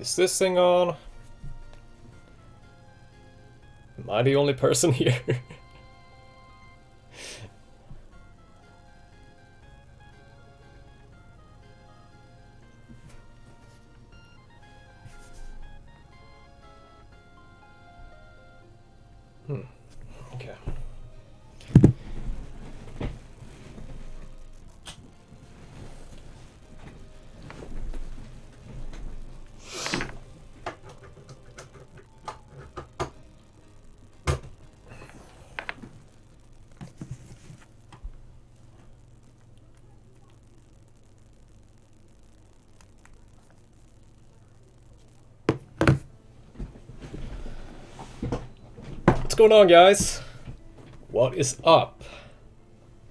Is this thing on? Am I the only person here? Okay. What's going on, guys? What is up?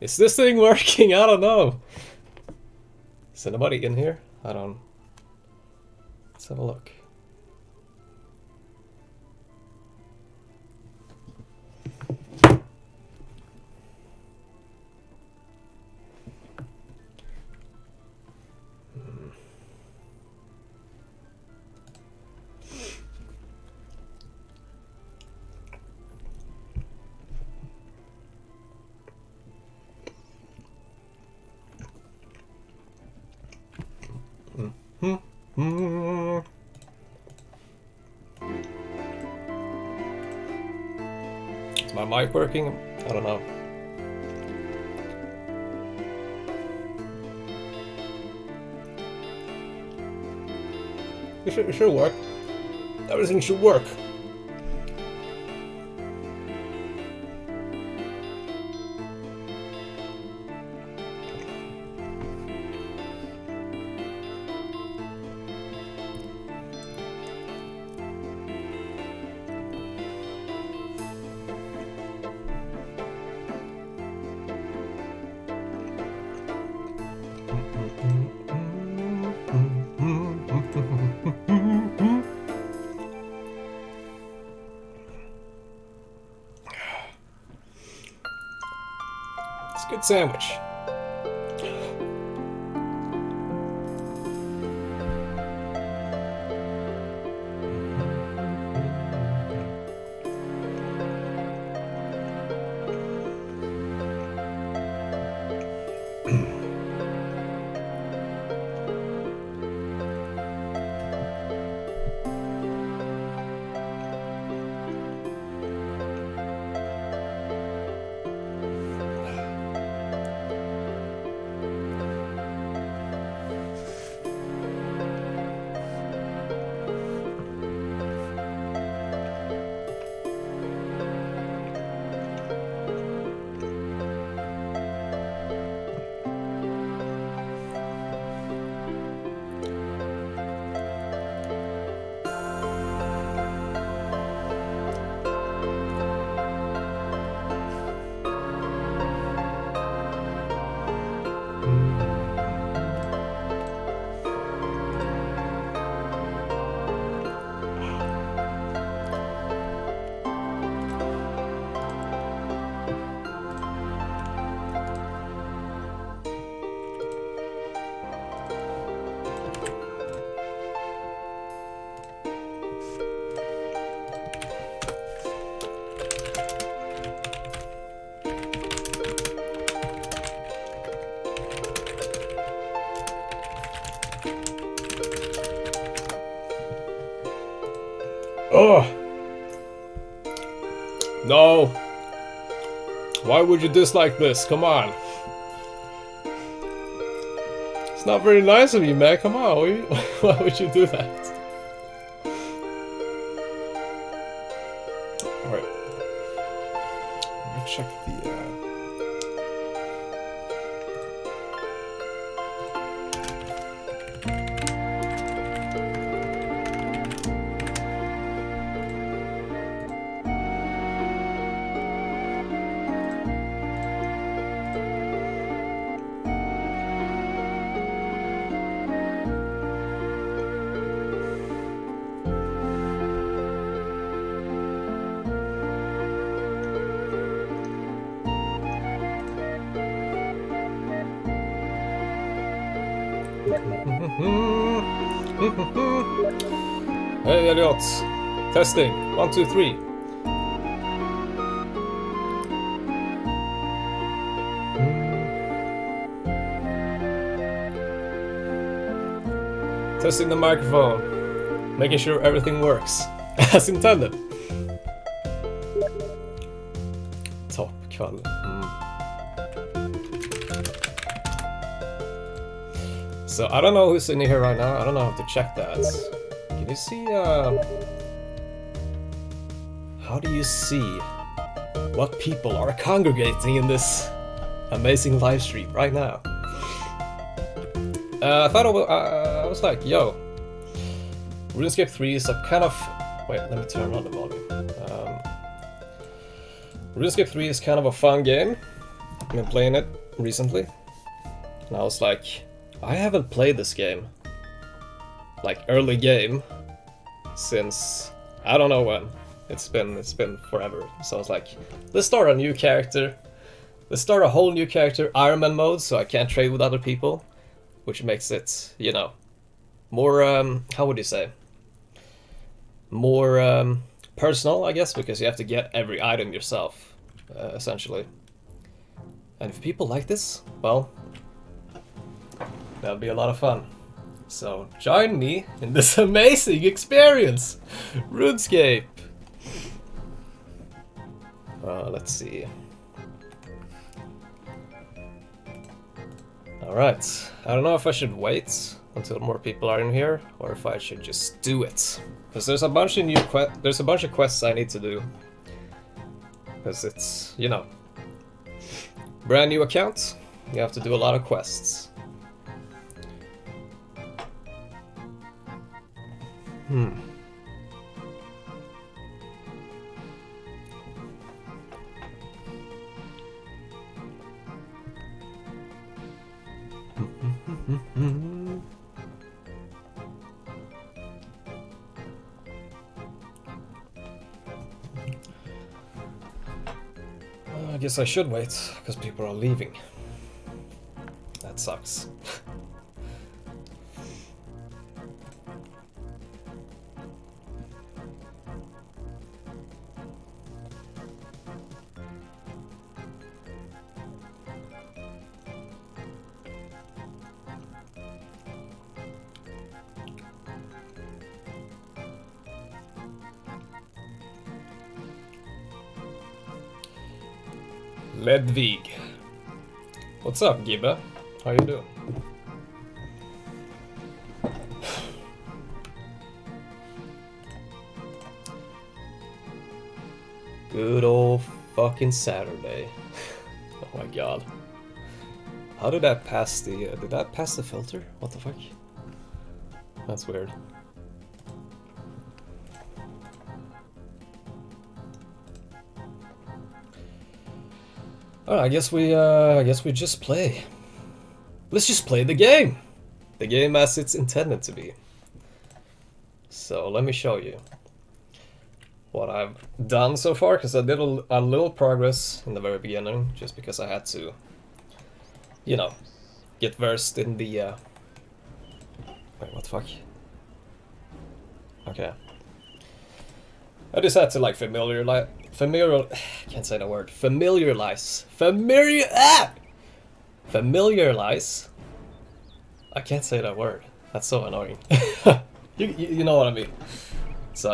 Is this thing working? I don't know. Is anybody in here? I don't... Let's have a look. Is my mic working? I don't know. It should work. Everything should work. It's a good sandwich. Oh! No! Why would you dislike this? Come on. It's not very nice of you, man. Come on. Why would you do that? Alright. Let me check the... Hey Elliot! Testing. 1, 2, 3. Testing the microphone. Making sure everything works as intended. Topp kväll. So I don't know who's in here right now. I don't know how to check that. Can you see how do you see what people are congregating in this amazing live stream right now? I thought I was like, yo, RuneScape 3 is a kind of... Wait, let me turn on the volume. RuneScape 3 is kind of a fun game. I've been playing it recently. And I was like, I haven't played this game, like early game, since I don't know when. It's been forever. So I was like, let's start a new character. Let's start a whole new character, Iron Man mode, so I can't trade with other people. Which makes it, you know, more, how would you say? More personal, I guess, because you have to get every item yourself, essentially. And if people like this, well, that'll be a lot of fun. So join me in this amazing experience! RuneScape! Let's see. Alright, I don't know if I should wait until more people are in here, or if I should just do it. Because there's a bunch of there's a bunch of quests I need to do. Because it's, you know, brand new account, you have to do a lot of quests. I guess I should wait, because people are leaving. That sucks. Ledvig. What's up, Gibba? How you doing? Good old fucking Saturday. Oh my god. How did that pass the... did that pass the filter? What the fuck? That's weird. Alright, I guess we just play. Let's just play the game! The game as it's intended to be. So let me show you what I've done so far, because I did a little progress in the very beginning, just because I had to, you know, get versed in the... Wait, what the fuck? Okay. I just had to, like, can't say the word. Familiarize. Familiarize. I can't say that word. That's so annoying. you know what I mean. So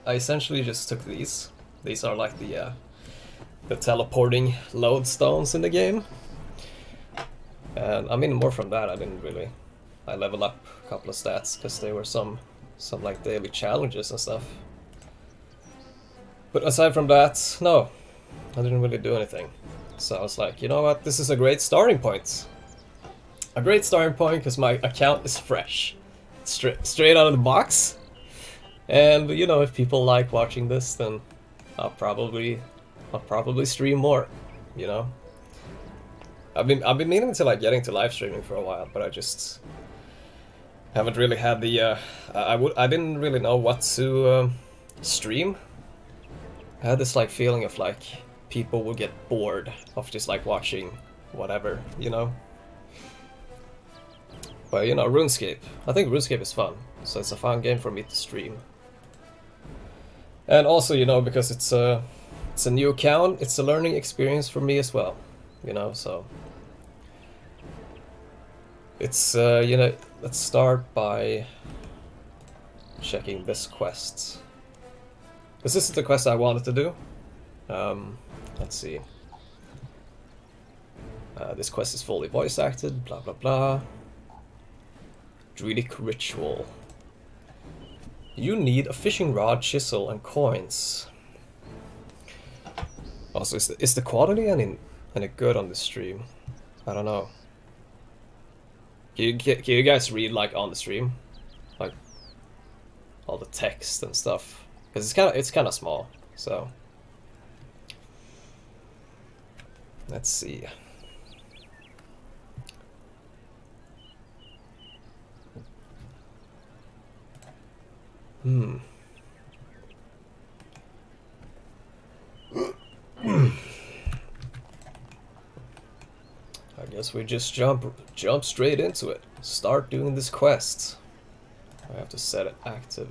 I essentially just took these. These are like the teleporting lodestones in the game. And I mean, more from that, I didn't really. I leveled up a couple of stats because there were some like daily challenges and stuff. But aside from that, no, I didn't really do anything. So I was like, you know what, this is a great starting point. A great starting point because my account is fresh. Straight out of the box. And, you know, if people like watching this, then I'll probably stream more, you know? I've been meaning to, like, get into live streaming for a while, but I just haven't really had the, I didn't really know what to stream. I had this like feeling of like people would get bored of just like watching whatever, you know? But you know, RuneScape. I think RuneScape is fun. so it's a fun game for me to stream. And also, you know, because it's a new account, it's a learning experience for me as well, you know, so... It's, you know, let's start by checking this quest. This is the quest I wanted to do. Let's see. This quest is fully voice acted, blah blah blah. Druidic ritual. You need a fishing rod, chisel, and coins. Also, is the quality any good on this stream? I don't know. Can you guys read like on the stream, like all the text and stuff? Because it's kind of small. So let's see. I guess we just jump straight into it. Start doing this quest. I have to set it active.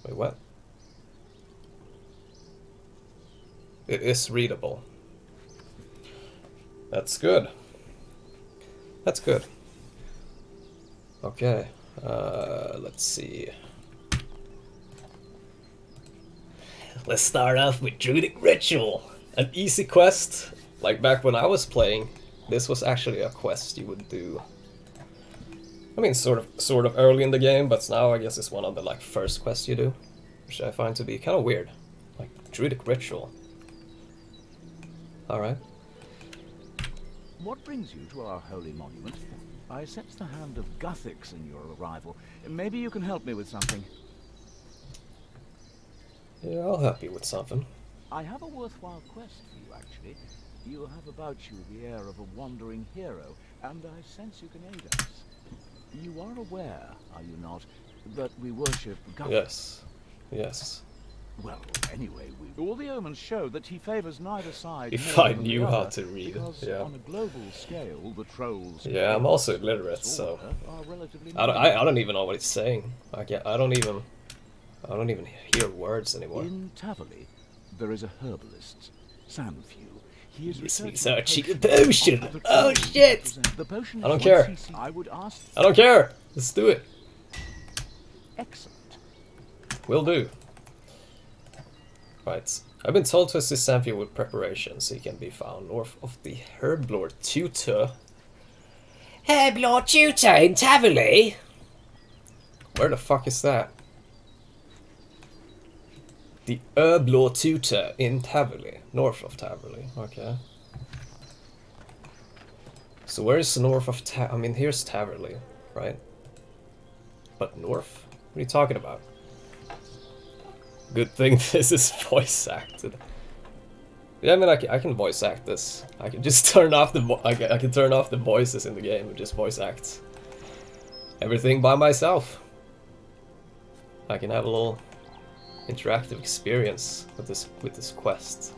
Wait, what? It is readable. That's good. That's good. Okay, let's see. Let's start off with Druidic Ritual. An easy quest. Like back when I was playing, this was actually a quest you would do. I mean, sort of early in the game, but now I guess it's one of the like first quests you do, which I find to be kind of weird. Like Druidic Ritual. All right. What brings you to our holy monument? I sense the hand of Guthix in your arrival. Maybe you can help me with something. Yeah, I'll help you with something. I have a worthwhile quest for you, actually. You have about you the air of a wandering hero, and I sense you can aid us. You are aware, are you not, that we worship Guthix? Yes. Yes. Well, anyway, all the omens show that he favors neither side. If more I than knew the how other, to read, because yeah. on a global scale, the trolls. Yeah, I'm also illiterate, so I don't even know what it's saying. I don't even hear words anymore. In Taverley, there is a herbalist, Sanfew. He is researching a potion. Oh shit! The potion I don't care. I would ask. I don't care. Let's do it. Excellent. Will do. Right. I've been told to assist Sanfew with preparations. He can be found north of the Herblord Tutor. Herblord Tutor in Taverley? Where the fuck is that? The Herblord Tutor in Taverley. North of Taverley. Okay. So where is north of I mean, here's Taverley, right? But north? What are you talking about? Good thing this is voice acted. Yeah, I mean, I can voice act this. I can just turn off the I can turn off the voices in the game and just voice act everything by myself. I can have a little interactive experience with this quest.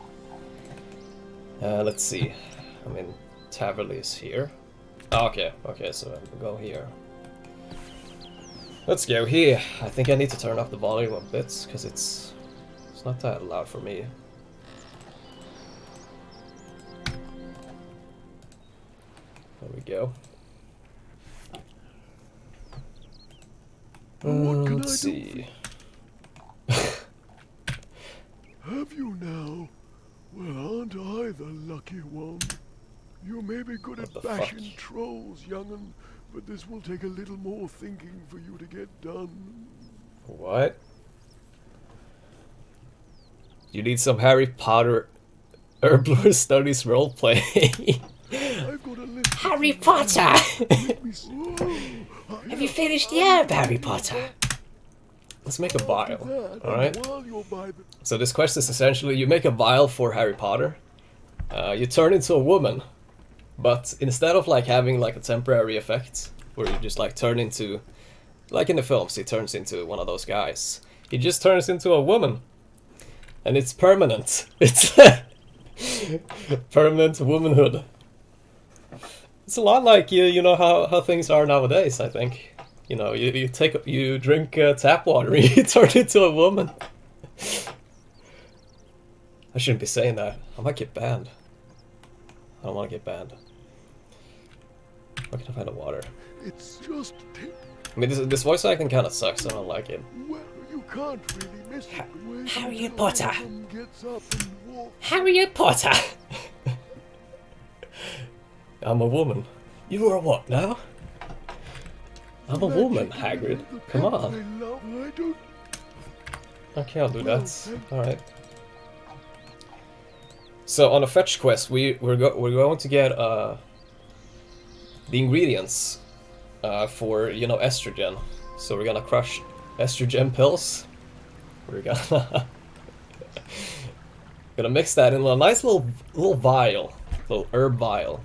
Let's see. I mean, Taverley is here. Oh, okay, so I'll go here. Let's go here. I think I need to turn up the volume a bit because it's not that loud for me. There we go. Let's see. Have you now? Well, aren't I the lucky one? You may be good at bashing trolls, young'un, but this will take a little more thinking for you to get done. What? You need some Harry Potter Herblord Studies roleplay. I've got a list. Harry Potter! Have you finished the herb, Harry Potter? Let's make a vial, alright? So this quest is essentially, you make a vial for Harry Potter. You turn into a woman, but instead of like having like a temporary effect, where you just like turn into, like in the films, he turns into one of those guys. He just turns into a woman. And it's permanent. It's permanent womanhood. It's a lot like you know how things are nowadays. I think you know you drink tap water and you turn into a woman. I shouldn't be saying that. I might get banned. I don't want to get banned. Where can I find the water? It's just I mean, this voice acting kind of sucks. I don't like it. well, you can't really miss it. The way Harry the Potter. woman gets up and walks. Harry Potter! I'm a woman. You are what now? I'm a woman, Hagrid. Come on. I love. I don't. Okay, I'll do that. Alright. So on a fetch quest, we're going to get the ingredients for, you know, estrogen. So we're gonna crush estrogen pills. We're gonna gonna mix that in a nice little vial, little herb vial.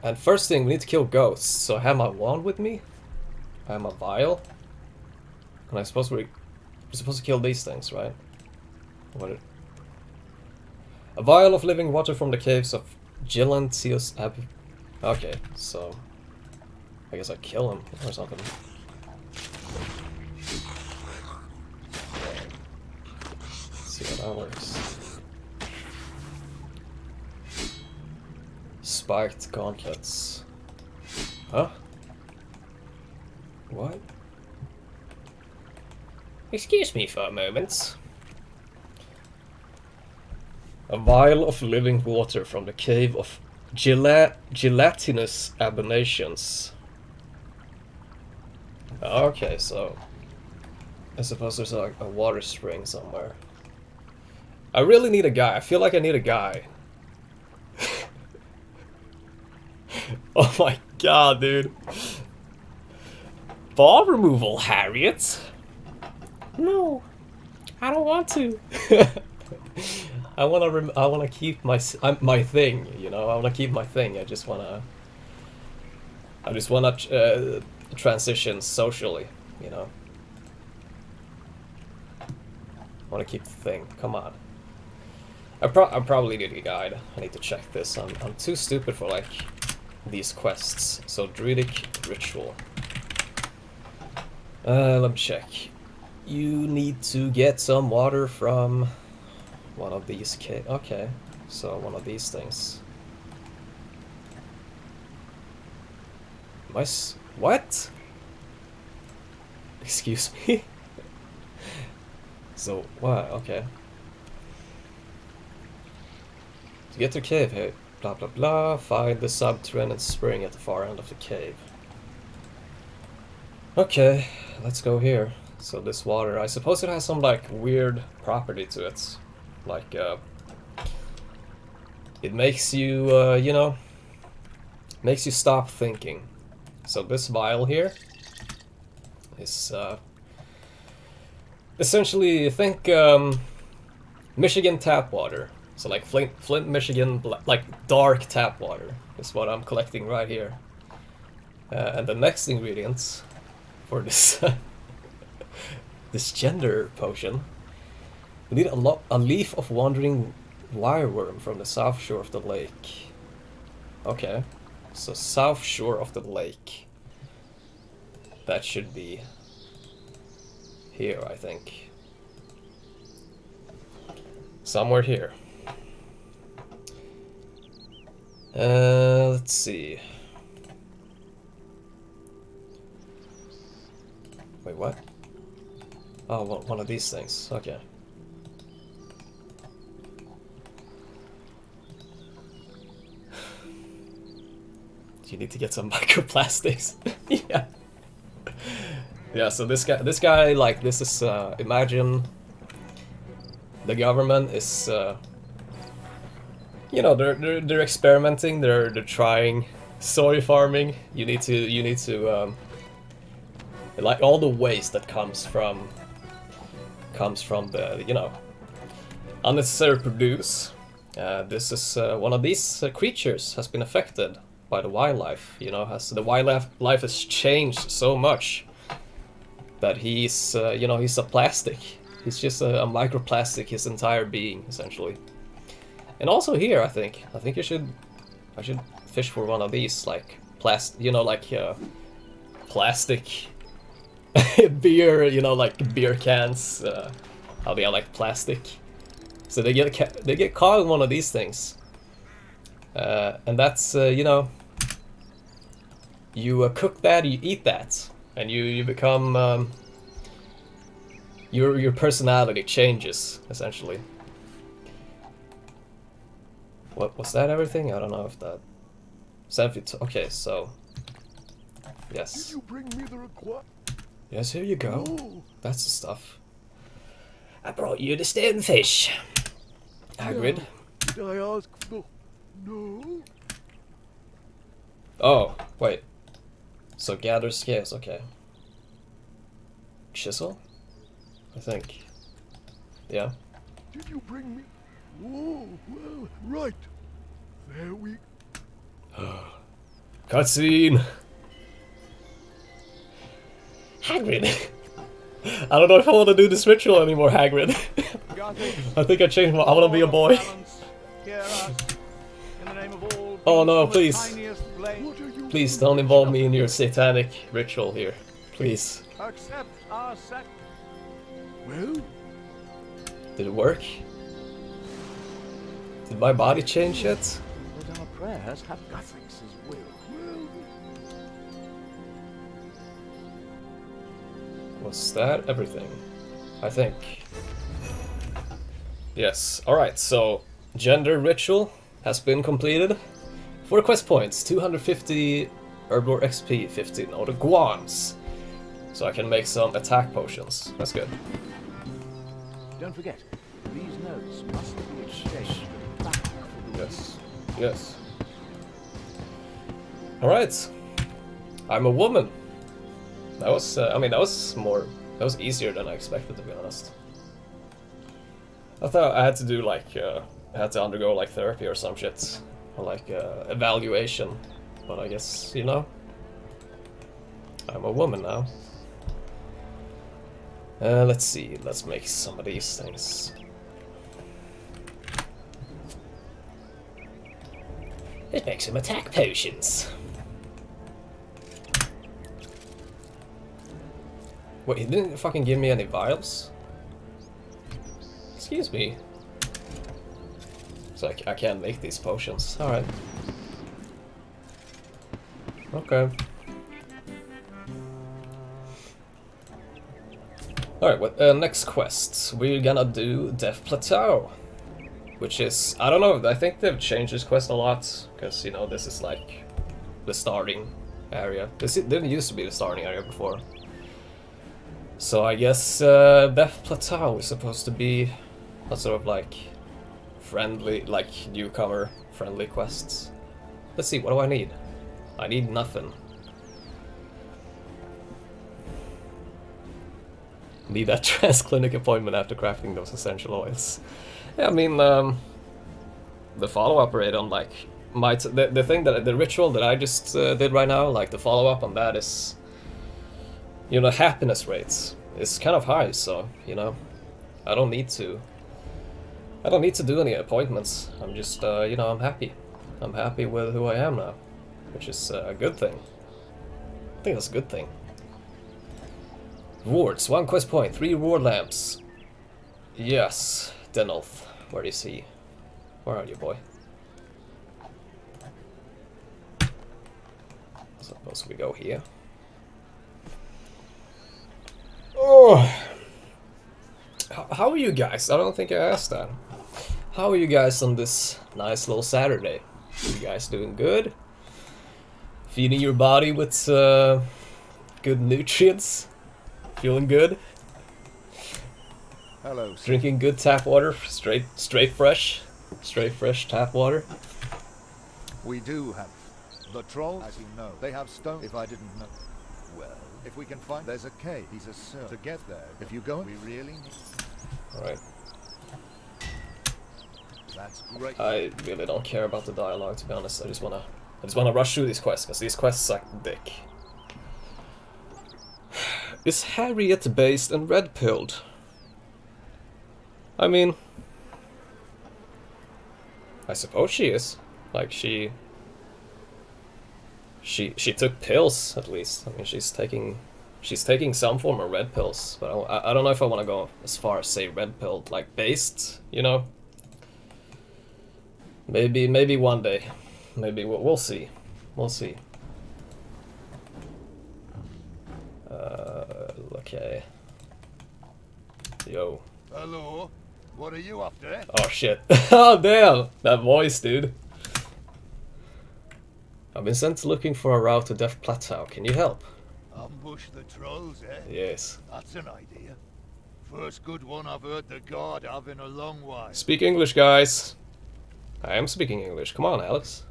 And first thing, we need to kill ghosts. So I have my wand with me. I have my vial. And I suppose we're supposed to kill these things, right? What? A vial of living water from the caves of Gilantius Abbey. Okay, so I guess I kill him or something. Let's see how that works. Spiked gauntlets. Huh? What? Excuse me for a moment. A vial of living water from the cave of gelatinous abominations. Okay, so I suppose there's a water spring somewhere. I really need a guy. I feel like I need a guy. Oh my god, dude. Ball removal, Harriet. No, I don't want to. I wanna keep my thing, you know. I wanna keep my thing. I just wanna transition socially, you know. I wanna keep the thing. Come on. I probably need a guide. I need to check this. I'm too stupid for like these quests. So druidic ritual. Let me check. You need to get some water from one of these okay, so one of these things. What? Excuse me? So, what? Okay. To get to the cave, hey, blah blah blah, find the subterranean spring at the far end of the cave. Okay, let's go here. So this water, I suppose it has some like weird property to it. Like, it makes you, you know, makes you stop thinking. So this vial here is, essentially, think, Michigan tap water. So like Flint, Michigan, like dark tap water is what I'm collecting right here. And the next ingredients for this, this gender potion. We need a leaf of wandering wireworm from the south shore of the lake. Okay, so south shore of the lake. That should be here, I think. Somewhere here. Let's see. Wait, what? Oh, well, one of these things. Okay. You need to get some microplastics. Yeah. Yeah, so this guy, like, this is, imagine the government is, you know, they're experimenting, they're trying soy farming. You need to, like, all the waste that comes from the, you know, unnecessary produce. This is, one of these creatures has been affected by the wildlife, you know, the wildlife has changed so much that he's, you know, he's a plastic. He's just a microplastic, his entire being, essentially. And also here, I think I should fish for one of these, like you know, like plastic beer, you know, like beer cans, how they are like plastic. So they get caught in one of these things, and that's you know, you cook that, you eat that, and you become your personality changes essentially. What was that? Everything? I don't know if that. Okay, so yes. Did you bring me the required? Yes, here you go. No. That's the stuff. I brought you the stonefish. Hagrid. Did I ask for? No. Oh, wait. So gather scales, okay. Chisel? I think. Yeah. Did you bring me? Oh, well, right. There we. Cutscene! Hagrid! I don't know if I want to do this ritual anymore, Hagrid. I think I changed my. I want to be a boy. Oh no, please. Please don't involve me in your satanic ritual here. Please. Accept our Well, Did it work? Did my body change yet? But our prayers have Guthrix's will. Was that everything? I think. Yes. Alright, so gender ritual has been completed. 4 quest points, 250 Herblore XP, 15 Eau de Guans. So I can make some attack potions. That's good. Don't forget, these notes must be exchanged back for the Yes. Yes. Alright. I'm a woman. That was, I mean, that was easier than I expected, to be honest. I thought I had to do, like, I had to undergo, like, therapy or some shit. Or, like, evaluation. But I guess, you know, I'm a woman now. Let's see, let's make some of these things. Let's make some attack potions. Wait, he didn't fucking give me any vials? Excuse me. So I can't make these potions. Alright. Okay. Alright, what next quest? We're gonna do Death Plateau. Which is, I don't know, I think they've changed this quest a lot. Because, you know, this is like the starting area. This didn't used to be the starting area before. So I guess Death Plateau is supposed to be a sort of like friendly, like newcomer friendly quests. Let's see, what do I need? I need nothing. Need that trans clinic appointment after crafting those essential oils. Yeah, I mean, the follow-up rate on like the thing that the ritual that I just did right now, like the follow-up on that is, you know, happiness rates is kind of high. So you know, I don't need to do any appointments. I'm just you know, I'm happy. I'm happy with who I am now, which is a good thing. I think that's a good thing. Rewards, 1 quest point, 3 reward lamps. Yes, Denolf. Where is he? Where are you, boy? Suppose we go here. Oh, how are you guys? I don't think I asked that. How are you guys on this nice little Saturday? You guys doing good? Feeding your body with good nutrients? Feeling good? Hello, sir. Drinking good tap water, straight fresh tap water. We do have the trolls, as you know. They have stone. If I didn't know, well, if we can find, there's a cave. He's a sir. To get there, if you go, we really need. All right. That's great. I really don't care about the dialogue, to be honest. I just wanna rush through these quests because these quests suck dick. Is Harriet based and red-pilled? I mean, I suppose she is. Like, she She took pills at least. I mean, she's taking some form of red pills, but I don't know if I want to go as far as say red pill like based. You know. Maybe one day. Maybe we'll see. We'll see. Okay. Yo. Hello? What are you after? Oh shit. Oh damn! That voice, dude. I've been sent looking for a route to Death Plateau. Can you help? Ambush the trolls, eh? Yes. That's an idea. First good one I've heard the god of in a long while. Speak English, guys. I am speaking English. Come on, Alex.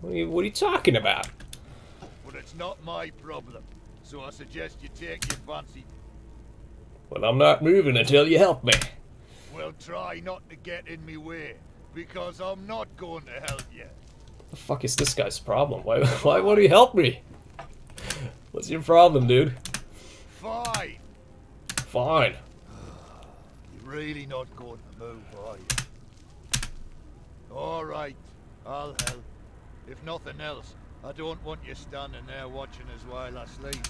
What are you talking about? But it's not my problem. So I suggest you take your fancy. Well, I'm not moving until you help me. Well, try not to get in me way. Because I'm not going to help you. What the fuck is this guy's problem? Why won't he help me? What's your problem, dude? Fine. Fine. You're really not going to move, are you? Alright, I'll help. If nothing else, I don't want you standing there watching us while I sleep.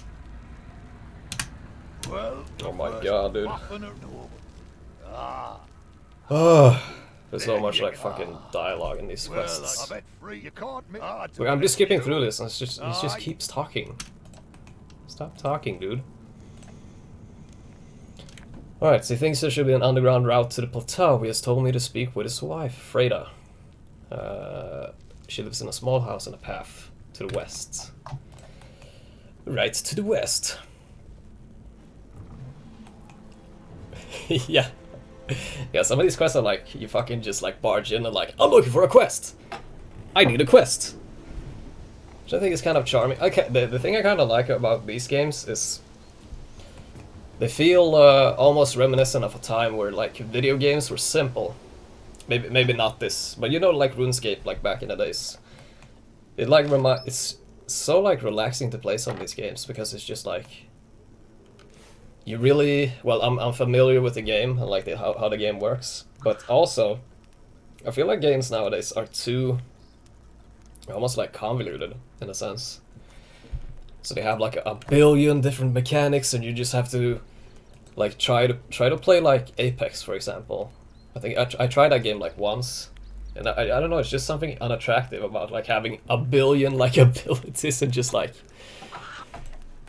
Well, Oh my god, dude. Ah, There's so much like fucking dialogue in these well, quests. I bet free you caught me. Ah, Look, I'm just skipping through this, and he just keeps talking. Stop talking, dude. Alright, so he thinks there should be an underground route to the plateau. He has told me to speak with his wife, Freda. She lives in a small house in a path to the west. Right to the west. Yeah. Yeah, some of these quests are like, you fucking just like barge in and like, I'm looking for a quest! I need a quest! Which I think is kind of charming. Okay, the thing I kind of like about these games is they feel almost reminiscent of a time where like video games were simple. Maybe not this, but you know, like RuneScape, like back in the days. It's so like relaxing to play some of these games because it's just like you really I'm familiar with the game and like how the game works, but also I feel like games nowadays are too almost like convoluted in a sense. So they have like a billion different mechanics, and you just have to like try to play like Apex, for example. I think I tried that game like once, and I don't know, it's just something unattractive about like having a billion like abilities and just like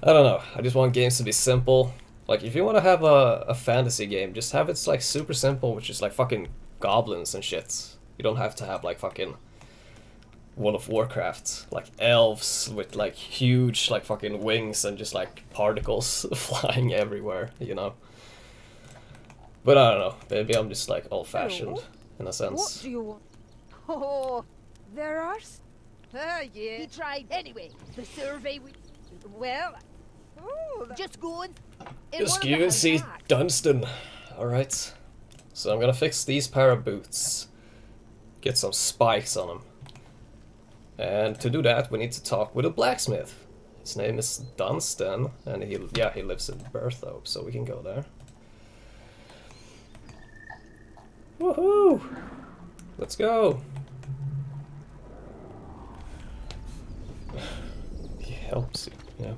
I don't know. I just want games to be simple. Like if you want to have a fantasy game, just have it like super simple, which is like fucking goblins and shit. You don't have to have like fucking World of Warcraft, like elves with like huge like fucking wings and just like particles flying everywhere, you know. But I don't know, maybe I'm just like old-fashioned in a sense. What do you want? Oh, there are. Yeah. He tried anyway. The survey we. Well. Oh, Just going. Excuse me, Dunstan. Alright. So I'm gonna fix these pair of boots. Get some spikes on them. And to do that, we need to talk with a blacksmith. His name is Dunstan, and he lives in Berthope, so we can go there. Woohoo! Let's go! He helps you, yeah.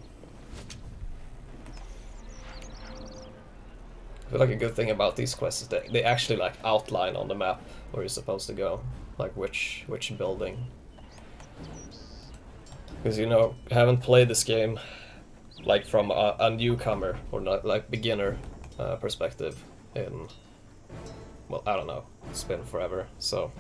I feel like a good thing about these quests is that they actually like outline on the map where you're supposed to go, like which building. Because you know, I haven't played this game like from a newcomer or not like beginner perspective in, well, I don't know, it's been forever, so.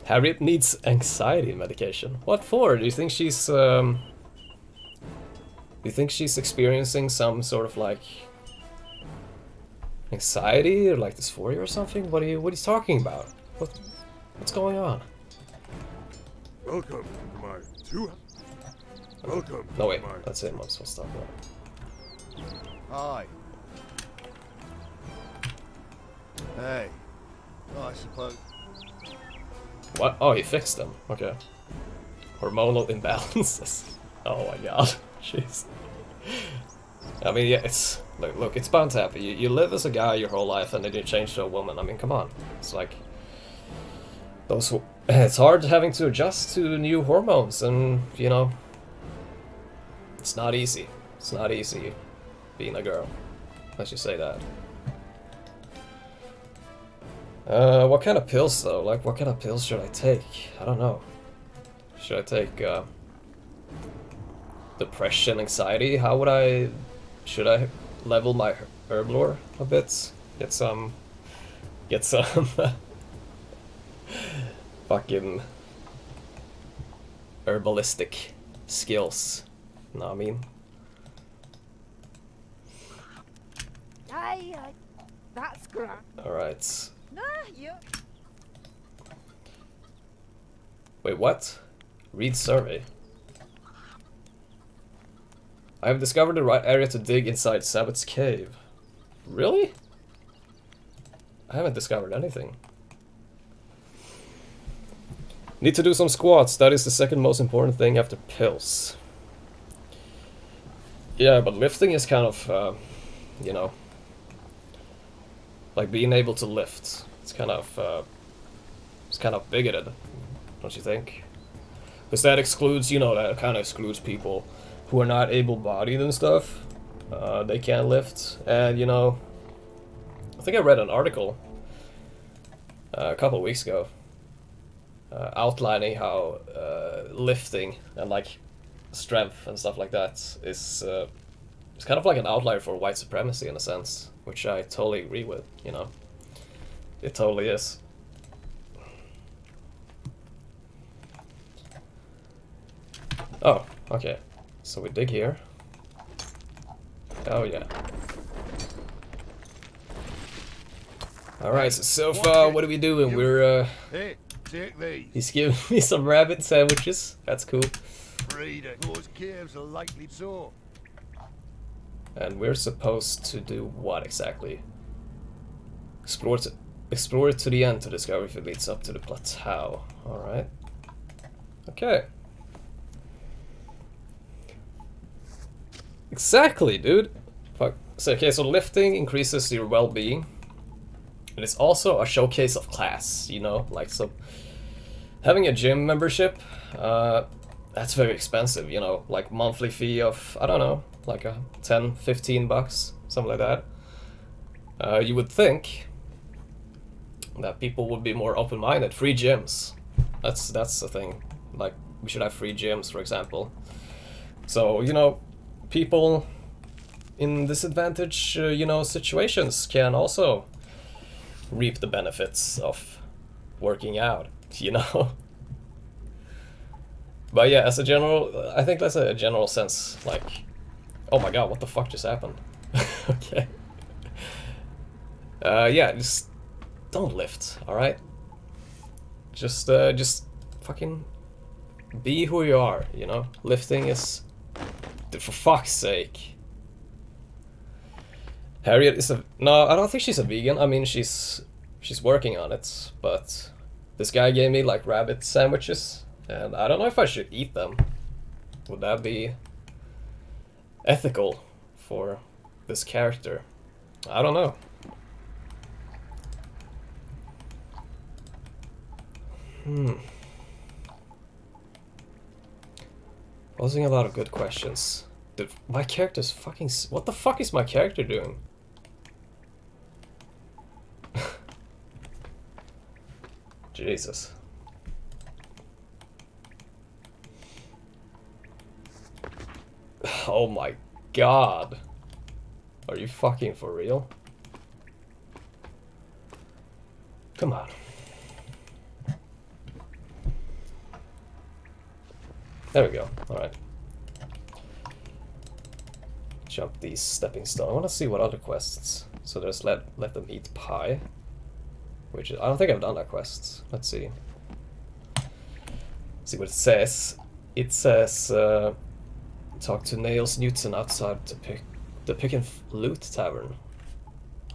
Harriet needs anxiety medication. What for? Do you think she's experiencing some sort of like anxiety or like dysphoria or something? What are you talking about? What's going on? Welcome to my Welcome. No wait, to my that's it. I'm supposed to talk about. Hi. Hey. Oh, I suppose. What? Oh, he fixed them. Okay. Hormonal imbalances. Oh my god. Jeez. I mean, yeah, it's look, it's bound to happen. You live as a guy your whole life, and then you change to a woman. I mean, come on. It's like those it's hard having to adjust to new hormones, and you know, it's not easy. It's not easy being a girl. Let's just say that. What kind of pills though? Like, what kind of pills should I take? I don't know. Should I take depression, anxiety? How would I? Should I level my herb lore a bit? Get some fucking herbalistic skills. Know what I mean? Aye, aye. That's grand. Alright. Nah, you. Wait, what? Read survey. I have discovered the right area to dig inside Sabbath's cave. Really? I haven't discovered anything. Need to do some squats. That is the second most important thing after pills. Yeah, but lifting is kind of, you know, like being able to lift. It's kind of bigoted, don't you think? Because that excludes, you know, that kind of excludes people who are not able-bodied and stuff. They can't lift, and you know, I think I read an article a couple of weeks ago outlining how lifting and like strength and stuff like that is it's kind of like an outlier for white supremacy in a sense, which I totally agree with. You know, it totally is. Oh, okay. So we dig here. Oh yeah. Alright, so far what are we doing? We're Hey, take these. he's giving me some rabbit sandwiches. That's cool. Read it. Those caves are likely so. And we're supposed to do what exactly? Explore it to the end to discover if it leads up to the plateau. Alright. Okay. Exactly, dude. Fuck. So, okay, so lifting increases your well-being. And it's also a showcase of class, you know? Like, so having a gym membership, that's very expensive, you know? Like, monthly fee of, I don't know, like a 10, 15 bucks, something like that. You would think that people would be more open-minded. Free gyms. That's the thing. Like, we should have free gyms, for example. So, you know, people in disadvantaged, you know, situations can also reap the benefits of working out, you know? But yeah, as a general, I think that's a general sense, like, oh my god, what the fuck just happened? Okay. Yeah, just don't lift, alright? Just fucking be who you are, you know? Lifting is, for fuck's sake. Harriet is a... No, I don't think she's a vegan. I mean, she's working on it, but this guy gave me, like, rabbit sandwiches, and I don't know if I should eat them. Would that be ethical for this character? I don't know. Posing a lot of good questions. Dude, my character's fucking... What the fuck is my character doing? Jesus. Oh my god. Are you fucking for real? Come on. There we go. Alright. Jump these stepping stones. I want to see what other quests. So there's let them eat pie. Which is, I don't think I've done that quest. Let's see. See what it says. It says talk to Nails Newton outside the Pick and Loot Tavern.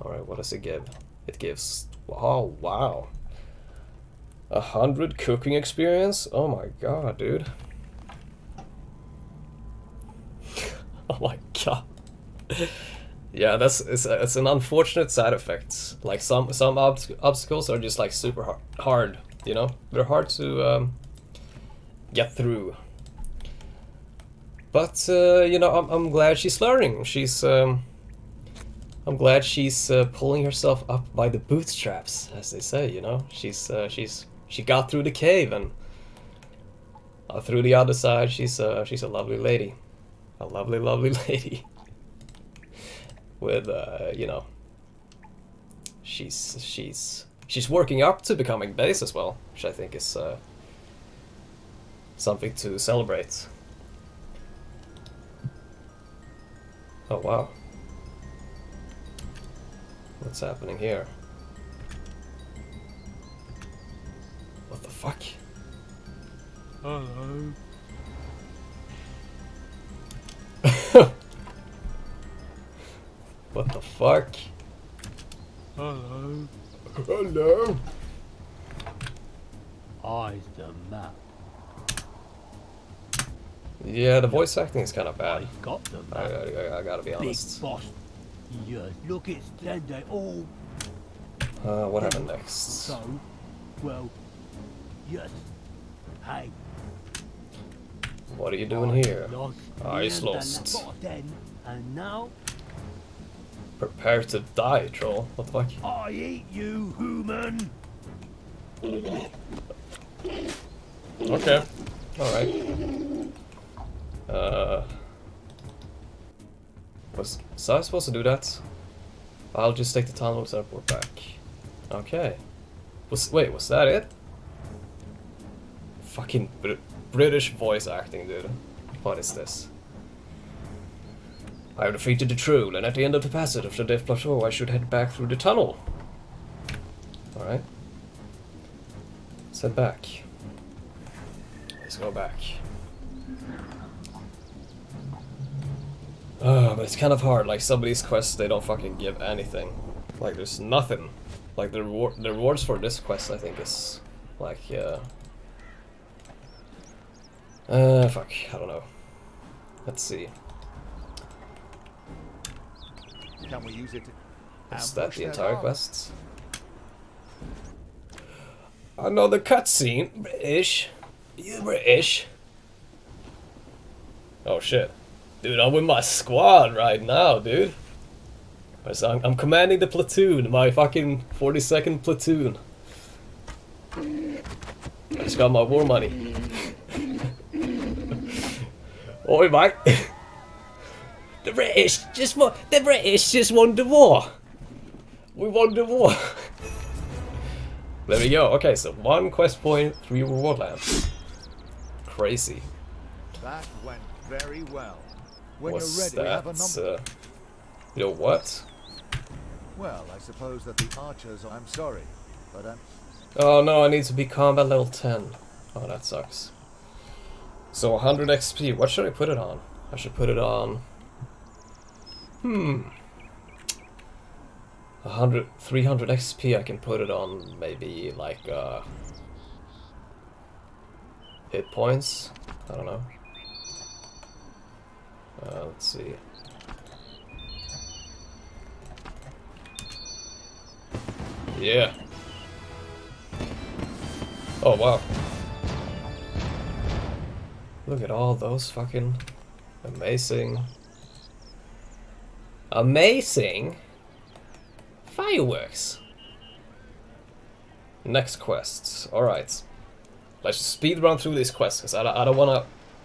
Alright, what does it give? It gives, oh wow, 100 cooking experience? Oh my god, dude. Oh my god. Yeah, it's an unfortunate side effect. Like some obstacles are just like super hard, you know, they're hard to get through. But you know, I'm glad she's learning. I'm glad she's pulling herself up by the bootstraps, as they say. You know, she got through the cave and through the other side. She's a lovely lady, a lovely lady. With you know, she's working up to becoming base as well, which I think is something to celebrate. Oh wow. What's happening here? What the fuck? Hello. What the fuck? Hello. Hello? Eyes the map. Yeah, the voice acting is kind of bad. Got the I gotta be honest. boss. Yes, look, it's then they all. What happened next? So, well, yes. Hey. What are you doing here? Eyes Yeah, lost. then, and now Prepare to die, troll. What the fuck? I eat you, human. Okay. Alright. Was I supposed to do that? I'll just take the tunnel and report back. Okay. Was that it? Fucking British voice acting, dude. What is this? I have defeated the troll, and at the end of the passage of the Death Plateau, I should head back through the tunnel. Alright. Let's head back. Let's go back. But it's kind of hard. Like, some of these quests, they don't fucking give anything. Like, there's nothing. Like, the rewards for this quest, I think, is like, fuck, I don't know. Let's see. Can we use it? Is that the entire quest? Another cutscene? British? You British? Oh shit. Dude, I'm with my squad right now, dude. I'm commanding the platoon, my fucking 42nd platoon. I just got my war money. Oi, mate. The British just won the war. We won the war. There we go. Okay, so 1 quest point, 3 reward lamps. Crazy. That went very well. When What's you're ready, we have a number. You know what? Well, I suppose that the archers. I'm sorry, but I'm. Oh no, I need to be combat level 10. Oh, that sucks. So 100 XP. What should I put it on? I should put it on. 300 XP. I can put it on maybe like hit points. I don't know. Let's see. Yeah. Oh wow. Look at all those fucking amazing fireworks. Next quests. Alright. Let's just speed run through these quests, because I don't wanna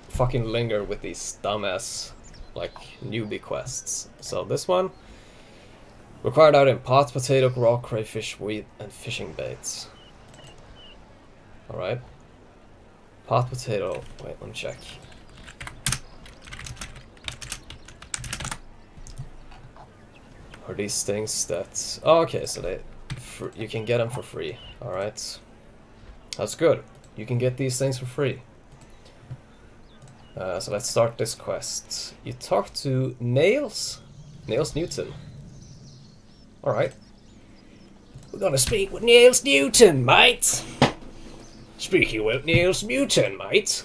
fucking linger with these dumbass, like, newbie quests. So this one. Required item: pot, potato, raw crayfish, wheat, and fishing baits. Alright. Pot, potato. Wait, let me check. Are these things that... Oh, okay, so you can get them for free. Alright. That's good. You can get these things for free. So let's start this quest. You talk to Nails Newton. Alright. We're gonna speak with Nails Newton, mate. Speaking with Nails Newton, mate.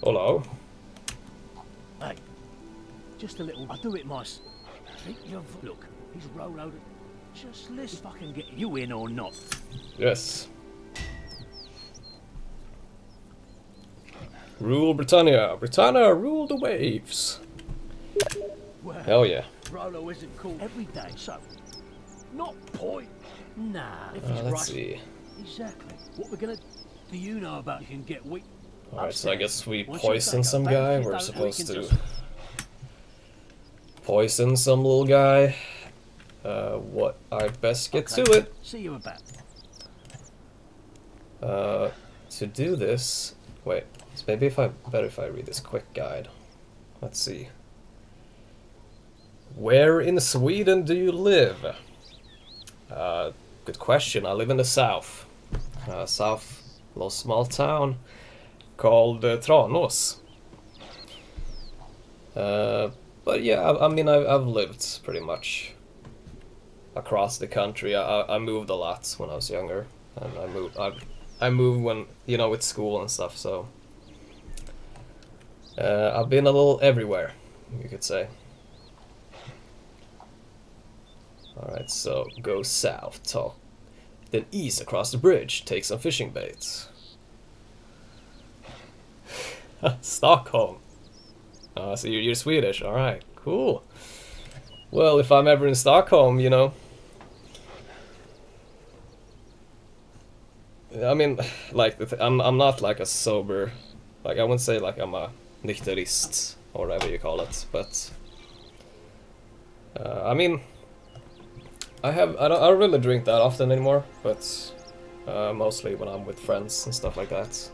Hello. Hey. Just a little. I'll do it, mice. Look, he's Rolo. Just listen. Fucking get you in or not. Yes. Rule Britannia. Britannia, rule the waves. Well, Hell yeah. Rolo isn't cool every day, so not point. Nah, if he's Let's right. see. Exactly. What we're gonna do you know about you can get weak. Alright, so I guess we Once you poison take some up, guy. if you We're don't, supposed we to can just- poison some little guy. What I best get Okay. to it. See you about. To do this, wait. So maybe better if I read this quick guide. Let's see. Where in Sweden do you live? Good question. I live in the south. South, little small town called Tranås. But yeah, I mean, I've lived pretty much across the country. I moved a lot when I was younger, and I moved when, you know, with school and stuff. So I've been a little everywhere, you could say. All right, so go south, talk, then east across the bridge. Take some fishing baits. Stockholm. So you're Swedish. All right, cool. Well, if I'm ever in Stockholm, you know, I mean, like I'm not like a sober, like I wouldn't say like I'm a nykterist or whatever you call it, but I mean, I don't really drink that often anymore, but mostly when I'm with friends and stuff like that.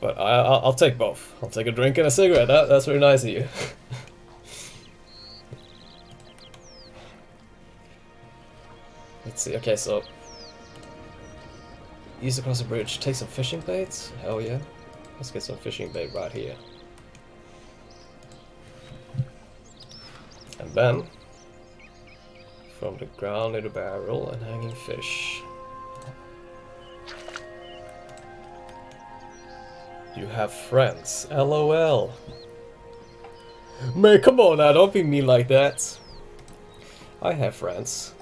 But I'll take both. I'll take a drink and a cigarette. That's very nice of you. Let's see. Okay, so east across the bridge. Take some fishing baits. Hell yeah. Let's get some fishing bait right here. And then from the ground to the barrel and hanging fish. You have friends. LOL. Man, come on now, don't be mean like that. I have friends.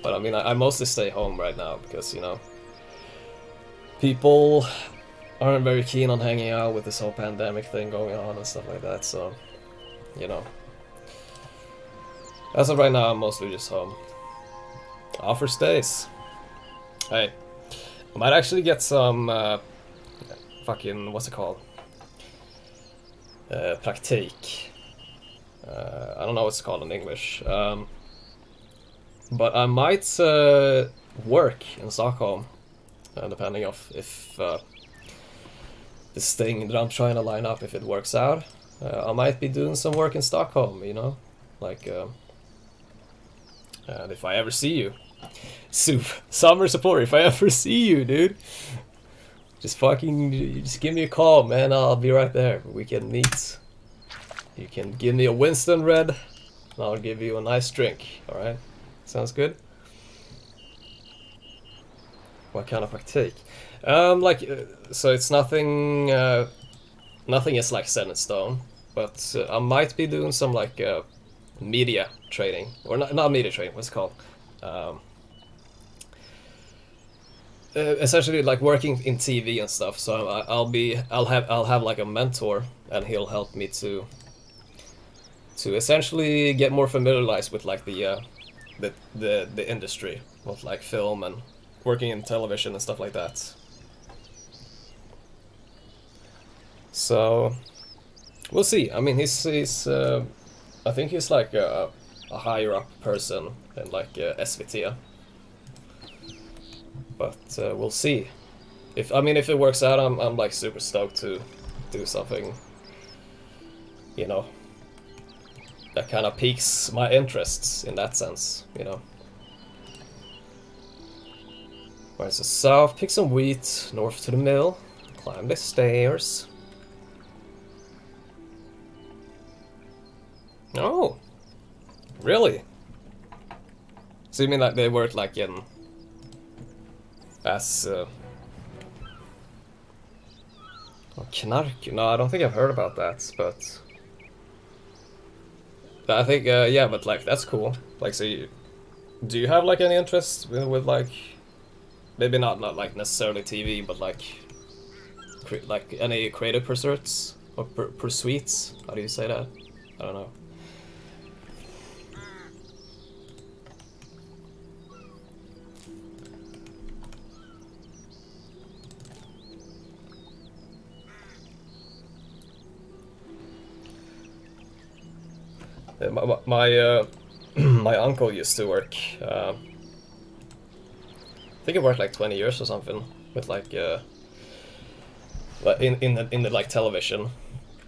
But I mean, I mostly stay home right now because, you know, people aren't very keen on hanging out with this whole pandemic thing going on and stuff like that, so, you know. As of right now, I'm mostly just home. Offer stays. Hey, I might actually get some, fucking, what's it called? Praktik. I don't know what it's called in English. But I might work in Stockholm, depending on if this thing that I'm trying to line up, if it works out. I might be doing some work in Stockholm, you know? Like, and if I ever see you, summer support, if I ever see you, dude, just give me a call, man. I'll be right there. We can meet. You can give me a Winston Red, and I'll give you a nice drink. All right, sounds good. What kind of praktik? So it's nothing. Nothing is like set in stone, but I might be doing some like media training, or not media training. What's it called? Essentially like working in TV and stuff. So I'll have like a mentor, and he'll help me to essentially get more familiarized with like the industry of like film and working in television and stuff like that. So we'll see. I mean, he's I think he's like a higher up person in like SVT. But we'll see. If it works out, I'm like super stoked to do something, you know, that kind of piques my interests in that sense, you know. Alright, so south, pick some wheat, north to the mill, climb the stairs. Oh, really? So you mean like they work like in as knark? No, I don't think I've heard about that, but I think, yeah, but like that's cool. Like, so do you have like any interest with like, maybe not like necessarily TV, but like, like any creative pursuits or pursuits? How do you say that? I don't know. My my uncle used to work. I think he worked like 20 years or something with like in the like television,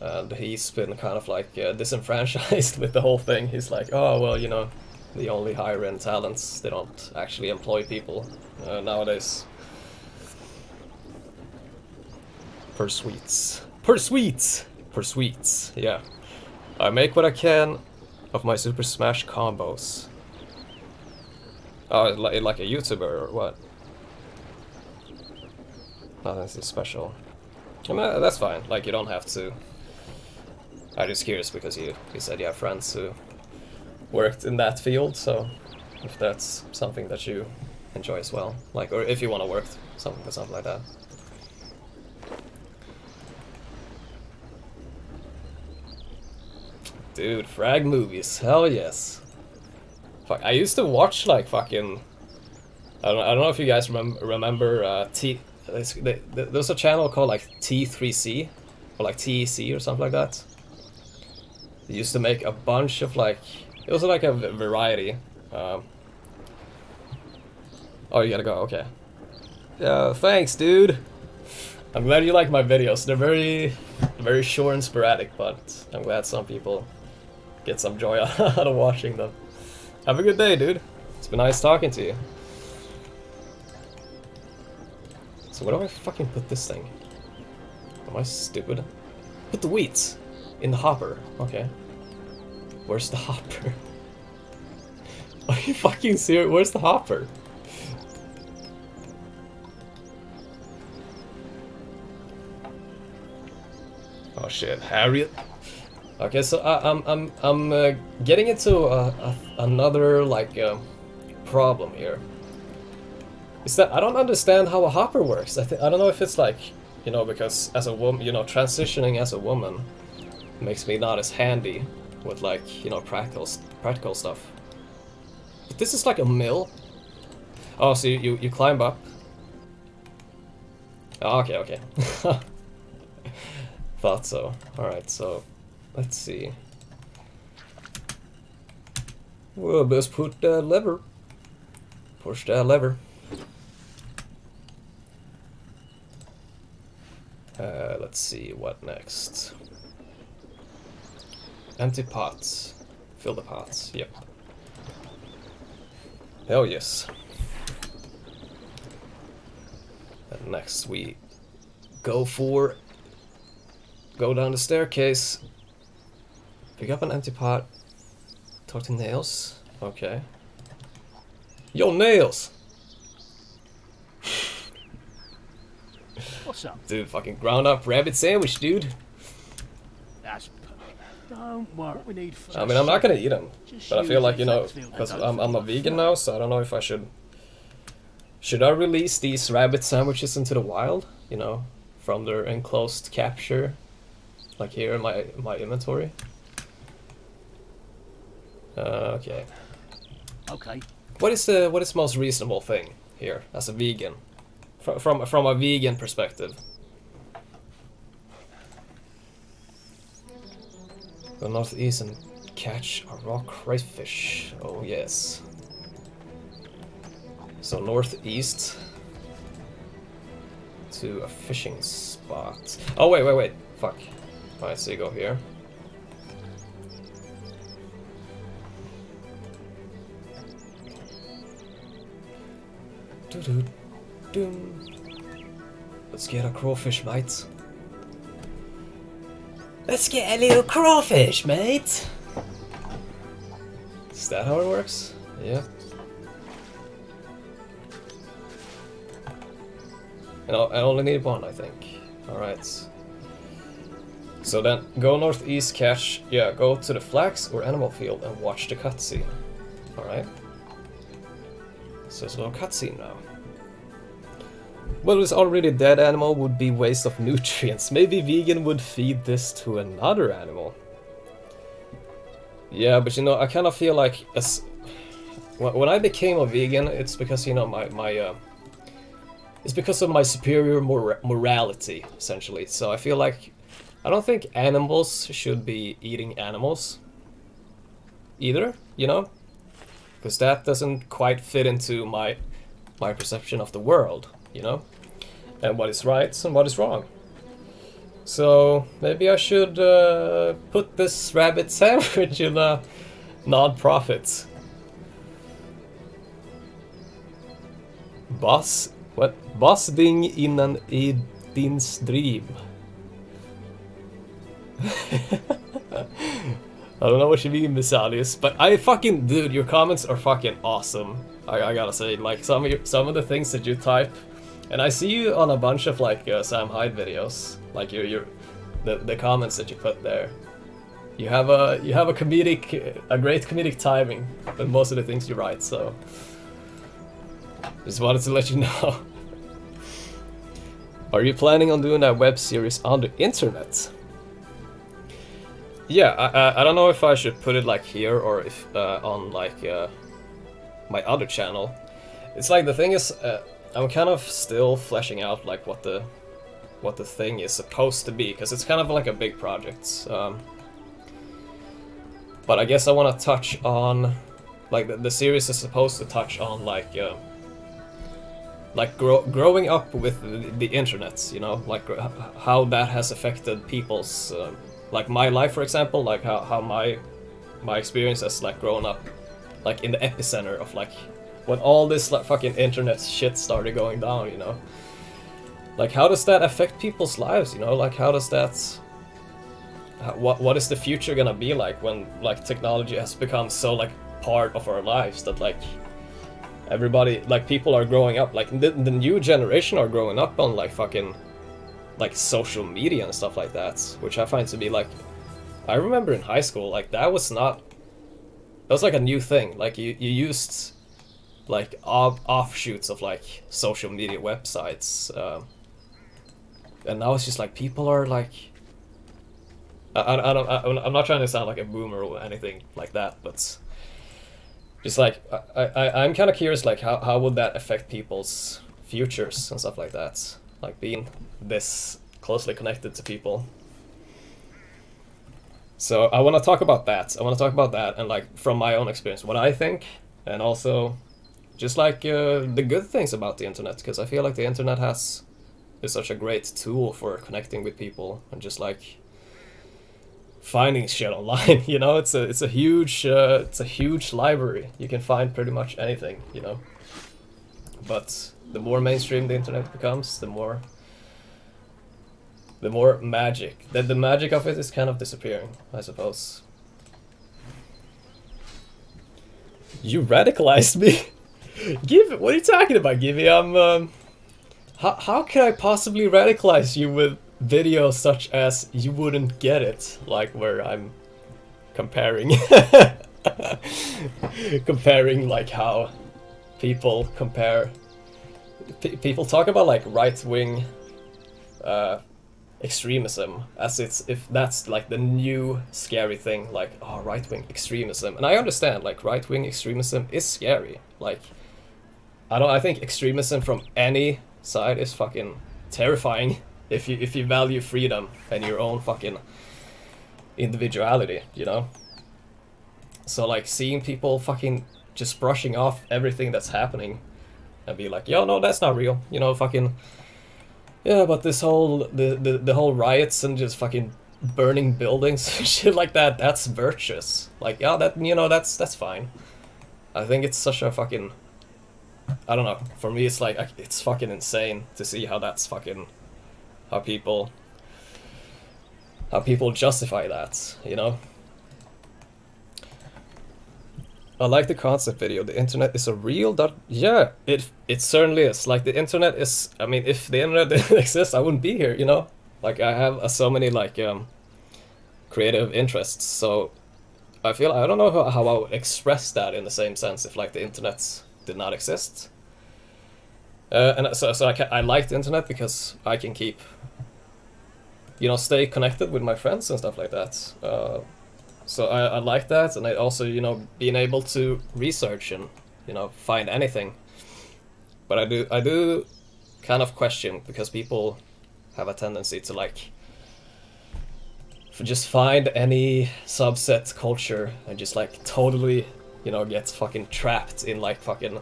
and he's been kind of like disenfranchised with the whole thing. He's like, oh well, you know, they only hire in talents. They don't actually employ people nowadays. Pursuits. Yeah, I make what I can of my Super Smash combos. Oh, like a YouTuber or what? Nothing special. I mean, that's fine. Like, you don't have to. I'm just curious because you said you have friends who worked in that field, so if that's something that you enjoy as well, like, or if you want to work something like that. Dude, frag movies, hell yes. Fuck, I used to watch like fucking. I don't know if you guys remember there's a channel called like T3C or like TEC or something like that. They used to make a bunch of like, it was like a variety. Oh, you gotta go. Okay. Yeah, thanks, dude. I'm glad you like my videos. They're very short and sporadic, but I'm glad some people get some joy out of watching them. Have a good day, dude. It's been nice talking to you. So where do I fucking put this thing? Am I stupid? Put the wheat in the hopper. Okay. Where's the hopper? Are you fucking serious? Where's the hopper? Oh shit, Harriet. Okay, so I'm getting into another like problem here. Is that I don't understand how a hopper works. I don't know if it's like, you know, because as a woman, you know, transitioning as a woman makes me not as handy with like, you know, practical stuff. But this is like a mill. Oh, so you climb up. Oh, okay. Thought so. All right, so let's see. Well, best put that lever. Push that lever. Let's see, what next? Empty pots. Fill the pots, yep. Hell yes. And next we go down the staircase. Pick up an empty pot. Talk to Nails. Okay. Yo, Nails! What's up? Dude, fucking ground up rabbit sandwich, dude. That's perfect. Don't worry, we need food. I mean, I'm not gonna eat them, but I feel like, you know, because I'm a vegan now, so I don't know if I should. Should I release these rabbit sandwiches into the wild? You know, from their enclosed capture, like here in my inventory. Okay. Okay. What is the most reasonable thing here as a vegan, from a vegan perspective? Go northeast and catch a raw crayfish. Oh yes. So northeast to a fishing spot. Oh wait. Fuck. Alright, so you go here. Let's get a crawfish, mate. Let's get a little crawfish, mate. Is that how it works? Yeah. And I only need one, I think. Alright. So then, go northeast, catch, yeah, go to the flax or animal field and watch the cutscene. Alright. So it's a little cutscene now. Well, this already dead animal would be waste of nutrients. Maybe vegan would feed this to another animal. Yeah, but you know, I kind of feel like when I became a vegan, it's because, you know, it's because of my superior morality, essentially. So I feel like I don't think animals should be eating animals either, you know? Because that doesn't quite fit into my perception of the world, you know? And what is right and what is wrong. So maybe I should put this rabbit sandwich in a non-profit. Basting innan i din stream. I don't know what you mean, Misalius, but I fucking, dude, your comments are fucking awesome. I gotta say, like some of the things that you type, and I see you on a bunch of like Sam Hyde videos, like the comments that you put there. You have a great comedic timing with most of the things you write, so just wanted to let you know. Are you planning on doing that web series on the internet? Yeah, I don't know if I should put it like here or if on like my other channel. It's like the thing is, I'm kind of still fleshing out like what the thing is supposed to be, because it's kind of like a big project. But I guess I want to touch on, like the series is supposed to touch on like growing up with the internet, you know, like how that has affected people's. Like my life, for example, like how my experience has like grown up, like in the epicenter of like when all this like fucking internet shit started going down, you know. Like how does that affect people's lives, you know? Like how does that, what is the future gonna be like when like technology has become so like part of our lives that like everybody, like people are growing up, like the new generation are growing up on like fucking like social media and stuff like that, which I find to be like, I remember in high school, like that was like a new thing. Like you used like offshoots of like social media websites, and now it's just like people are like, I'm not trying to sound like a boomer or anything like that, but just like I'm kind of curious, like how would that affect people's futures and stuff like that, like being this closely connected to people. So I want to talk about that. And like from my own experience, what I think, and also just like the good things about the internet, because I feel like the internet is such a great tool for connecting with people and just like finding shit online. You know, it's a huge library. You can find pretty much anything, you know. But the more mainstream the internet becomes, the more magic. The magic of it is kind of disappearing, I suppose. You radicalized me. What are you talking about, Gibby? How can I possibly radicalize you with videos such as you wouldn't get it, like where I'm comparing comparing like how people talk about like right-wing extremism as if that's like the new scary thing, like right-wing extremism. And I understand like right-wing extremism is scary. Like I think extremism from any side is fucking terrifying if you value freedom and your own fucking individuality, you know. So like seeing people fucking just brushing off everything that's happening and be like, yo, no, that's not real, you know, fucking yeah, but this whole the whole riots and just fucking burning buildings shit like that's virtuous. Like, yeah, that, you know, that's fine. I think it's such a fucking, I don't know, for me it's like it's fucking insane to see how that's fucking how people justify that, you know. I like the concept video. The internet is a real yeah, it certainly is. Like the internet is, I mean, if the internet didn't exist, I wouldn't be here, you know. Like I have so many like creative interests. So I don't know how I would express that in the same sense if like the internet did not exist. And so I like the internet because I can keep, you know, stay connected with my friends and stuff like that. So I like that, and I also, you know, being able to research and, you know, find anything. But I do kind of question, because people have a tendency to like just find any subset culture and just like totally, you know, get fucking trapped in like fucking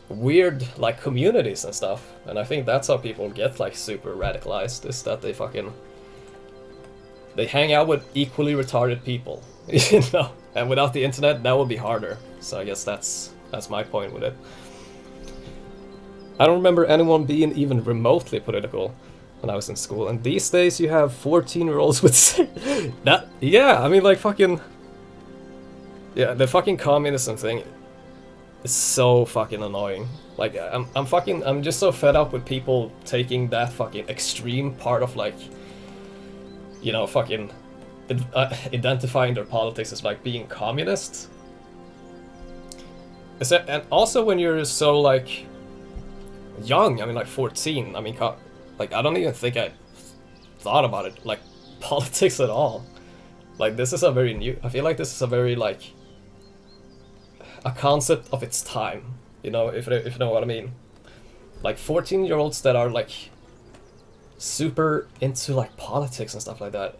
weird like communities and stuff. And I think that's how people get like super radicalized, is that they hang out with equally retarded people, you know. And without the internet, that would be harder. So I guess that's my point with it. I don't remember anyone being even remotely political when I was in school, and these days you have 14-year-olds with that. Yeah, I mean, like, fucking, yeah, the fucking communism thing is so fucking annoying. Like, I'm just so fed up with people taking that fucking extreme part of, like, you know, fucking identifying their politics as like being communist. And also when you're so like young, I mean, like 14, I mean, like, I don't even think I thought about it, like, politics at all. Like, this is a very new, I feel like this is a very, like, a concept of its time, you know, if you know what I mean. Like, 14-year-olds that are, like, super into, like, politics and stuff like that.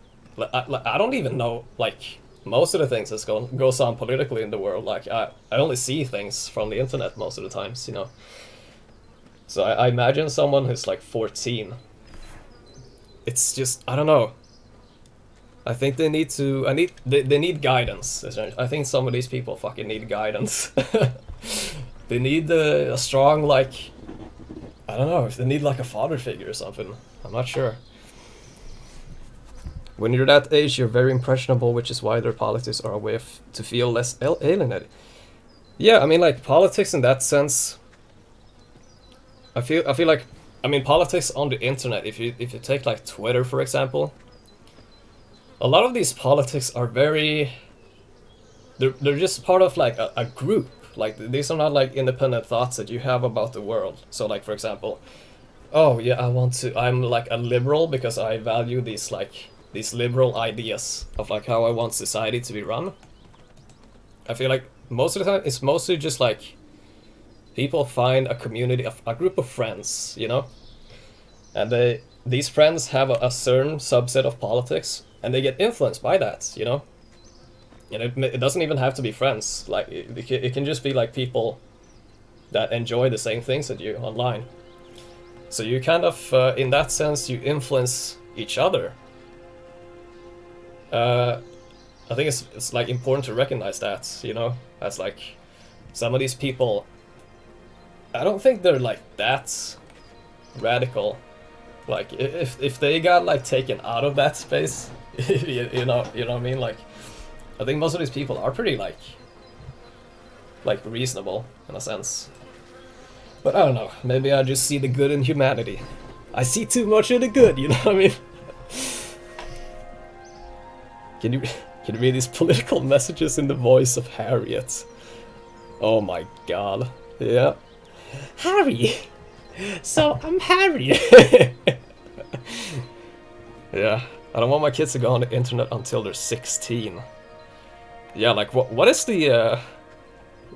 I don't even know, like, most of the things that goes on politically in the world. Like, I only see things from the internet most of the times, you know. So I imagine someone who's like 14. It's just, I don't know. I think they need they need guidance. I think some of these people fucking need guidance. They need a strong, like, I don't know, if they need like a father figure or something. I'm not sure. When you're that age, you're very impressionable, which is why their politics are a way to feel less alienated. Yeah, I mean, like, politics in that sense, I feel like, I mean, politics on the internet, if you take like Twitter for example, a lot of these politics are very, they're just part of like a group. Like, these are not like independent thoughts that you have about the world. So like, for example, oh yeah, I'm like a liberal because I value these liberal ideas of like how I want society to be run. I feel like most of the time it's mostly just like people find a community, a group of friends, you know, and these friends have a certain subset of politics, and they get influenced by that, you know. And it doesn't even have to be friends. Like, it can just be like people that enjoy the same things as you online. So you kind of, in that sense, you influence each other. I think it's like important to recognize that, you know, as like some of these people, I don't think they're like that radical. Like, if they got like taken out of that space, you know what I mean? Like, I think most of these people are pretty like reasonable in a sense. But I don't know, maybe I just see the good in humanity. I see too much of the good, you know what I mean? Can you read these political messages in the voice of Harriet? Oh my god. Yeah. Harry! So, I'm Harry! Yeah. I don't want my kids to go on the internet until they're 16. Yeah, like, what is the,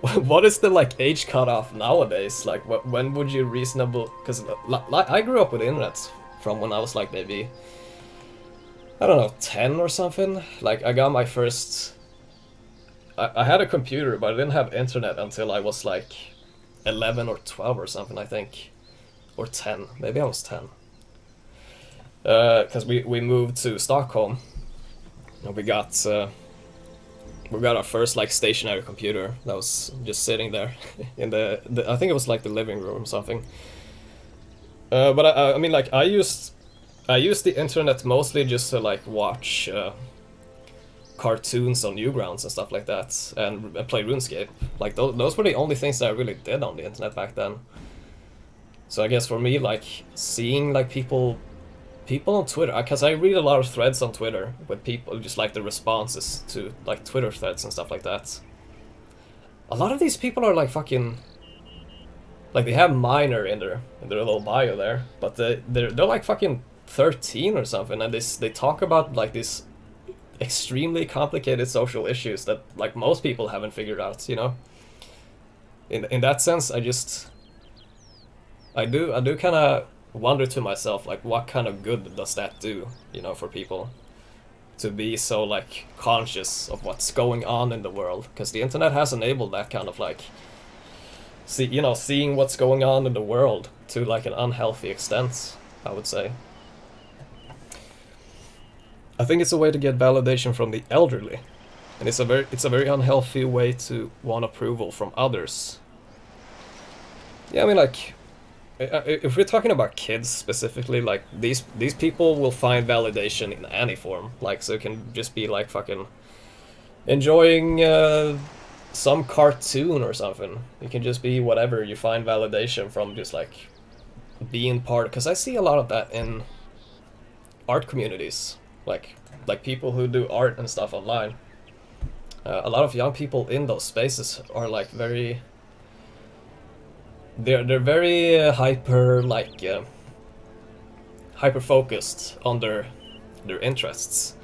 what is the, like, age cutoff nowadays? Like, when would you reasonable... Because I grew up with the internet from when I was, like, maybe, I don't know, 10 or something. Like, I got my first... I had a computer, but I didn't have internet until I was, like, 11 or 12 or something, I think. Or 10. Maybe I was 10. Because we moved to Stockholm. And we got our first, like, stationary computer that was just sitting there in the I think it was like the living room or something. But I mean, like, I used the internet mostly just to like watch cartoons on Newgrounds and stuff like that, and play RuneScape. Like, those were the only things that I really did on the internet back then. So I guess for me, like, seeing like people people on Twitter, because I read a lot of threads on Twitter with people, just like the responses to like Twitter threads and stuff like that. A lot of these people are like fucking, like they have minor in their little bio there, but they're like fucking 13 or something, and they talk about like these extremely complicated social issues that like most people haven't figured out, you know. In that sense, I do kind of wonder to myself, like, what kind of good does that do, you know, for people to be so like conscious of what's going on in the world, because the internet has enabled that kind of like seeing what's going on in the world to like an unhealthy extent, I would say. I think it's a way to get validation from the elderly, and it's a very unhealthy way to want approval from others. Yeah, I mean, like, if we're talking about kids specifically, like these people will find validation in any form. Like, so it can just be like fucking enjoying some cartoon or something. It can just be whatever. You find validation from just like being part. Because I see a lot of that in art communities, like people who do art and stuff online. A lot of young people in those spaces are like very. They're very hyper focused on their interests.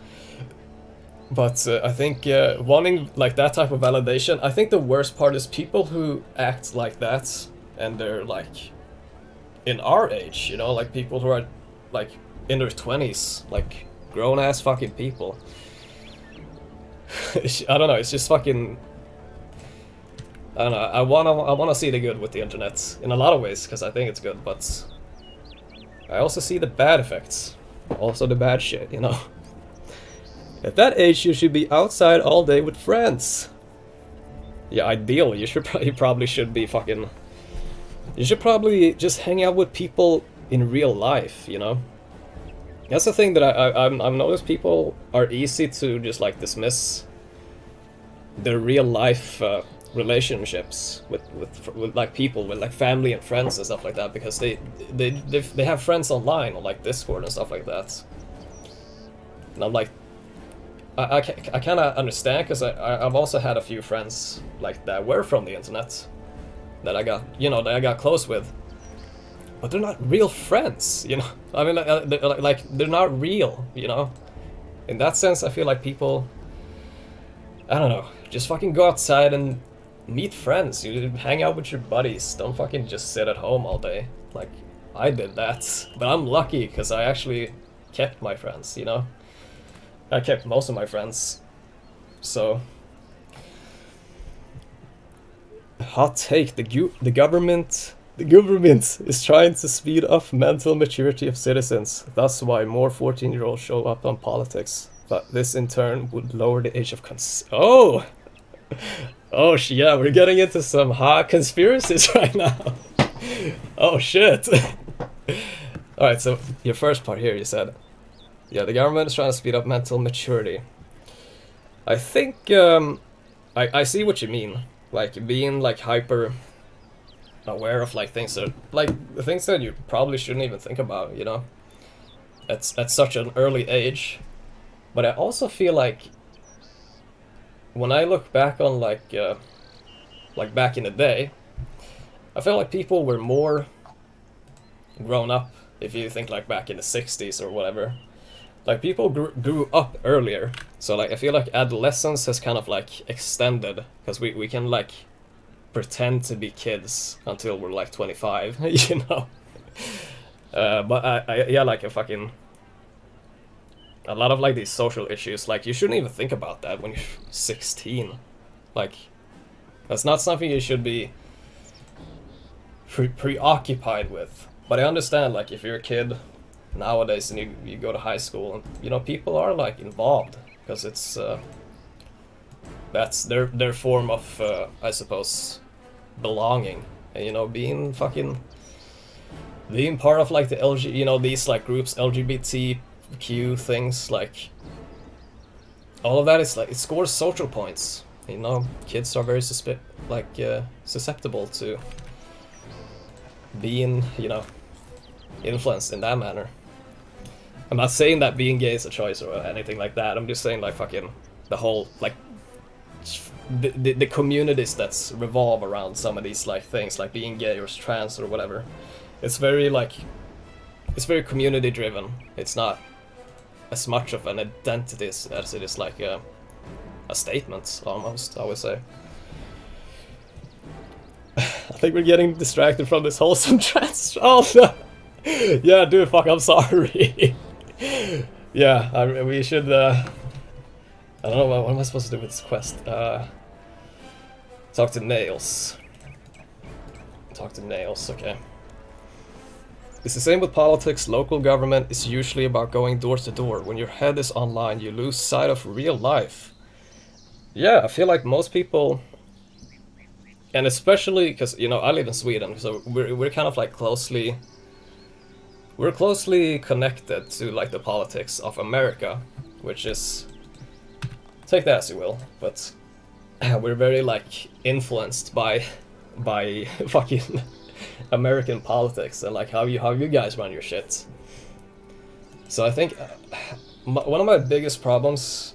But I think wanting like that type of validation, I think the worst part is people who act like that and they're like in our age, you know, like people who are like in their 20s, like grown ass fucking people. I don't know, it's just fucking, I don't know, I wanna see the good with the internet in a lot of ways, because I think it's good, but I also see the bad effects, also the bad shit, you know. At that age, you should be outside all day with friends. Yeah, ideally, you probably should be fucking. You should probably just hang out with people in real life, you know. That's the thing that I've noticed. People are easy to just like dismiss their real life relationships with like people, with like family and friends and stuff like that, because they have friends online on like Discord and stuff like that. And I'm like, I kind of understand, because I've also had a few friends like that were from the internet that I got close with, but they're not real friends, you know. I mean, they're not real, you know. In that sense, I feel like people, I don't know, just fucking go outside and meet friends. You hang out with your buddies. Don't fucking just sit at home all day. Like, I did that, but I'm lucky because I actually kept my friends, you know. I kept most of my friends. So, hot take: the government is trying to speed up mental maturity of citizens. That's why more 14-year-olds show up on politics. But this in turn would lower the age of Oh, yeah, we're getting into some hot conspiracies right now. Oh shit. All right, so your first part here, you said, yeah, the government is trying to speed up mental maturity. I think I see what you mean. Like being like hyper aware of like things that you probably shouldn't even think about, you know, at such an early age. But I also feel like when I look back on like back in the day, I feel like people were more grown up. If you think like back in the 60s or whatever, like people grew up earlier. So like I feel like adolescence has kind of like extended, because we can like pretend to be kids until we're like 25, you know. But I like a lot of like these social issues, like you shouldn't even think about that when you're 16. Like that's not something you should be preoccupied with. But I understand, like if you're a kid nowadays and you go to high school, and you know people are like involved because it's that's their form of I suppose belonging, and you know being part of like the LG, you know, these like groups, LGBTQ things, like all of that is like it scores social points, you know. Kids are very susceptible to being, you know, influenced in that manner. I'm not saying that being gay is a choice or anything like that. I'm just saying like fucking the whole like the communities that's revolve around some of these like things like being gay or trans or whatever. It's very like it's very community driven. It's not as much of an identity as it is like a statement almost, I would say. I think we're getting distracted from this wholesome trans. Oh no! Yeah, dude, fuck, I'm sorry. Yeah, we should. I don't know what am I supposed to do with this quest. Talk to Nails. Talk to Nails. Okay. It's the same with politics. Local government is usually about going door to door. When your head is online, you lose sight of real life. Yeah, I feel like most people. And especially because, you know, I live in Sweden, so we're kind of like closely connected to like the politics of America, which is, take that as you will, but we're very like influenced by fucking American politics and like how you guys run your shit. So I think one of my biggest problems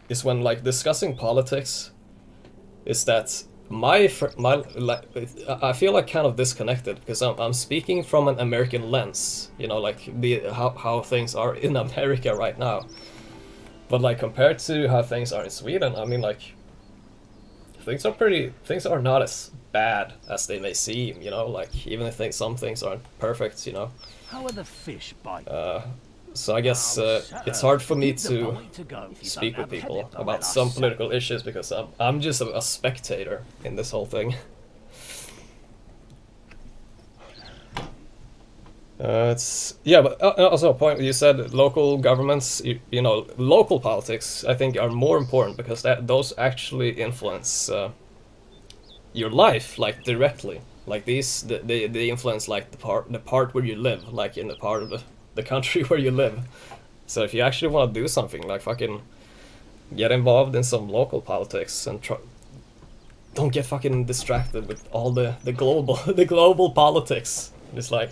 is when like discussing politics is that I feel like kind of disconnected because I'm speaking from an American lens, you know, like how things are in America right now. But like compared to how things are in Sweden, I mean like things are not as bad as they may seem, you know, like even if some things aren't perfect, you know. How are the fish biting? So I guess it's hard for me to speak with people about some political issues because I'm just a spectator in this whole thing. But also a point you said local governments, you know, local politics I think are more important because those actually influence your life like directly. Like they influence like the part where you live, like in the part of the country where you live. So if you actually want to do something, like fucking get involved in some local politics and don't get fucking distracted with all the global global politics. It's like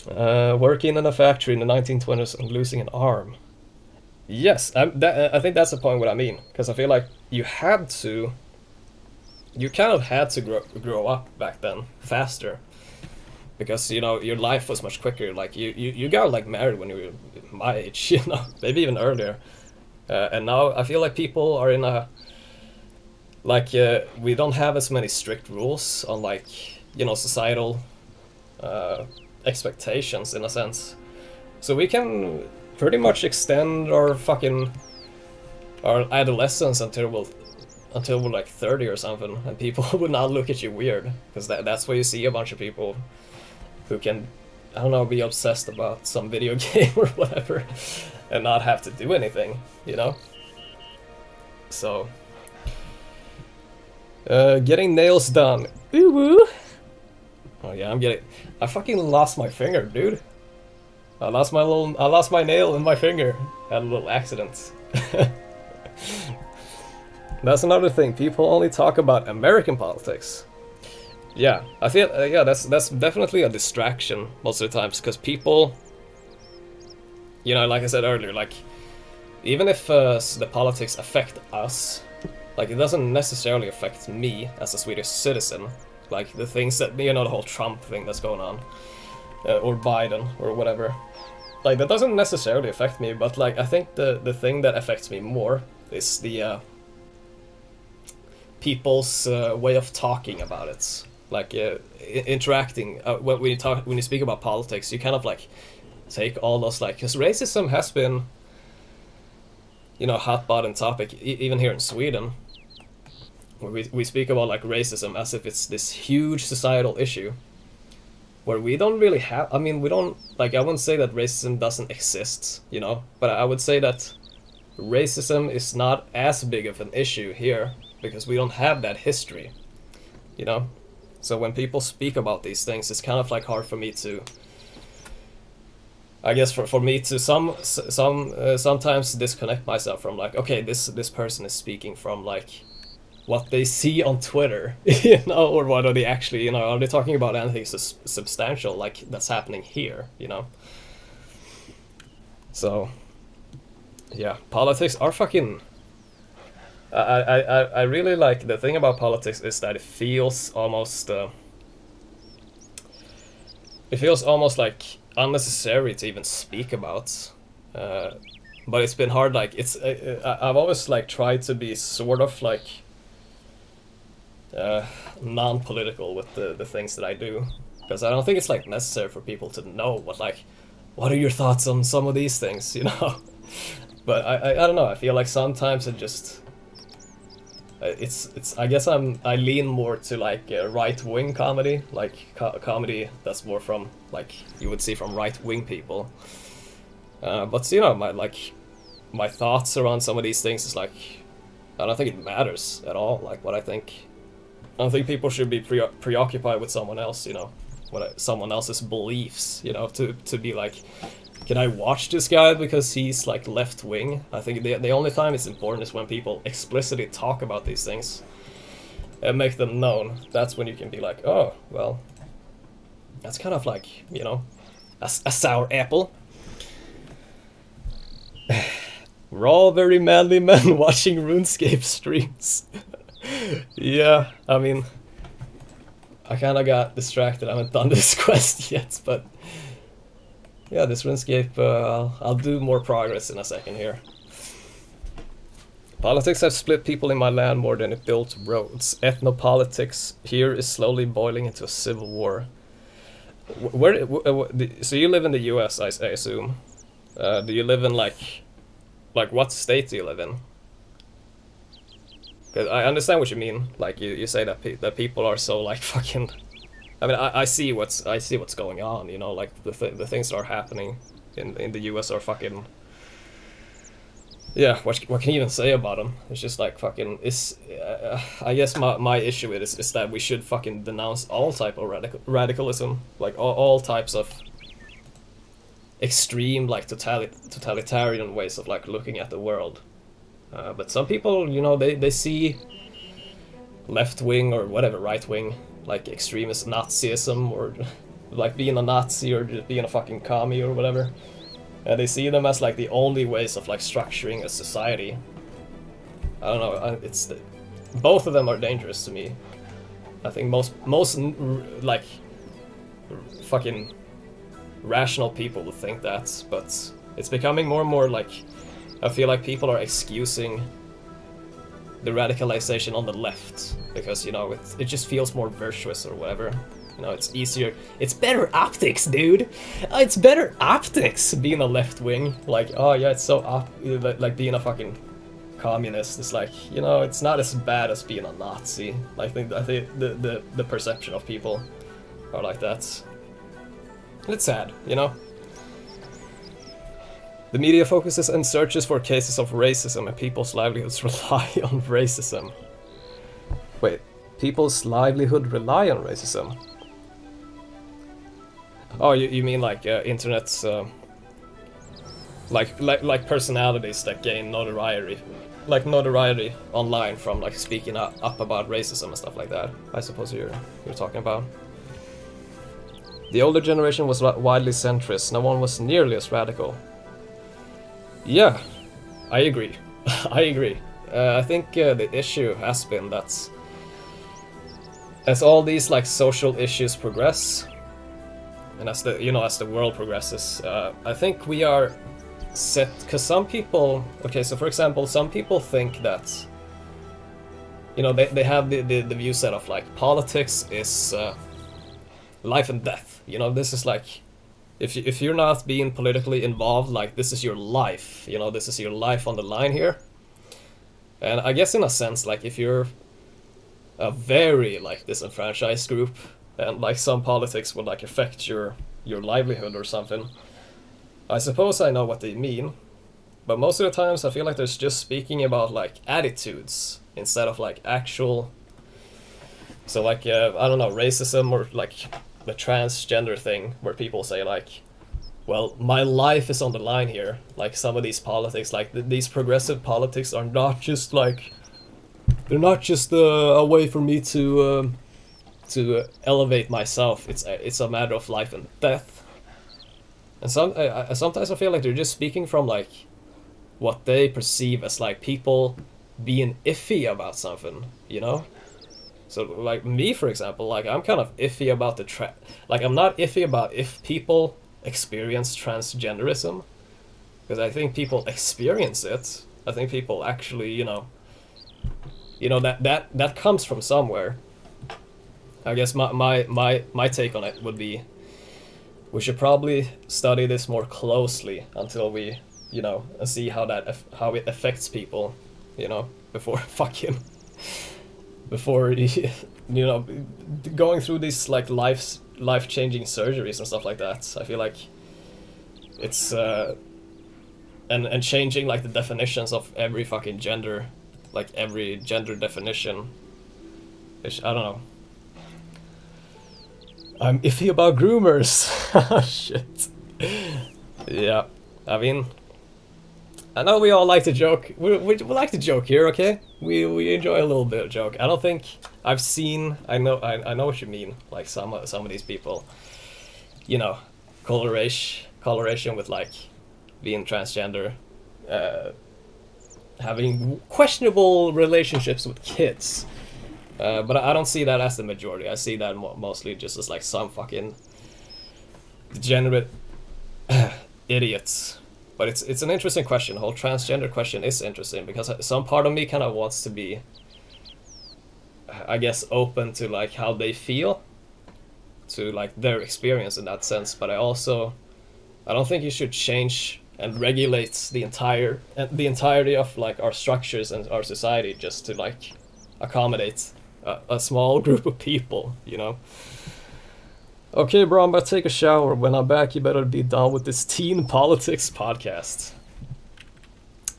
working in a factory in the 1920s and losing an arm. Yes, I think that's the point what I mean, because I feel like you kind of had to grow up back then faster. Because, you know, your life was much quicker. Like, you got, like, married when you were my age, you know? Maybe even earlier. And now I feel like people are in a... Like, we don't have as many strict rules on, like, you know, societal expectations, in a sense. So we can pretty much extend our adolescence until we're, like, 30 or something. And people would not look at you weird. Because that's where you see a bunch of people who can, I don't know, be obsessed about some video game or whatever and not have to do anything, you know? So, getting nails done. Ooh woo! Oh yeah, I fucking lost my finger, dude. I lost my nail in my finger. Had a little accident. That's another thing, people only talk about American politics. Yeah, I feel that's definitely a distraction most of the times because people, you know, like I said earlier, like even if the politics affect us, like it doesn't necessarily affect me as a Swedish citizen. Like the things that, you know, the whole Trump thing that's going on, or Biden or whatever, like that doesn't necessarily affect me. But like I think the thing that affects me more is the people's way of talking about it. Like interacting when you speak about politics, you kind of like take all those, like, because racism has been, you know, hot button topic even here in Sweden, where we speak about like racism as if it's this huge societal issue, where we don't really have. I mean, we don't, like, I wouldn't say that racism doesn't exist, you know, but I would say that racism is not as big of an issue here because we don't have that history, you know. So when people speak about these things, it's kind of like hard for me to, I guess for me to sometimes disconnect myself from like, okay, this person is speaking from like what they see on Twitter, you know, or what are they actually, you know, are they talking about anything substantial like that's happening here, you know? So, yeah, politics are fucking... I really like... The thing about politics is that it feels almost... it feels almost like unnecessary to even speak about. But it's been hard, like, it's... I've always, like, tried to be sort of, like... non-political with the things that I do. Because I don't think it's, like, necessary for people to know what are your thoughts on some of these things, you know? But I don't know, I feel like sometimes it just... It's I guess I lean more to like right-wing comedy, like comedy that's more from like you would see from right-wing people. But you know, my thoughts around some of these things is like I don't think it matters at all. Like what I think, I don't think people should be preoccupied with someone else. You know, someone else's beliefs. You know, to be like, can I watch this guy because he's like left wing? I think the only time it's important is when people explicitly talk about these things and make them known. That's when you can be like, oh, well, that's kind of like, you know, a sour apple. We're all very manly men watching RuneScape streams. Yeah, I mean, I kind of got distracted. I haven't done this quest yet, but... yeah, this RuneScape, I'll do more progress in a second here. Politics have split people in my land more than it built roads. Ethnopolitics here is slowly boiling into a civil war. So you live in the US, I assume. Do you live in like what state do you live in? 'Cause I understand what you mean. Like you say that people are so like fucking... I mean, I see what's going on, you know, like the things that are happening in the US are fucking... yeah, what can you even say about them? It's just like fucking... I guess my issue is that we should fucking denounce all type of radicalism, like all types of extreme, like totalitarian ways of like looking at the world. But some people, you know, they see left wing or whatever, right wing, like extremist Nazism or like being a Nazi or just being a fucking commie or whatever. And they see them as like the only ways of like structuring a society. I don't know, both of them are dangerous to me. I think most like fucking rational people would think that, but it's becoming more and more like, I feel like people are excusing the radicalization on the left because, you know, it just feels more virtuous or whatever. You know, it's easier. It's better optics, dude. It's better optics being a left wing. Like, oh yeah, it's so like being a fucking communist. It's like, you know, it's not as bad as being a Nazi. I think the perception of people are like that. It's sad, you know. The media focuses and searches for cases of racism, and people's livelihoods rely on racism. Wait, people's livelihood rely on racism? Oh, you mean like internet's like personalities that gain notoriety, like notoriety online from like speaking up about racism and stuff like that. I suppose you're talking about. The older generation was widely centrist. No one was nearly as radical. Yeah, I agree. I agree. I think the issue has been that as all these like social issues progress, and as the world progresses, I think we are set. Because some people, okay, so for example, some people think that, you know, they have the view set of like politics is life and death. You know, this is like, if you're not being politically involved, like this is your life, you know, this is your life on the line here. And I guess in a sense, like if you're a very like disenfranchised group and like some politics would like affect your livelihood or something, I suppose I know what they mean. But most of the times I feel like there's just speaking about like attitudes instead of like actual. So like I don't know, racism or like the transgender thing where people say like, well, my life is on the line here. Like some of these politics, like these progressive politics are not just like, they're not just a way for me to elevate myself. It's a matter of life and death. And sometimes I feel like they're just speaking from like what they perceive as like people being iffy about something, you know? So like me, for example, like I'm kind of iffy about like I'm not iffy about if people experience transgenderism, because I think people experience it. I think people actually, that comes from somewhere. I guess my take on it would be we should probably study this more closely until we, see how it affects people, before before going through these like life-changing surgeries and stuff like that. I feel like it's and changing like the definitions of every fucking gender, like every gender definition. Which, I don't know. I'm iffy about groomers. Shit. Yeah, I mean, I know we all like to joke. We like to joke here, okay? We enjoy a little bit of joke. I don't think I've seen. I know what you mean. Like some of these people, coloration with like being transgender, having questionable relationships with kids. But I don't see that as the majority. I see that mostly just as like some fucking degenerate idiots. But it's an interesting question. The whole transgender question is interesting because some part of me kind of wants to be, I guess, open to like how they feel, to like their experience in that sense. But I don't think you should change and regulate the entirety of like our structures and our society just to like accommodate a small group of people, Okay, bro, I'm about to take a shower. When I'm back, you better be done with this teen politics podcast.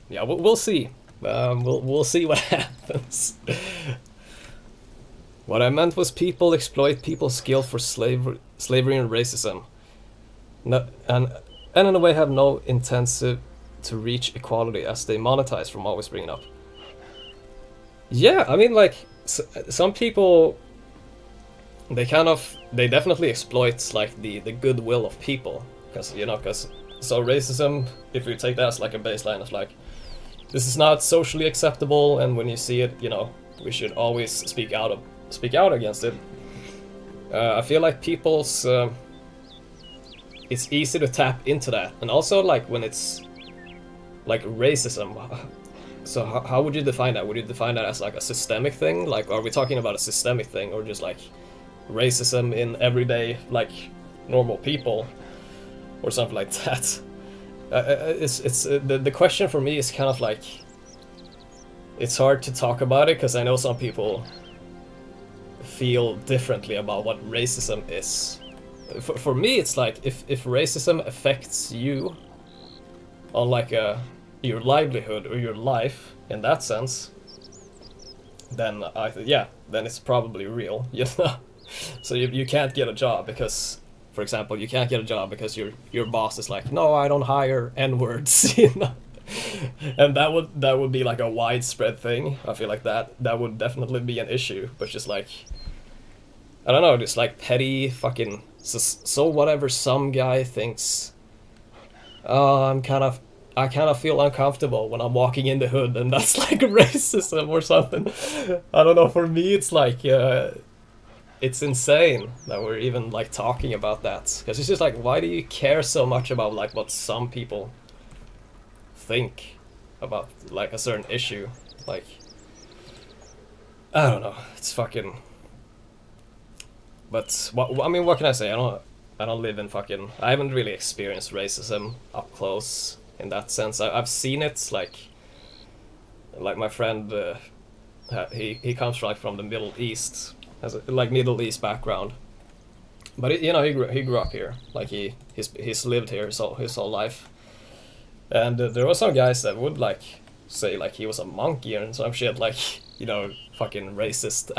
Yeah, we'll see. We'll see what happens. What I meant was people exploit people's skill for slavery and racism. And in a way have no intent to reach equality as they monetize from always bringing up. Yeah, I mean, like, some people, they definitely exploit like the goodwill of people, because so racism, if you take that as like a baseline of like, this is not socially acceptable, and when you see it, we should always speak out against it. I feel like people's it's easy to tap into that, and also like when it's like racism. So how would you define that? Would you define that as like a systemic thing? Like, are we talking about a systemic thing, or just like racism in everyday like normal people, or something like that? It's the question for me is kind of like, it's hard to talk about it because I know some people feel differently about what racism is. For me, it's like if racism affects you on like your livelihood or your life in that sense, then then it's probably real, So you can't get a job because, for example, you can't get a job because your boss is like, no, I don't hire N-words, and that would be like a widespread thing. I feel like that would definitely be an issue, but just like, I don't know, just like petty fucking so whatever some guy thinks, I kind of feel uncomfortable when I'm walking in the hood, and that's like racism or something. I don't know, for me it's like, it's insane that we're even like talking about that, because it's just like, why do you care so much about like what some people think about like a certain issue? Like, I don't know, it's fucking, but what can I say? I don't live in fucking, I haven't really experienced racism up close in that sense. I've seen it, like my friend, he comes from the Middle East, has a like Middle East background, but he grew up here, like he's lived here his whole life, and there were some guys that would like say like he was a monkey and some shit, like fucking racist,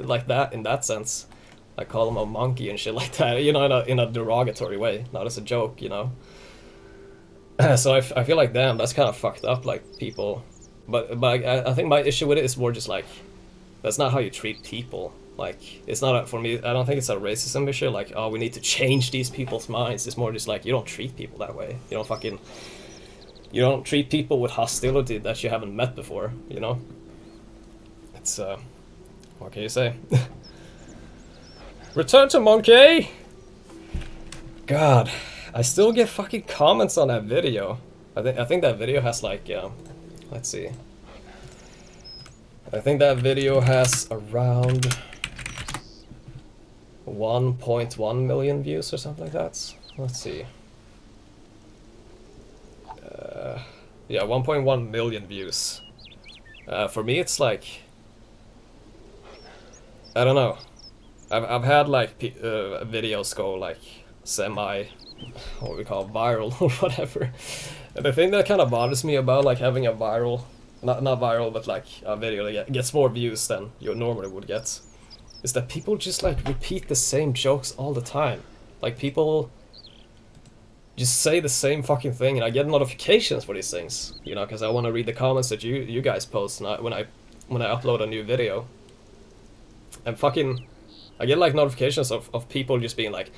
like that, in that sense, like call him a monkey and shit like that, in a derogatory way, not as a joke, So I feel like, damn, that's kind of fucked up, like people. But I think my issue with it is more just like, that's not how you treat people. Like, it's not for me. I don't think it's a racism issue. Like, oh, we need to change these people's minds. It's more just like you don't treat people that way. You don't treat people with hostility that you haven't met before. You know. It's what can you say? Return to Monkey. God, I still get fucking comments on that video. I think that video has like let's see. I think that video has around 1.1 million views or something like that. Let's see. Yeah, 1.1 million views. For me, it's like, I don't know. I've had like videos go like semi, what we call viral or whatever. And the thing that kind of bothers me about like having a viral, not viral, but like a video that gets more views than you normally would get, is that people just like repeat the same jokes all the time. Like people just say the same fucking thing, and I get notifications for these things, you know, because I want to read the comments that you guys post when I upload a new video. And fucking, I get like notifications of people just being like,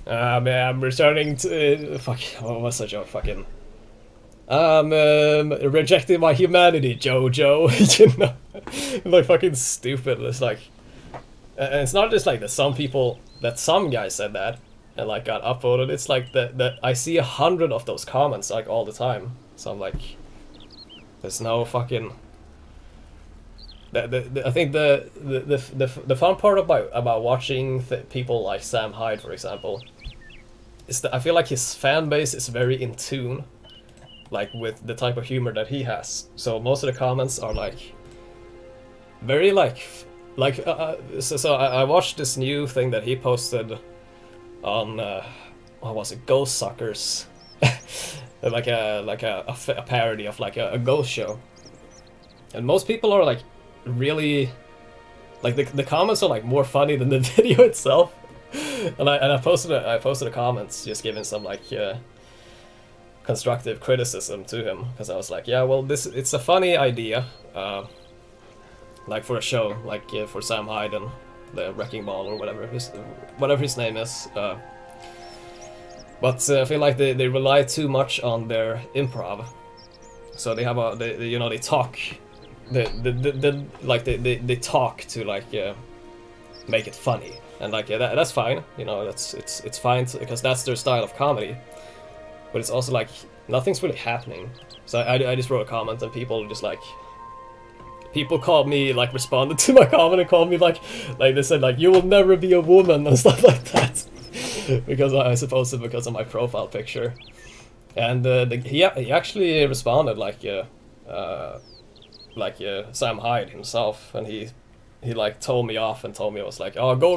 man, I'm returning to fuck. What was that joke? Fucking, rejecting my humanity, Jojo. You know, like fucking stupid. It's like, and it's not just like that. Some guys said that and like got upvoted. It's like that I see 100 of those comments like all the time. So I'm like, there's no fucking. I think the fun part about watching people like Sam Hyde, for example, is that I feel like his fan base is very in tune, like with the type of humor that he has. So most of the comments are like very so I watched this new thing that he posted on what was it, Ghost Suckers, like a parody of like a ghost show, and most people are like really like the comments are like more funny than the video itself. And I posted a comments just giving some like constructive criticism to him, because I was like, yeah, well, it's a funny idea, like for a show, like for Sam Hyde and the Wrecking Ball or whatever his name is, but I feel like they rely too much on their improv, so they have they talk. They talk to like make it funny, and like that's fine, you know, it's fine because that's their style of comedy. But it's also like nothing's really happening. So I just wrote a comment, and people called me, like responded to my comment and called me like they said like, you will never be a woman and stuff like that, because I suppose it's because of my profile picture. And he actually responded like Sam Hyde himself, and he like told me off and told me, I was like, oh, go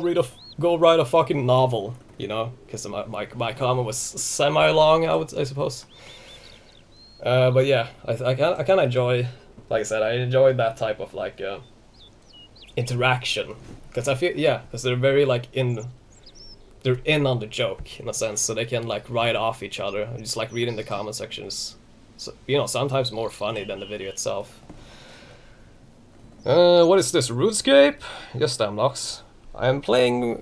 write a fucking novel, you know, because my comment was semi long, I suppose. But yeah, I kind of enjoy, like I said, I enjoy that type of like interaction, because I feel, yeah, because they're very like they're in on the joke in a sense, so they can like write off each other. And just like reading the comment sections, so, you know, sometimes more funny than the video itself. What is this, RuneScape? Yes, Stamnox. I'm playing.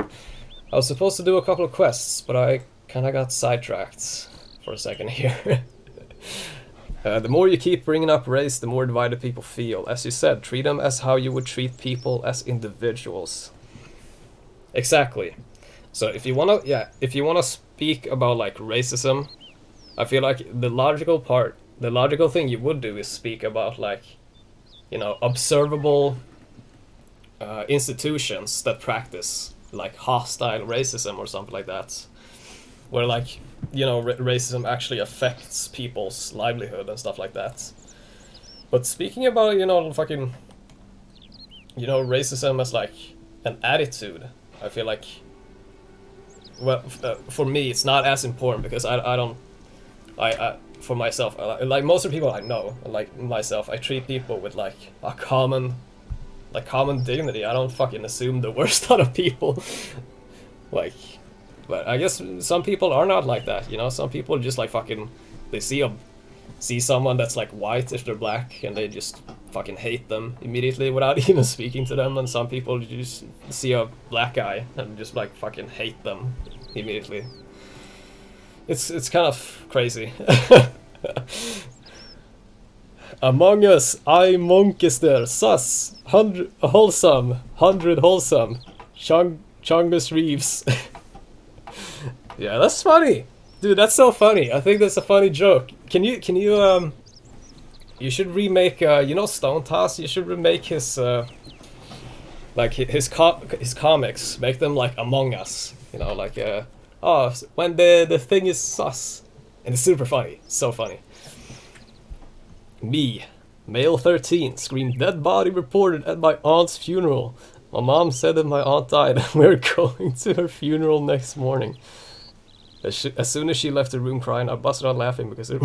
I was supposed to do a couple of quests, but I kind of got sidetracked for a second here. The more you keep bringing up race, the more divided people feel. As you said, treat them as how you would treat people as individuals. Exactly. So if you wanna speak about like racism, I feel like the logical thing you would do is speak about like, you know, observable institutions that practice like hostile racism or something like that, where like, you know, racism actually affects people's livelihood and stuff like that. But speaking about, you know, fucking, you know, racism as like an attitude, I feel like, well, for me it's not as important, because I for myself, like most of the people I know, like myself, I treat people with like a common dignity. I don't fucking assume the worst out of people. Like, but I guess some people are not like that, you know. Some people just like fucking, they see someone that's like white if they're black, and they just fucking hate them immediately without even speaking to them, and some people you just see a black guy and just like fucking hate them immediately. It's kind of crazy. Among Us, I Monkister, sus, 100 wholesome, 100 wholesome, Chungus Reeves. Yeah, that's funny. Dude, that's so funny. I think that's a funny joke. Can you you should remake you know Stone Toss? You should remake his like his comics, make them like Among Us, you know, like oh, when the thing is sus. And it's super funny. So funny. Me, male 13, screamed dead body reported at my aunt's funeral. My mom said that my aunt died and we're going to her funeral next morning. As soon as she left the room crying, I busted out laughing because it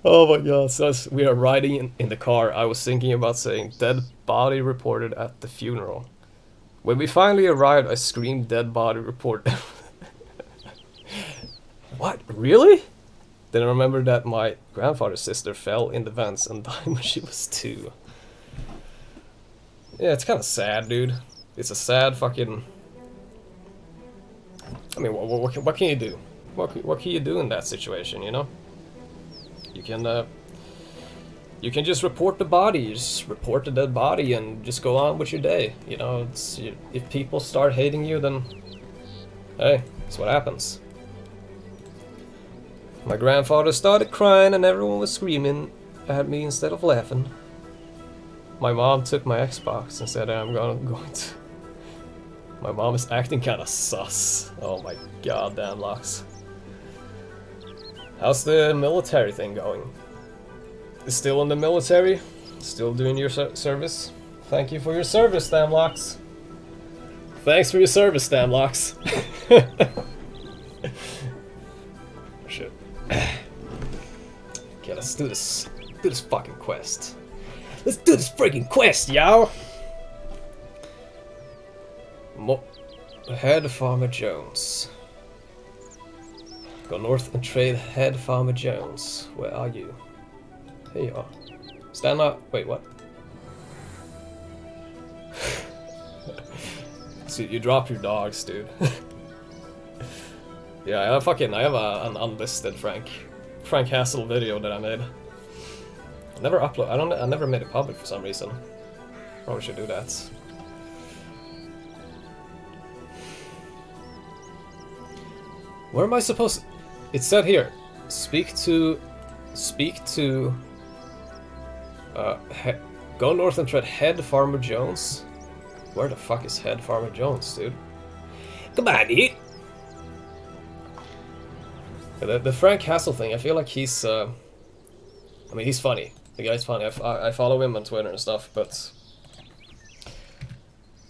oh my god, so as we are riding in the car, I was thinking about saying dead body reported at the funeral. When we finally arrived, I screamed dead body reported. What? Really? Then I remembered that my grandfather's sister fell in the vents and died when she was 2. Yeah, it's kind of sad, dude. It's a sad fucking... I mean, what can you do? What can you do in that situation, you know? You can just report the body, you just report the dead body and just go on with your day. You know, if people start hating you, then hey, that's what happens. My grandfather started crying and everyone was screaming at me instead of laughing. My mom took my Xbox and said I'm going to... My mom is acting kinda sus. Oh my god, damn Lux. How's the military thing going? Still in the military? Still doing your service? Thank you for your service, damn Lux. Thanks for your service, damn Lux. Shit. Okay, let's do this. Do this fucking quest. Let's do this freaking quest, y'all! Head Farmer Jones. Go north and trade Head Farmer Jones. Where are you? Here you are. Stand up. Wait, what? See, you drop your dogs, dude. Yeah, I have an unlisted Frank Hassel video that I made. I never upload. I never made it public for some reason. Probably should do that. Where am I supposed to... It said here, speak to, go north and tread Head Farmer Jones. Where the fuck is Head Farmer Jones, dude? Come on, dude! The Frank Hassel thing, I feel like he's, I mean, he's funny. The guy's funny. I follow him on Twitter and stuff, but...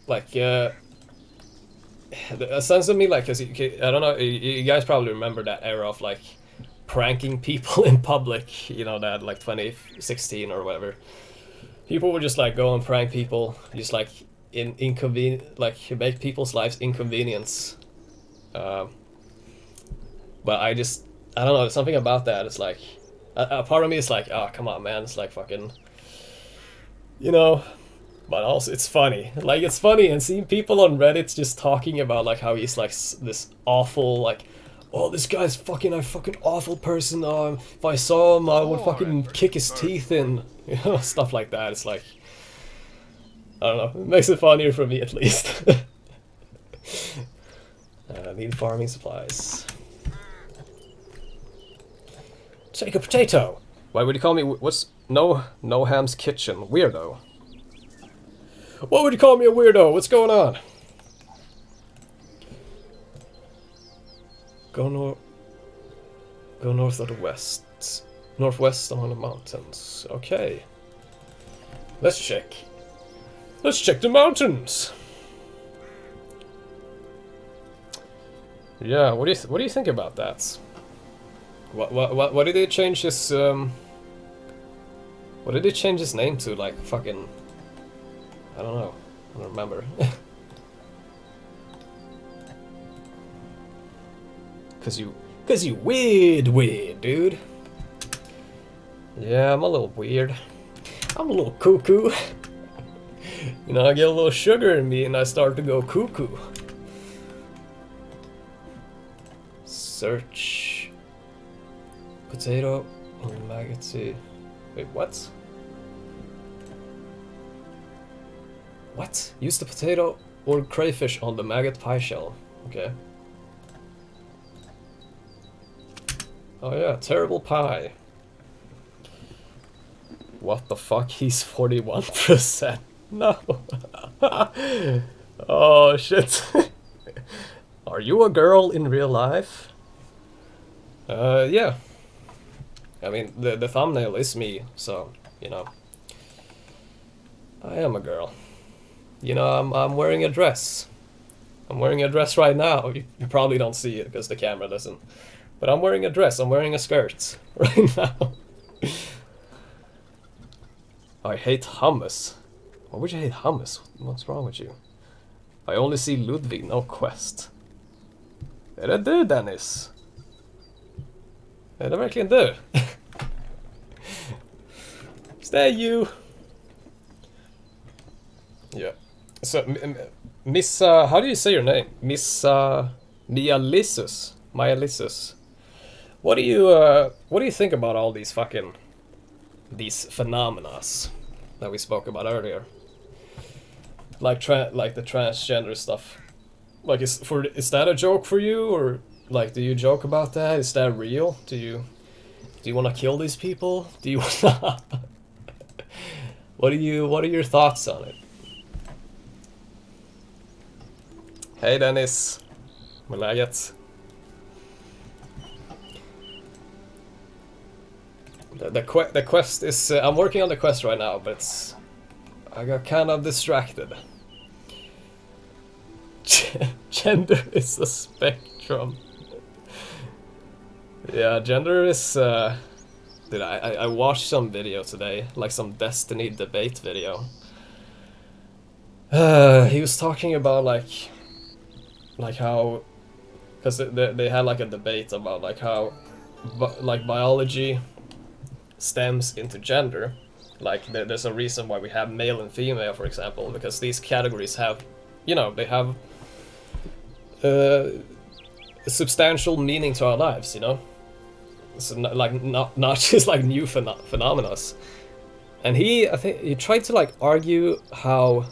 Like, a sense of me, like, cause I don't know, you guys probably remember that era of, like, pranking people in public, you know, that, like, 2016 or whatever. People would just, like, go and prank people, just, like, like, make people's lives inconvenience. But I don't know, something about that, it's like, a part of me is like, oh, come on, man, it's like fucking, you know... But also, it's funny. Like, it's funny, and seeing people on Reddit just talking about, like, how he's, like, this awful, like, oh, this guy's fucking a fucking awful person, if I saw him, I would fucking kick his teeth in, you know, stuff like that. It's like, I don't know, it makes it funnier for me, at least. Need farming supplies. Take a potato! Why would you call me, what's, no Ham's Kitchen, weirdo? What would you call me a weirdo? What's going on? Go north of the west. Northwest along the mountains. Okay. Let's check. Let's check the mountains. Yeah, what do you think about that? What did they change his what did they change his name to? Like fucking, I don't know. I don't remember. Cause you weird, dude. Yeah, I'm a little weird. I'm a little cuckoo. You know, I get a little sugar in me and I start to go cuckoo. Search. Potato. Maggotsy. Wait, what? What? Use the potato or crayfish on the maggot pie shell. Okay. Oh yeah, terrible pie. What the fuck? He's 41%. No. Oh shit. Are you a girl in real life? Yeah. I mean, the thumbnail is me, so, you know. I am a girl. You know, I'm wearing a dress. I'm wearing a dress right now. You probably don't see it because the camera doesn't. But I'm wearing a dress. I'm wearing a skirt right now. I hate hummus. Why would you hate hummus? What's wrong with you? I only see Ludwig, no quest. Är det du, Dennis? Är det verkligen du? Is that you? Yeah. So, Miss, how do you say your name? Miss, Mia Lissus. What do you think about all these these phenomenas that we spoke about earlier? Like the transgender stuff. Like, is that a joke for you, or like, do you joke about that? Is that real? Do you want to kill these people? Do you wanna? What are your thoughts on it? Hey Dennis, hur är läget? The quest is I'm working on the quest right now, but I got kind of distracted. Gender is a spectrum. Yeah, gender is dude, I watched some video today, like some Destiny debate video. He was talking about like how, because they had like a debate about like how like biology stems into gender. Like there's a reason why we have male and female, for example, because these categories have, you know, they have substantial meaning to our lives, you know. So not just like new phenomena. And I think he tried to like argue how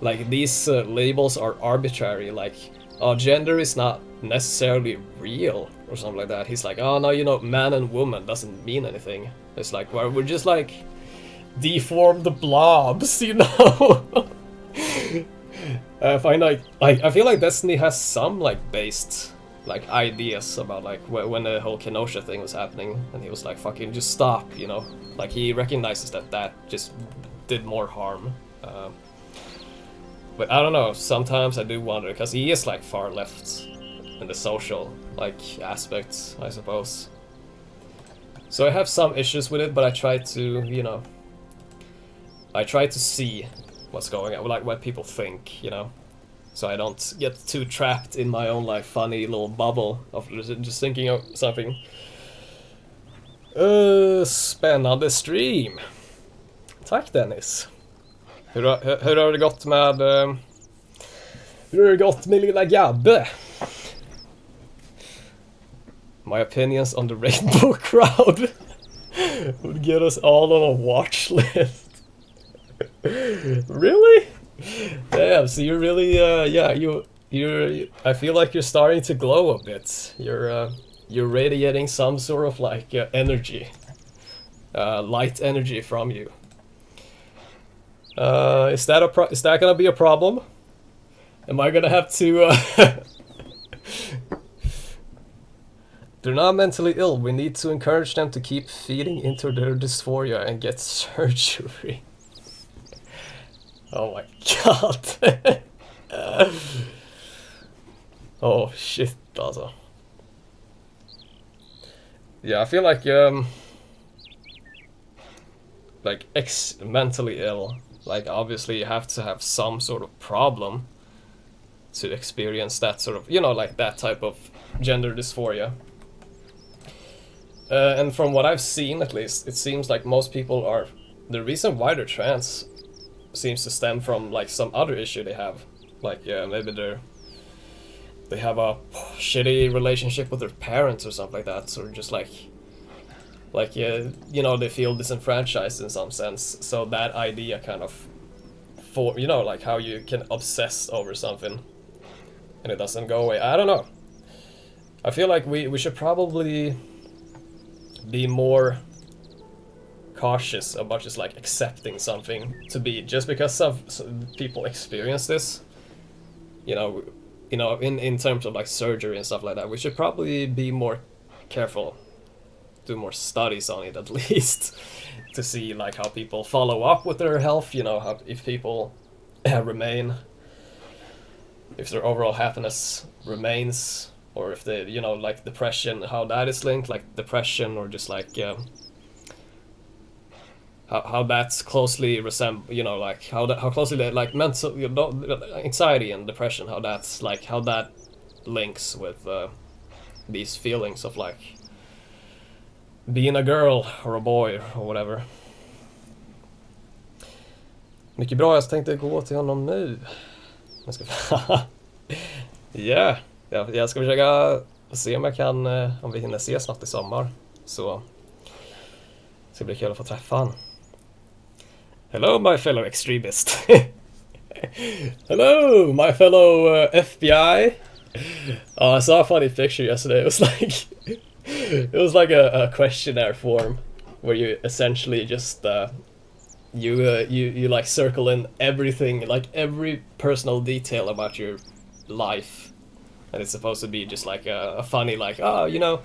like these labels are arbitrary, like gender is not necessarily real or something like that. He's like, oh no, you know, man and woman doesn't mean anything. It's like, well, we're just like deformed blobs, you know. I find like I feel like Destiny has some like based like ideas about like when the whole Kenosha thing was happening, and he was like, fucking just stop, you know. Like he recognizes that just did more harm. But I don't know, sometimes I do wonder, because he is like far left in the social like aspects, I suppose. So I have some issues with it, but I try to, you know, I try to see what's going on, like what people think, you know, so I don't get too trapped in my own like funny little bubble of just thinking of something. Spännande stream. Tack Dennis. Hur har det gått med hur har det gått med lilla Gabbe? My opinions on the rainbow crowd would get us all on a watch list. Really? Damn, so you're really yeah, you're I feel like you're starting to glow a bit. You're radiating some sort of like energy. Light energy from you. Is that gonna be a problem? Am I gonna have to They're not mentally ill. We need to encourage them to keep feeding into their dysphoria and get surgery. Oh my god. Oh shit, also. Yeah, I feel like mentally ill. Like obviously you have to have some sort of problem to experience that sort of, you know, like that type of gender dysphoria. And from what I've seen, at least, it seems like most people are. The reason why they're trans seems to stem from like some other issue they have, like maybe they have a shitty relationship with their parents or something like that, or just like you know, they feel disenfranchised in some sense. So that idea kind of, for you know, like how you can obsess over something and it doesn't go away. I don't know. I feel like we should probably be more cautious about just like accepting something to be just because some people experience this. You know, in terms of like surgery and stuff like that, we should probably be more careful, do more studies on it at least, to see like how people follow up with their health. You know, how if people remain, if their overall happiness remains, or if they, you know, like depression, how that is linked, like depression, or just like how that's closely you know, like how closely they, like mental, you know, anxiety and depression, how that's like how that links with these feelings of like being a girl or a boy or whatever. Mycket bra, jag tänkte gå till honom nu. Jag ska jag ska försöka se om jag kan, om vi hinner ses något i sommar, så ska det bli kul att få träffa han. Hello, my fellow extremist. Hello, my fellow FBI. Oh, I saw a funny picture yesterday. It was like a questionnaire form where you essentially just you like circle in everything, like every personal detail about your life, and it's supposed to be just like a funny, like, oh, you know,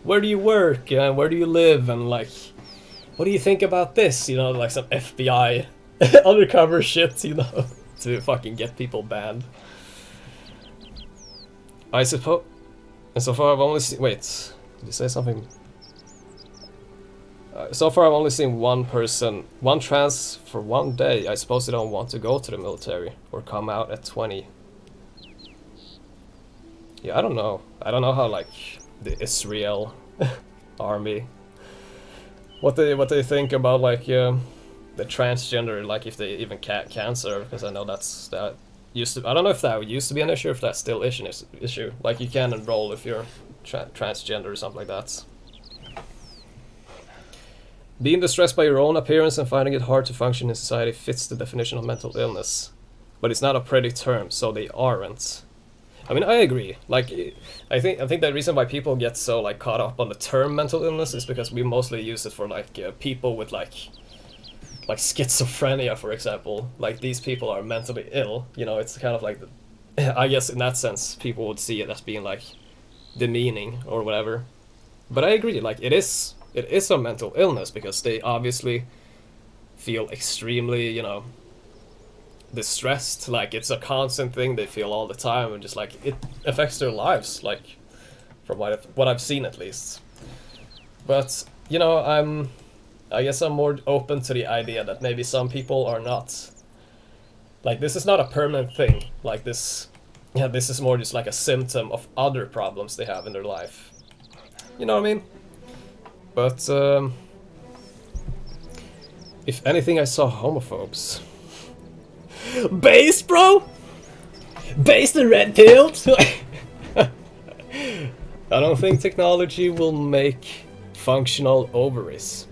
where do you work, where do you live, and like, what do you think about this? You know, like some FBI undercover shit, you know, to fucking get people banned. I suppose. And so far I've only seen. Wait, did you say something? So far I've only seen one person, one trans for one day. I suppose they don't want to go to the military or come out at 20. Yeah, I don't know. I don't know how like the Israel army, what they think about like the transgender, like if they even can serve, because I know that used to, I don't know if that used to be an issue, if that's still an issue. Like you can enroll if you're transgender or something like that. Being distressed by your own appearance and finding it hard to function in society fits the definition of mental illness, but it's not a pretty term, so they aren't. I mean, I agree. Like, I think the reason why people get so like caught up on the term mental illness is because we mostly use it for like people with like schizophrenia, for example. Like these people are mentally ill. You know, it's kind of like, I guess in that sense, people would see it as being like demeaning or whatever. But I agree. Like it is a mental illness because they obviously feel extremely, you know, distressed. Like it's a constant thing they feel all the time, and just like it affects their lives, like from what I've seen at least. But you know, I guess I'm more open to the idea that maybe some people are not, like, this is not a permanent thing. Like this is more just like a symptom of other problems they have in their life. You know what I mean? But if anything, I saw homophobes. Based, bro? Based and red pilled? I don't think technology will make functional ovaries.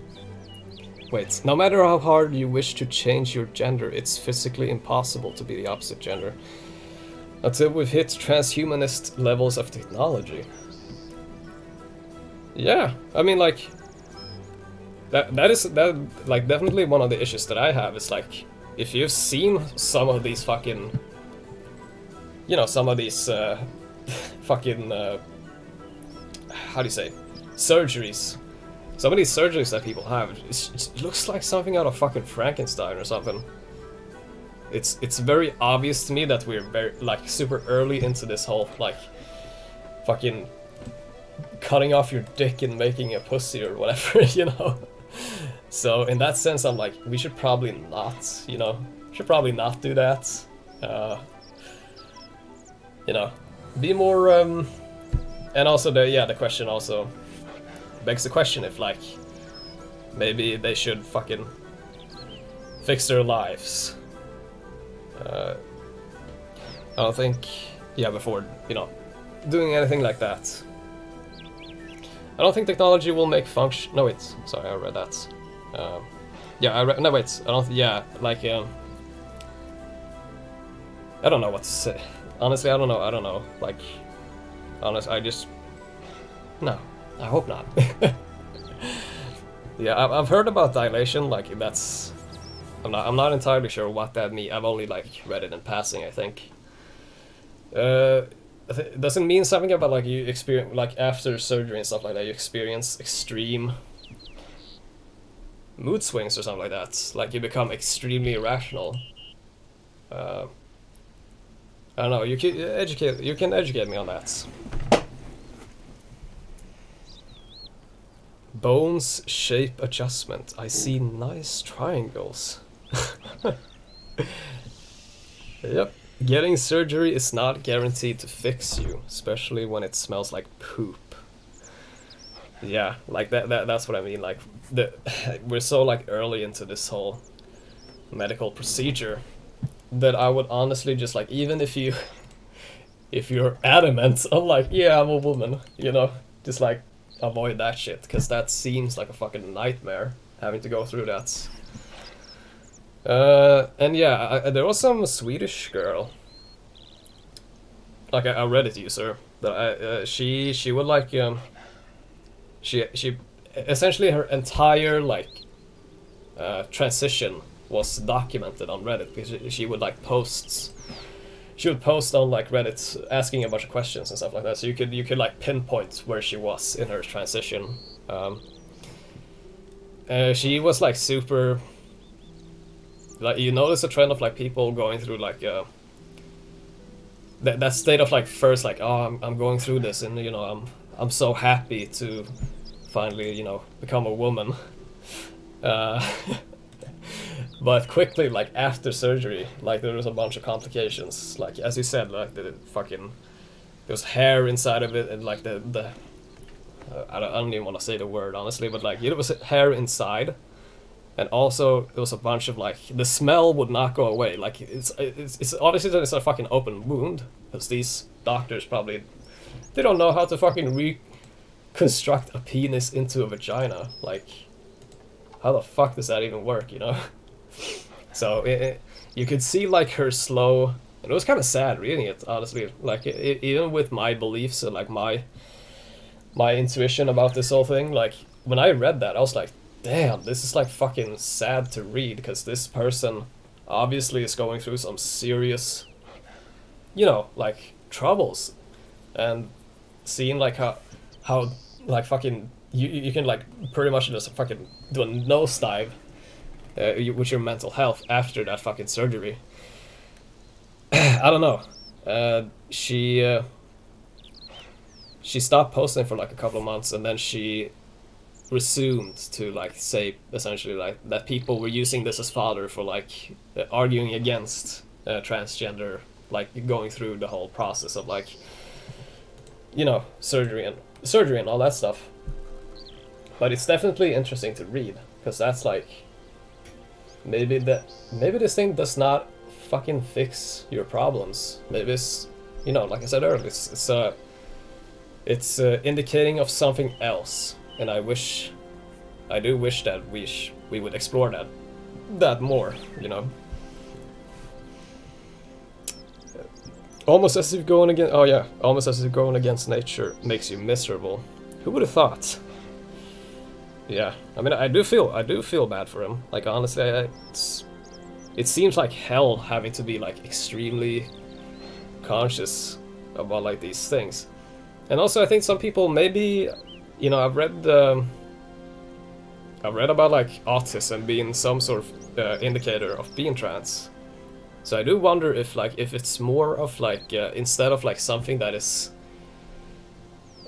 Wait, no matter how hard you wish to change your gender, it's physically impossible to be the opposite gender until we've hit transhumanist levels of technology. Yeah, I mean, like, that is like definitely one of the issues that I have. Is like, if you've seen some of these fucking, you know, some of these fucking how do you say, surgeries. Some of these surgeries that people have, it looks like something out of fucking Frankenstein or something. It's very obvious to me that we're very, like, super early into this whole, like, fucking cutting off your dick and making a pussy or whatever, you know? So in that sense, I'm like, we should probably not, you know? Should probably not do that. You know, be more, and also the question also, begs the question if like maybe they should fucking fix their lives. I don't think, yeah, before, you know, doing anything like that. I don't think technology will make function. No, wait, sorry, I read that. Yeah, no, wait, I don't. Yeah, like I don't know what to say. Honestly, I don't know. I don't know. Like, honest, I just no. I hope not. Yeah, I've heard about dilation. Like that's. I'm not entirely sure what that means. I've only like read it in passing, I think. Does it mean something about like you experience like after surgery and stuff like that you experience extreme mood swings or something like that? Like you become extremely irrational. I don't know. You can educate me on that. Bones shape adjustment. I see nice triangles. Yep. Getting surgery is not guaranteed to fix you, especially when it smells like poop. Yeah, like that's what I mean. Like we're so like early into this whole medical procedure that I would honestly just like, even if you're adamant of like, yeah, I'm a woman, you know, just like avoid that shit, because that seems like a fucking nightmare having to go through that. And yeah, there was some Swedish girl, like a Reddit user, that she would like she essentially her entire like transition was documented on Reddit, because she would like posts. She would post on like Reddit asking a bunch of questions and stuff like that, so you could like pinpoint where she was in her transition. She was like super. Like you notice a trend of like people going through like that state of like first like, oh, I'm going through this, and you know I'm so happy to finally, you know, become a woman. But quickly, like after surgery, like there was a bunch of complications. Like as you said, like there was hair inside of it, and like the I don't even want to say the word honestly, but like it was hair inside. And also, it was a bunch of like, the smell would not go away. Like, it's obviously that it's a fucking open wound, because these doctors probably, they don't know how to fucking reconstruct a penis into a vagina. Like, how the fuck does that even work, you know? So, you could see like her slow, and it was kind of sad reading it, honestly. Like, even with my beliefs and like my intuition about this whole thing, like, when I read that, I was like, damn, this is like fucking sad to read, because this person obviously is going through some serious, you know, like troubles, and seeing like how like fucking you can like pretty much just fucking do a nosedive with your mental health after that fucking surgery. I don't know. She stopped posting for like a couple of months, and then she resumed to like say essentially like that people were using this as fodder for like arguing against transgender, like going through the whole process of like, you know, surgery and all that stuff. But it's definitely interesting to read, because that's like maybe this thing does not fucking fix your problems. Maybe it's, you know, like I said earlier, it's indicating of something else. And I do wish that we would explore that more, you know. Almost as if going against nature makes you miserable. Who would have thought? Yeah, I mean, I do feel bad for him. Like honestly, it seems like hell having to be like extremely conscious about like these things. And also, I think some people maybe. You know, I've read about like autism being some sort of indicator of being trans. So I do wonder if it's more of like instead of like something that is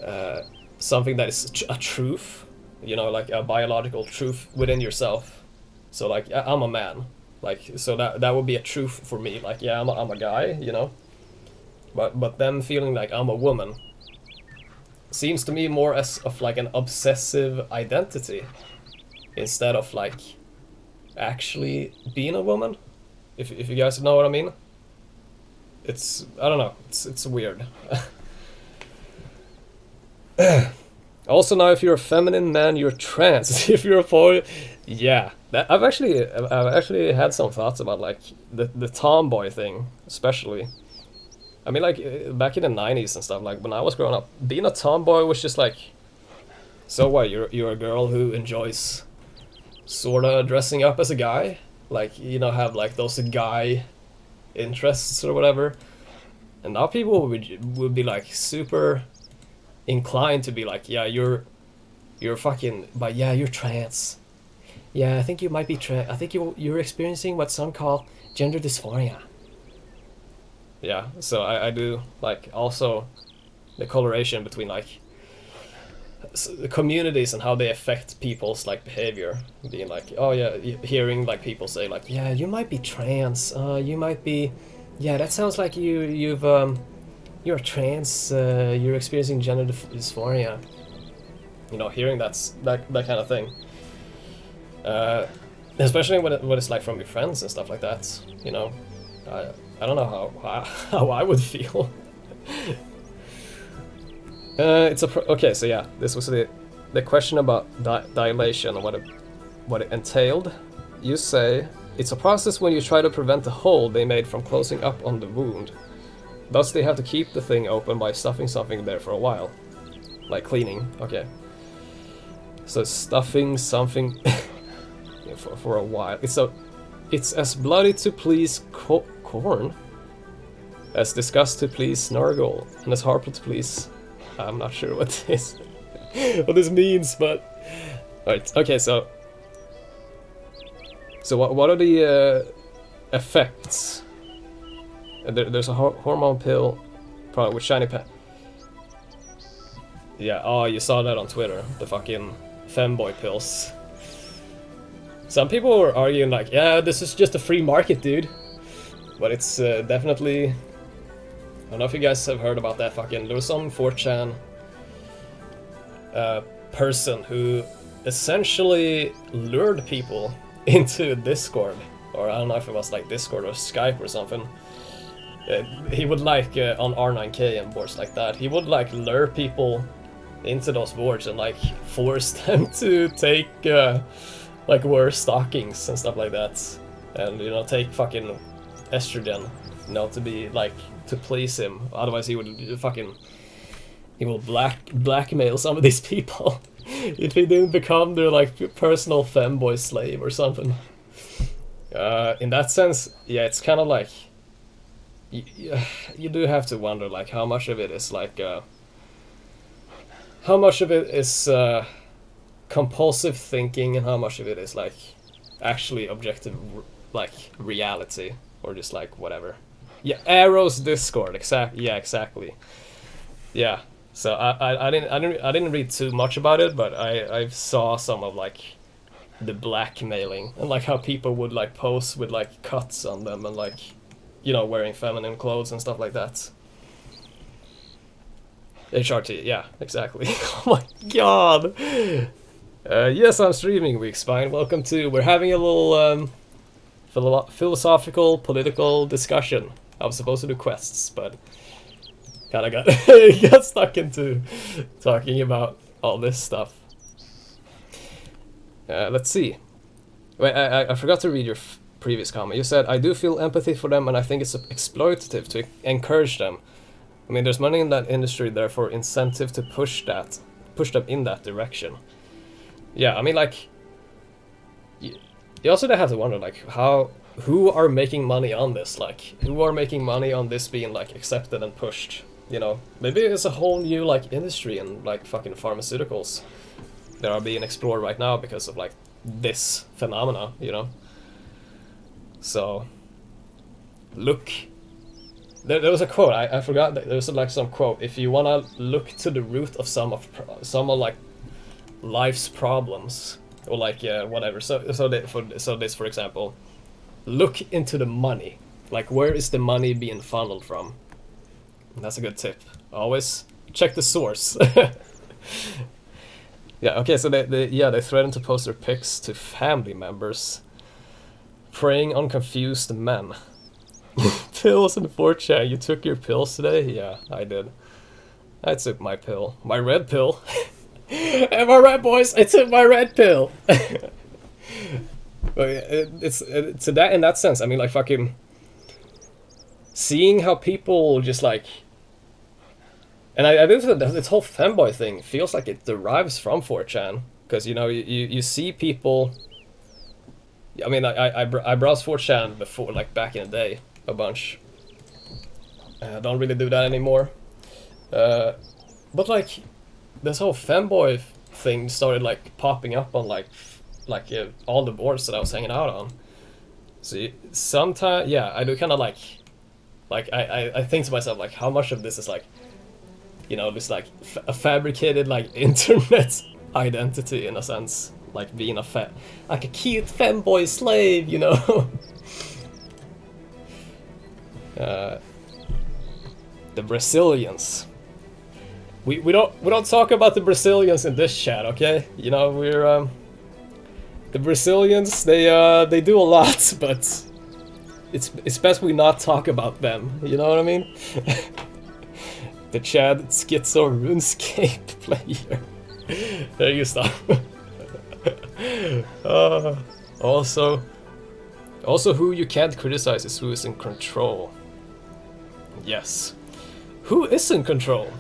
a truth, you know, like a biological truth within yourself. So like I'm a man, like so that would be a truth for me. Like yeah, I'm a guy, you know. But them feeling like I'm a woman. seems to me more as of like an obsessive identity instead of like actually being a woman. If you guys know what I mean. It's, I don't know, it's weird. Also now, if you're a feminine man, you're trans. If you're a boy, yeah. I've actually had some thoughts about like the tomboy thing, especially. I mean, like back in the 90s and stuff, like when I was growing up, being a tomboy was just like, so what? You're a girl who enjoys sorta dressing up as a guy, like, you know, have like those guy interests or whatever. And now people would be like super inclined to be like, yeah, you're fucking, but yeah, you're trans. Yeah, I think you might be trans. I think you're experiencing what some call gender dysphoria. Yeah, so I do like also the coloration between like the communities and how they affect people's like behavior, being like, oh yeah, hearing like people say like, yeah, you might be trans, you might be, yeah, that sounds like you're trans, you're experiencing gender dysphoria. You know, hearing that kind of thing, especially when it's like from your friends and stuff like that. You know, I don't know how I would feel. It's okay. So yeah, this was the question about dilation and what it entailed. You say it's a process when you try to prevent the hole they made from closing up on the wound. Thus, they have to keep the thing open by stuffing something there for a while, like cleaning. Okay. So stuffing something for a while. It's as bloody to please corn as disgust to please Nurgle, and as harmful to please. I'm not sure what this means, but right. Okay, so what are the effects? There's a hormone pill, probably with shiny pen. Yeah. Oh, you saw that on Twitter. The fucking femboy pills. Some people were arguing like, yeah, this is just a free market, dude. But it's definitely. I don't know if you guys have heard about that fucking. There was some 4chan person who essentially lured people into Discord, or I don't know if it was like Discord or Skype or something. He would like on R9K and boards like that. He would like lure people into those boards and like force them to take like wear stockings and stuff like that, and you know, take fucking estrogen, you know, to be like to please him. Otherwise he will blackmail some of these people if he didn't become their like personal femboy slave or something. In that sense, yeah, it's kind of like you do have to wonder like how much of it is like how much of it is compulsive thinking and how much of it is like actually objective like reality, or just like whatever. Yeah, Arrow's Discord, exactly. Yeah. So I didn't read too much about it, but I saw some of like the blackmailing and like how people would like pose with like cuts on them and like, you know, wearing feminine clothes and stuff like that. HRT, yeah, exactly. Oh my god! Yes, I'm streaming, Weekspine. Welcome to. We're having a little philosophical, political discussion. I was supposed to do quests, but kind of got stuck into talking about all this stuff. Let's see. Wait, I forgot to read your previous comment. You said, I do feel empathy for them and I think it's exploitative to encourage them. I mean, there's money in that industry, therefore incentive to push them in that direction. Yeah, I mean, like, you also have to wonder, like, who are making money on this? Like, who are making money on this being, like, accepted and pushed? You know, maybe it's a whole new, like, industry in, like, fucking pharmaceuticals that are being explored right now because of, like, this phenomena, you know? So, look. There was a quote, I forgot, there was like some quote, if you wanna look to the root of some of like life's problems, or like whatever, so this for example, look into the money, like where is the money being funneled from? And that's a good tip. Always check the source. Yeah, okay, so they threatened to post their pics to family members, preying on confused men. Pills and 4chan. You took your pills today? Yeah, I did. I took my pill. My red pill. Am I right, boys? I took my red pill. But it's to that in that sense. I mean, like fucking seeing how people just like, and I think that this whole fanboy thing feels like it derives from 4chan, because you know you see people. I mean, I browsed 4chan before, like back in the day, a bunch. I don't really do that anymore. But like this whole fanboy thing started like popping up on like all the boards that I was hanging out on. So sometimes, yeah, I do kind of like I think to myself, like, how much of this is like, you know, this like a fabricated like internet identity in a sense, like being like a cute fanboy slave, you know. The Brazilians. We don't talk about the Brazilians in this chat, okay? You know, we're the Brazilians, they do a lot, but it's best we not talk about them, you know what I mean? The Chad Schizo RuneScape player. There you stop. Also who you can't criticize is who is in control. Yes. Who is in control?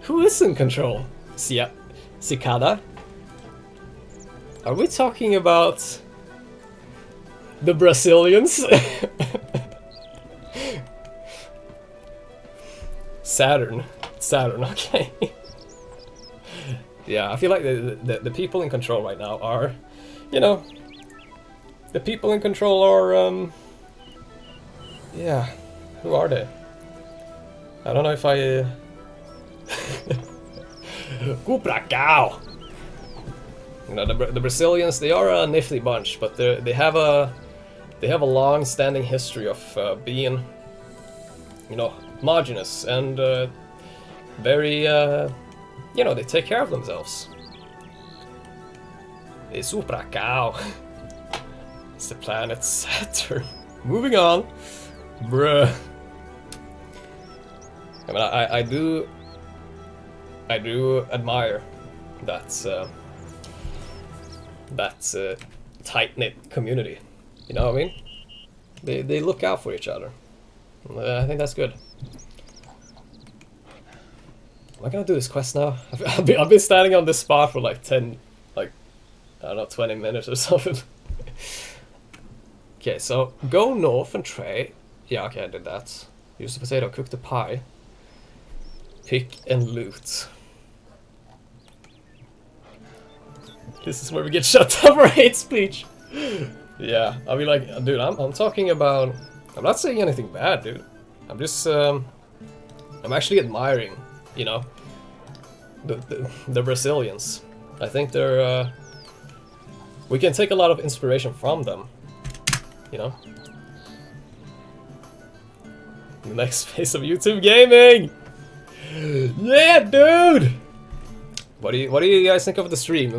Who is in control? Cicada? Are we talking about the Brazilians? Saturn, okay. Yeah, I feel like the people in control right now are, you know, the people in control are, yeah, who are they? I don't know if I... Cupracao! You know, the Brazilians, they are a nifty bunch, but they have a long-standing history of being, you know, homogenous and very, you know, they take care of themselves. It's Cupracao. It's the planet Saturn. Moving on, bruh. I mean, I do admire that tight-knit community. You know what I mean? They look out for each other. I think that's good. Am I gonna do this quest now? I've been standing on this spot for like 10, like, I don't know, 20 minutes or something. Okay, so go north and trade. Yeah, okay, I did that. Use the potato, cook the pie. Pick and loot. This is where we get shut down for hate speech. Yeah, I mean, like, dude, I'm talking about. I'm not saying anything bad, dude. I'm just I'm actually admiring, you know, the Brazilians. I think they're we can take a lot of inspiration from them, you know. The next phase of YouTube gaming. Yeah, dude. What do you guys think of the stream?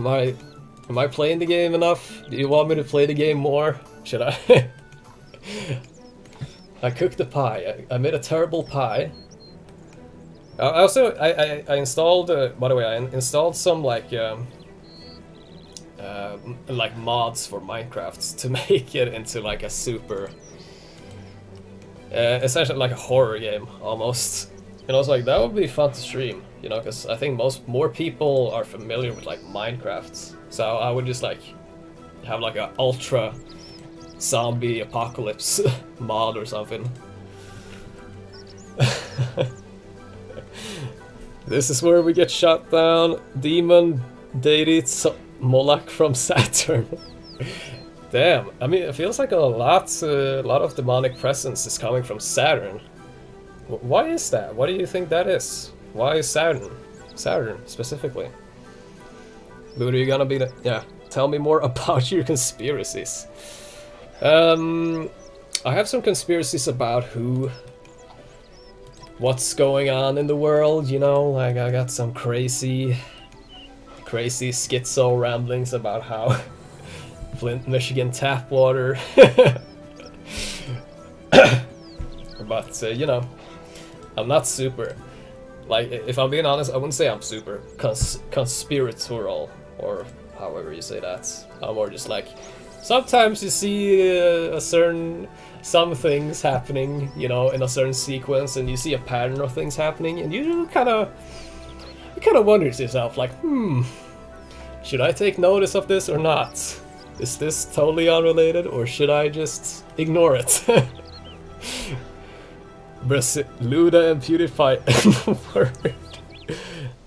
Am I playing the game enough? Do you want me to play the game more? Should I? I cooked the pie. I made a terrible pie. I also I installed. By the way, I installed some like mods for Minecraft to make it into like a super, essentially like a horror game almost. And I was like, that would be fun to stream, you know, because I think more people are familiar with like Minecraft. So I would just like have like a ultra zombie apocalypse mod or something. This is where we get shot down. Demon dated Moloch from Saturn. Damn, I mean, it feels like a lot of demonic presence is coming from Saturn. Why is that? What do you think that is? Why is Saturn? Saturn, specifically. But are you gonna be the... Yeah, tell me more about your conspiracies. I have some conspiracies about who what's going on in the world, you know, like I got some crazy schizo ramblings about how Flint, Michigan tap water. But you know, I'm not super, like, if I'm being honest, I wouldn't say I'm super conspiratorial, or however you say that. I'm more just like, sometimes you see some things happening, you know, in a certain sequence, and you see a pattern of things happening, and you kind of wonder to yourself, like, should I take notice of this or not? Is this totally unrelated, or should I just ignore it? Luda and PewDiePie in the word.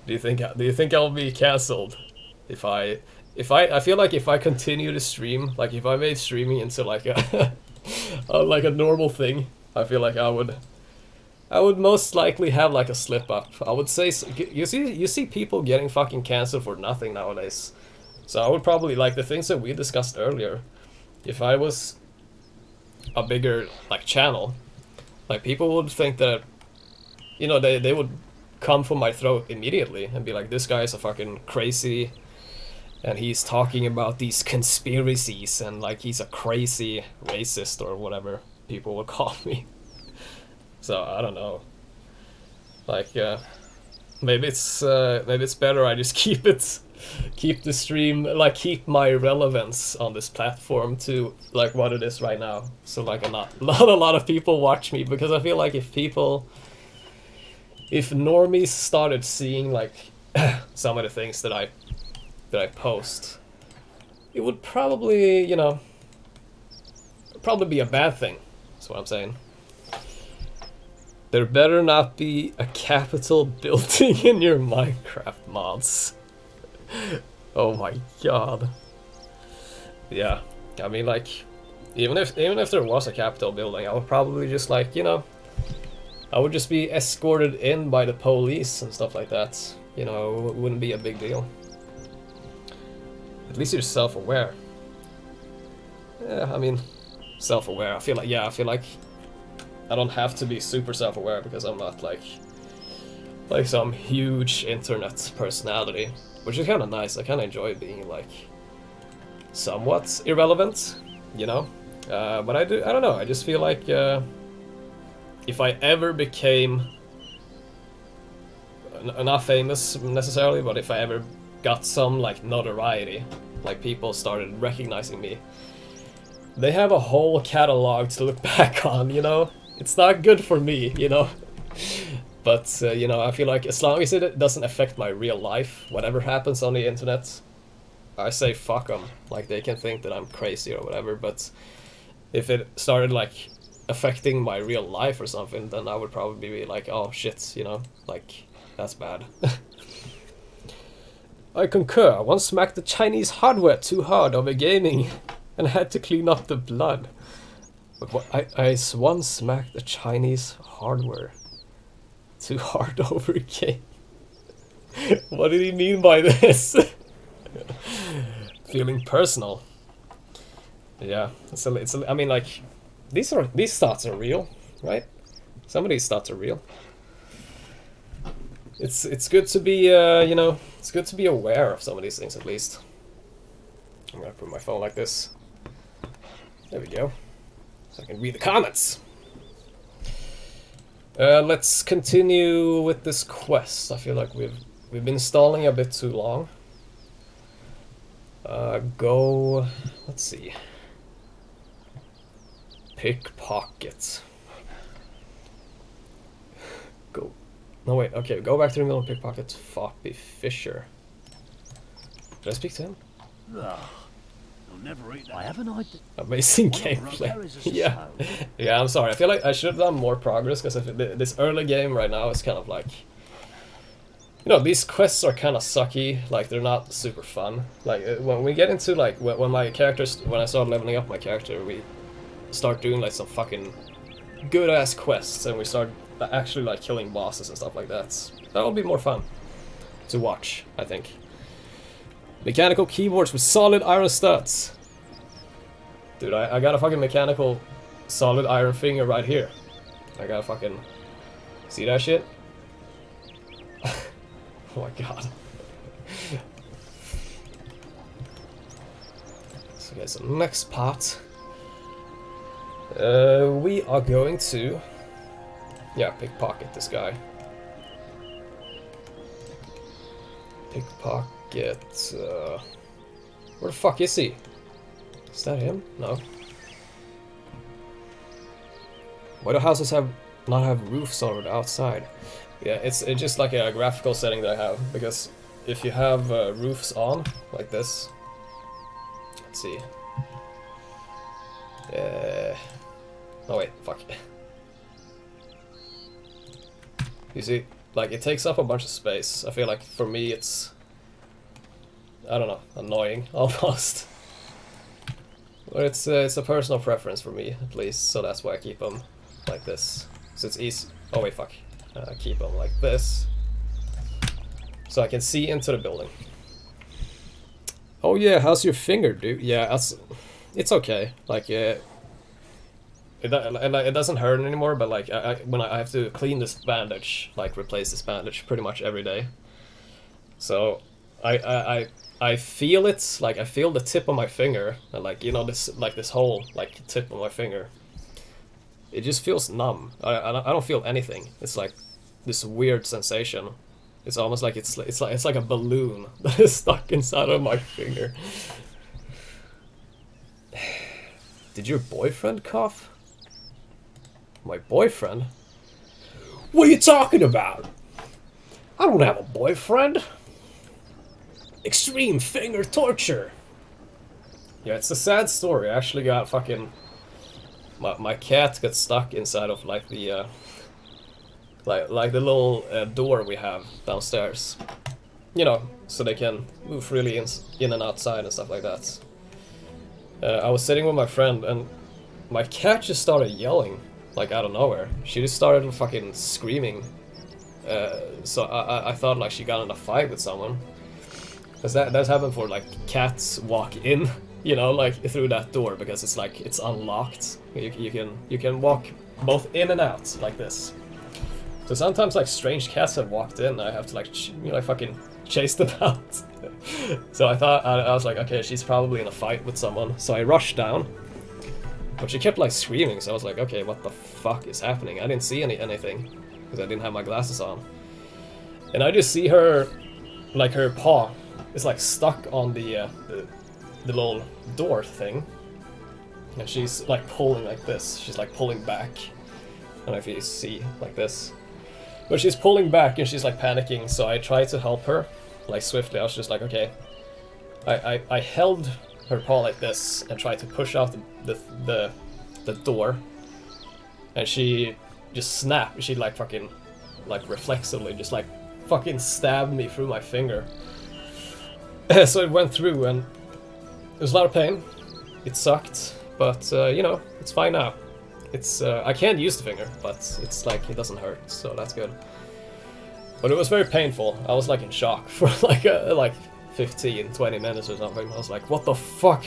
Do you think I'll be cancelled if I feel like if I continue to stream, like if I made streaming into like a like a normal thing, I feel like I would most likely have like a slip up. I would say, you see people getting fucking canceled for nothing nowadays. So I would probably, like the things that we discussed earlier, if I was a bigger like channel, like people would think that, you know, they would come for my throat immediately and be like, this guy is a fucking crazy, and he's talking about these conspiracies, and like he's a crazy racist or whatever people would call me. So I don't know. Like maybe it's better I just keep the stream, like keep my relevance on this platform to like what it is right now. So like not a lot of people watch me, because I feel like if normies started seeing like some of the things that I post, it would probably, you know, probably be a bad thing. That's what I'm saying. There better not be a Capitol building in your Minecraft mods. Oh my god. Yeah, I mean, like, even if there was a Capitol building, I would probably just, like, you know, I would just be escorted in by the police and stuff like that. You know, it wouldn't be a big deal. At least you're self-aware. Yeah, I mean, self-aware. I feel like I don't have to be super self-aware, because I'm not like some huge internet personality, which is kind of nice. I kind of enjoy being like somewhat irrelevant, you know. But I don't know. I just feel like if I ever became not famous necessarily, but if I ever got some like notoriety, like people started recognizing me, they have a whole catalog to look back on, you know. It's not good for me, you know. But, you know, I feel like as long as it doesn't affect my real life, whatever happens on the internet, I say fuck them. Like, they can think that I'm crazy or whatever, but if it started, like, affecting my real life or something, then I would probably be like, oh shit, you know, like, that's bad. I concur. I once smacked the Chinese hardware too hard over gaming and had to clean up the blood. But what, I once smacked the Chinese hardware too hard over a game. What did he mean by this? Feeling personal. Yeah, I mean, like, these thoughts are real, right? Some of these thoughts are real. It's good to be you know, it's good to be aware of some of these things at least. I'm gonna put my phone like this. There we go. So I can read the comments. Let's continue with this quest. I feel like we've been stalling a bit too long. Let's see. Pickpocket. Go. No wait, okay, go back to the middle and pickpocket Foppy Fisher. Did I speak to him? Never eat that. I have an idea. Amazing gameplay. Yeah. Yeah, I'm sorry. I feel like I should have done more progress, because this early game right now is kind of like, you know, these quests are kind of sucky. Like, they're not super fun. Like, when we get into, like, when I start leveling up my character, we start doing, like, some fucking good-ass quests, and we start actually, like, killing bosses and stuff like that. That'll be more fun to watch, I think. Mechanical keyboards with solid iron studs. Dude, I got a fucking mechanical solid iron finger right here. I got a fucking See that shit? Oh my god. So okay, so next part. We are going to... Yeah, pickpocket this guy. Pickpocket... where the fuck is he? Is that him? No. Why do houses not have roofs over the outside? Yeah, it's just like a graphical setting that I have, because if you have roofs on, like this... Let's see. Oh wait, fuck. You see, like, it takes up a bunch of space. I feel like for me it's... I don't know, annoying, almost. But it's a personal preference for me, at least, so that's why I keep them like this. So it's easy... Oh wait, fuck. Keep them like this. So I can see into the building. Oh yeah, how's your finger, dude? Yeah, it's okay. Like, it doesn't hurt anymore, but like, when I have to clean this bandage, like replace this bandage pretty much every day. So I feel it, like I feel the tip of my finger, and like, you know, this whole like tip of my finger. It just feels numb. I don't feel anything. It's like this weird sensation. It's almost like it's like a balloon that is stuck inside of my finger. Did your boyfriend cough? My boyfriend? What are you talking about? I don't have a boyfriend. Extreme finger torture. Yeah, it's a sad story. I actually got fucking... My cat got stuck inside of like the like the little door we have downstairs. You know, so they can move freely in and outside and stuff like that. I was sitting with my friend and my cat just started yelling, like out of nowhere. She just started fucking screaming. So I thought like she got in a fight with someone. Because that's happened for like cats walk in, you know, like through that door because it's like it's unlocked. You can walk both in and out like this. So sometimes like strange cats have walked in. I have to like you know, fucking chase them out. So I thought I was like, okay, she's probably in a fight with someone. So I rushed down, but she kept like screaming. So I was like, okay, what the fuck is happening? I didn't see anything because I didn't have my glasses on, and I just see her, like her paw is like stuck on the little door thing, and she's like pulling like this. She's like pulling back. I don't know if you see like this, but she's pulling back and she's like panicking. So I tried to help her, like swiftly. I was just like, okay. I held her paw like this and tried to push out the door, and she just snapped. She like fucking like reflexively just like fucking stabbed me through my finger. So it went through and it was a lot of pain. It sucked, but you know, it's fine now. It's I can't use the finger, but it's like it doesn't hurt, so that's good. But it was very painful. I was like in shock for like 15-20 minutes or something. I was like, what the fuck?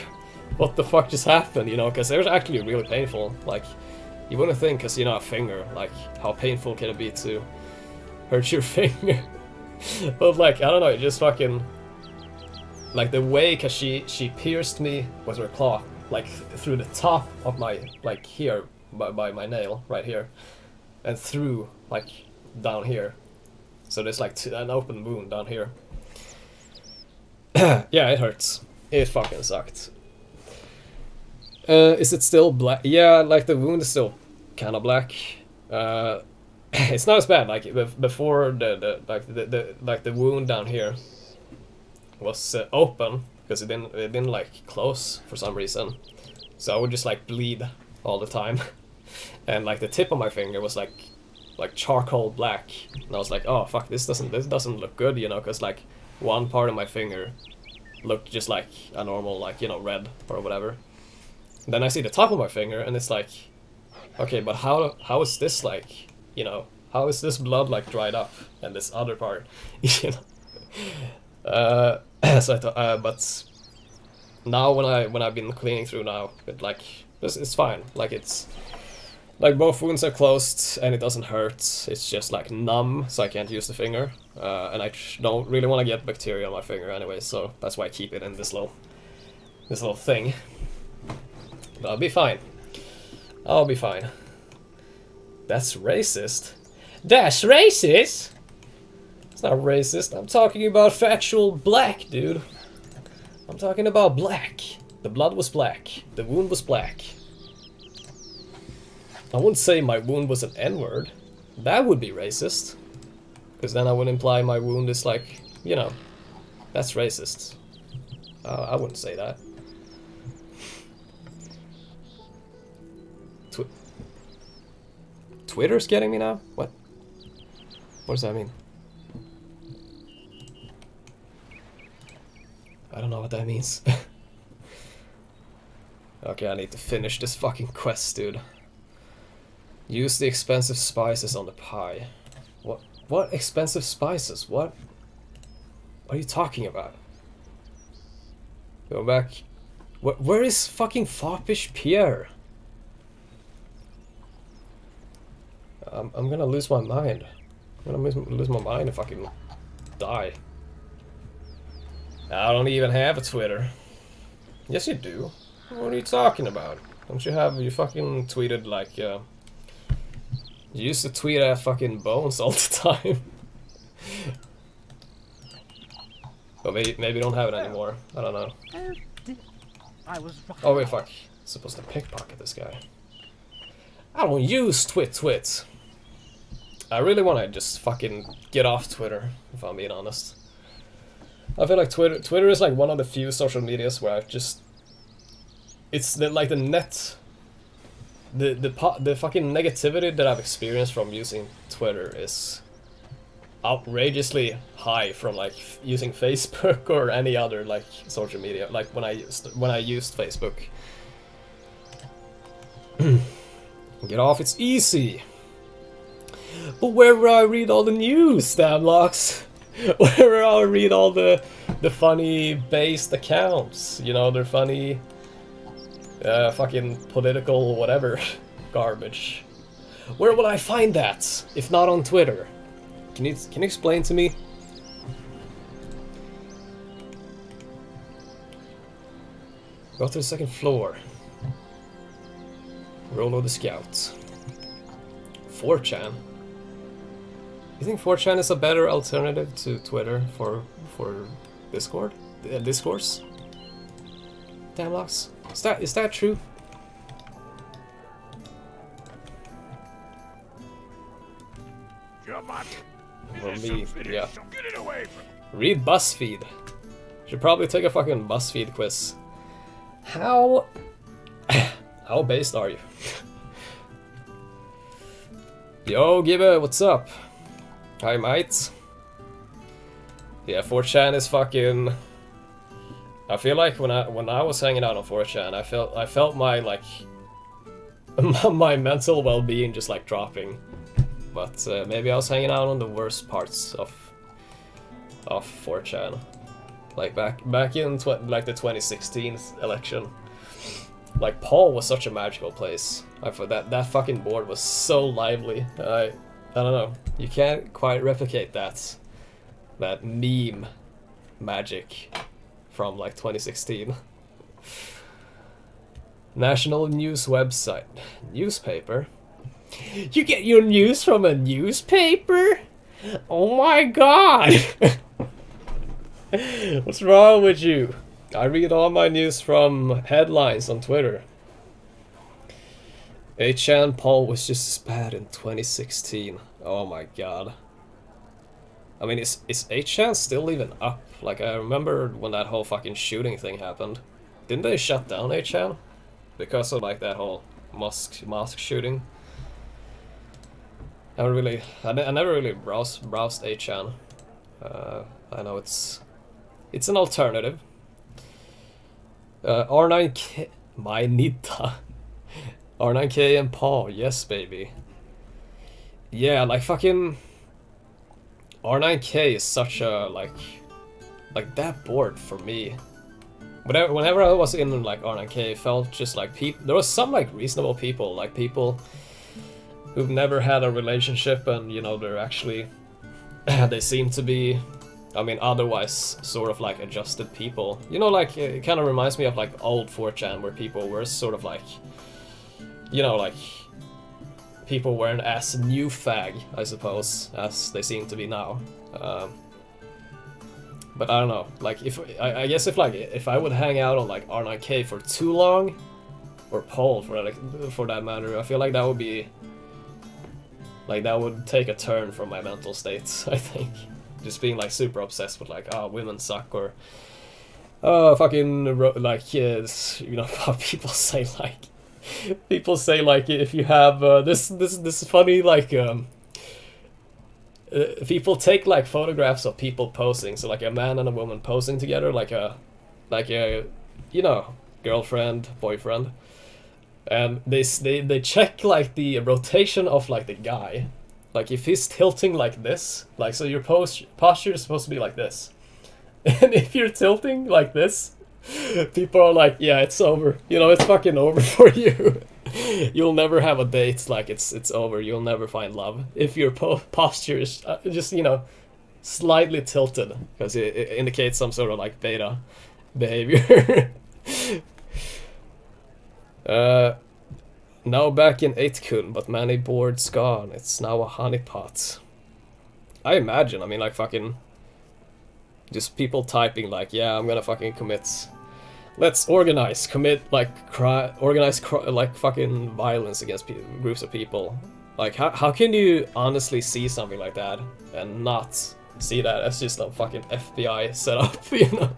What the fuck just happened? You know, because it was actually really painful. Like, you wouldn't think, because you know, a finger, like how painful can it be to hurt your finger? But like, I don't know, it just fucking, like the way, because she pierced me with her claw, like through the top of my, like here, by my nail, right here, and through, like, down here. So there's like an open wound down here. Yeah, it hurts. It fucking sucked. Is it still black? Yeah, like the wound is still kind of black. It's not as bad. Like before, the wound down here was open because it didn't like close for some reason. So I would just like bleed all the time, and like the tip of my finger was like charcoal black, and I was like, oh fuck, this doesn't look good, you know, because like one part of my finger looked just like a normal, like, you know, red or whatever. And then I see the top of my finger and it's like, okay, but how is this, like, you know, how is this blood like dried up and this other part, you know? So I thought, but now when I've been cleaning through now, it like it's fine. Like Like both wounds are closed and it doesn't hurt. It's just like numb, so I can't use the finger. And I don't really want to get bacteria on my finger anyway, so that's why I keep it in this little thing. But I'll be fine. I'll be fine. That's racist. That's racist? It's not racist. I'm talking about factual black, dude. I'm talking about black. The blood was black. The wound was black. I wouldn't say my wound was an N-word. That would be racist. Because then I would imply my wound is like, you know, that's racist. I wouldn't say that. Twitter's getting me now? What? What does that mean? I don't know what that means. Okay, I need to finish this fucking quest, dude. Use the expensive spices on the pie. What? What expensive spices? What? What are you talking about? Go back. Where is fucking Foppish Pierre? I'm gonna lose my mind. I'm gonna lose my mind if I can die. I don't even have a Twitter. Yes, you do. What are you talking about? Don't you have... You fucking tweeted like... You used to tweet at fucking Bones all the time. But maybe you don't have it anymore. I don't know. Oh wait, fuck. Supposed to pickpocket this guy. I don't use twit. I really want to just fucking get off Twitter, if I'm being honest. I feel like Twitter is like one of the few social medias where I've just... It's like the net... The fucking negativity that I've experienced from using Twitter is outrageously high from like using Facebook or any other like social media. Like when I used Facebook. Get off, it's easy. But where will I read all the news, damn locks? Where will I read all the funny based accounts? You know, they're funny fucking political whatever garbage. Where will I find that if not on Twitter? Can you explain to me? Go to the second floor. Rolo the Scout. 4chan. You think 4chan is a better alternative to Twitter for Discord? Discourse? Damn locks. Is that true? For me, yeah. Read BuzzFeed. Should probably take a fucking BuzzFeed quiz. How based are you? Yo, Gibba, what's up? Hi, mate. Yeah, 4chan is fucking... I feel like when I was hanging out on 4chan, I felt my like my mental well-being just like dropping. But maybe I was hanging out on the worst parts of 4chan, like back in like the 2016 election. Like Paul was such a magical place. I thought that fucking board was so lively. I don't know. You can't quite replicate that meme magic from like 2016. National news website. Newspaper? You get your news from a newspaper? Oh my god! What's wrong with you? I read all my news from headlines on Twitter. 8chan Paul was just as bad in 2016. Oh my god. I mean, is 8chan still even up? Like, I remember when that whole fucking shooting thing happened. Didn't they shut down 8chan? Because of, like, that whole mosque shooting? I never really browsed 8chan. I know it's an alternative. R9K... My Nita. R9K and Paul, yes baby. Yeah, like fucking... R9K is such a, like that board for me. Whenever I was in like R9K, it felt just like there was some like reasonable people, like people who've never had a relationship, and you know they're actually they seem to be, I mean, otherwise sort of like adjusted people. You know, like it kind of reminds me of like old 4chan where people were sort of like, you know, like people weren't as new fag, I suppose, as they seem to be now. But I don't know, like if I guess if I would hang out on like R9K for too long, or Paul for that matter, I feel like that would be like that would take a turn from my mental states. I think just being like super obsessed with like, oh, women suck, or oh, fucking like, yes, you know how people say like if you have this funny like people take like photographs of people posing, so like a man and a woman posing together, like a you know, girlfriend, boyfriend, and they check like the rotation of like the guy, like if he's tilting like this, like so your posture is supposed to be like this, and if you're tilting like this, people are like, yeah, it's over, you know, it's fucking over for you. You'll never have a date, like it's over, you'll never find love if your posture is just, you know, slightly tilted, because it indicates some sort of like beta behavior. Now back in 8kun, but many boards gone, it's now a honeypot. I imagine, I mean, like fucking just people typing like, yeah, I'm gonna fucking commit, let's organize, commit like like fucking violence against groups of people. Like how can you honestly see something like that and not see that as just a fucking FBI setup, you know?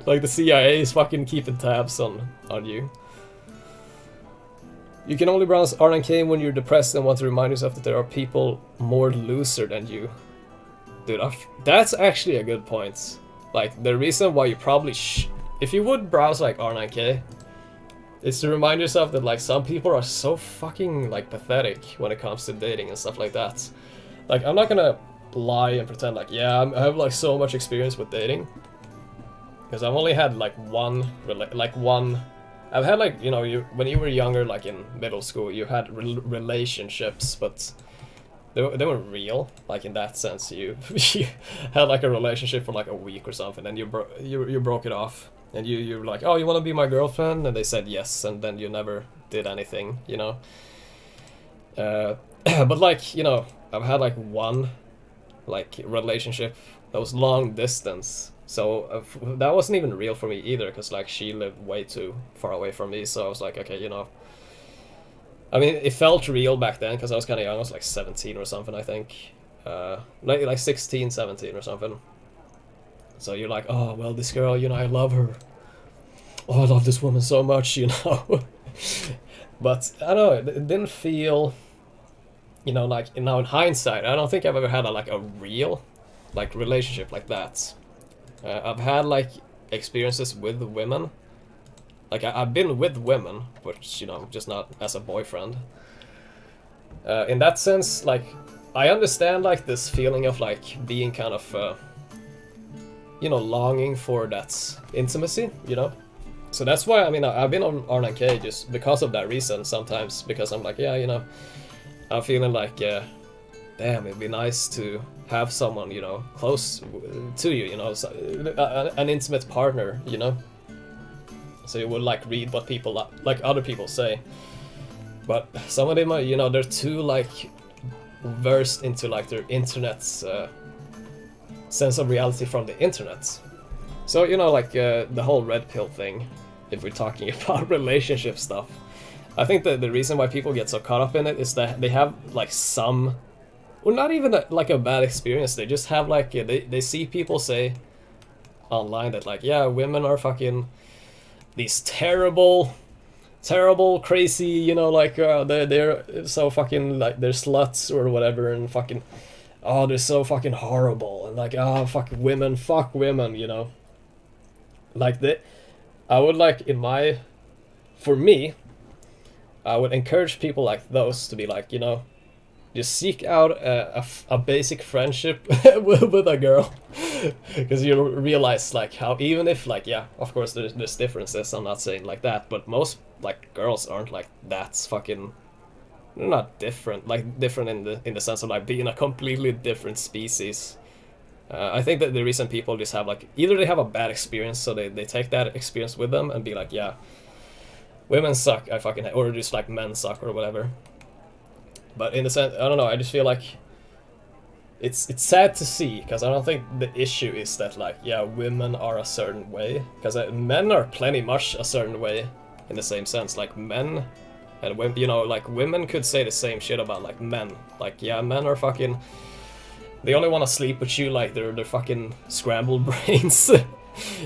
Like the CIA is fucking keeping tabs on you. You can only browse R9K when you're depressed and want to remind yourself that there are people more loser than you. Dude, that's actually a good point. Like the reason why you probably if you would browse like R9K, it's to remind yourself that like some people are so fucking like pathetic when it comes to dating and stuff like that. Like I'm not gonna lie and pretend like, yeah, I have like so much experience with dating, because I've only had like one. I've had like, you know, when you were younger, like in middle school, you had relationships, but they weren't real, like in that sense. You had like a relationship for like a week or something, and you broke it off, and you were like, oh, you want to be my girlfriend, and they said yes, and then you never did anything, you know. But like, you know, I've had like one like relationship that was long distance, so that wasn't even real for me either, because like she lived way too far away from me. So I was like, okay, you know, I mean, it felt real back then because I was kind of young. I was like 17 or something, I think. Like 16, 17 or something. So you're like, oh, well, this girl, you know, I love her. Oh, I love this woman so much, you know. But, I don't know, it didn't feel, you know, like, now in hindsight, I don't think I've ever had a real, like, relationship like that. I've had, like, experiences with women. Like, I've been with women, but, you know, just not as a boyfriend. In that sense, like, I understand, like, this feeling of, like, being kind of, you know, longing for that intimacy, you know? So that's why, I mean, I've been on R9K just because of that reason sometimes, because I'm like, yeah, you know, I'm feeling like, damn, it'd be nice to have someone, you know, close to you, you know, an intimate partner, you know? So you would like read what people, like other people say. But some of them are, you know, they're too like versed into like their internet's sense of reality from the internet. So, you know, like the whole red pill thing, if we're talking about relationship stuff, I think that the reason why people get so caught up in it is that they have like some, or not even like a bad experience, they just have like, they see people say online that like, yeah, women are fucking these terrible, crazy, you know, like they're so fucking like they're sluts or whatever, and fucking, oh, they're so fucking horrible, and like, oh, fuck women, you know. Like I would like for me, I would encourage people like those to be like, you know, just seek out a basic friendship with a girl, because you'll realize like how, even if like, yeah, of course there's differences, I'm not saying like that, but most like girls aren't like that fucking they're not different, like different in the sense of like being a completely different species. I think that the reason people just have like either they have a bad experience, so they take that experience with them and be like, yeah, women suck, I fucking hate, or just like men suck or whatever. But in the sense, I don't know, I just feel like it's sad to see, because I don't think the issue is that like, yeah, women are a certain way, because men are plenty much a certain way in the same sense. Like men and women, you know, like women could say the same shit about like men. Like, yeah, men are fucking, they only want to sleep with you, like they're fucking scrambled brains.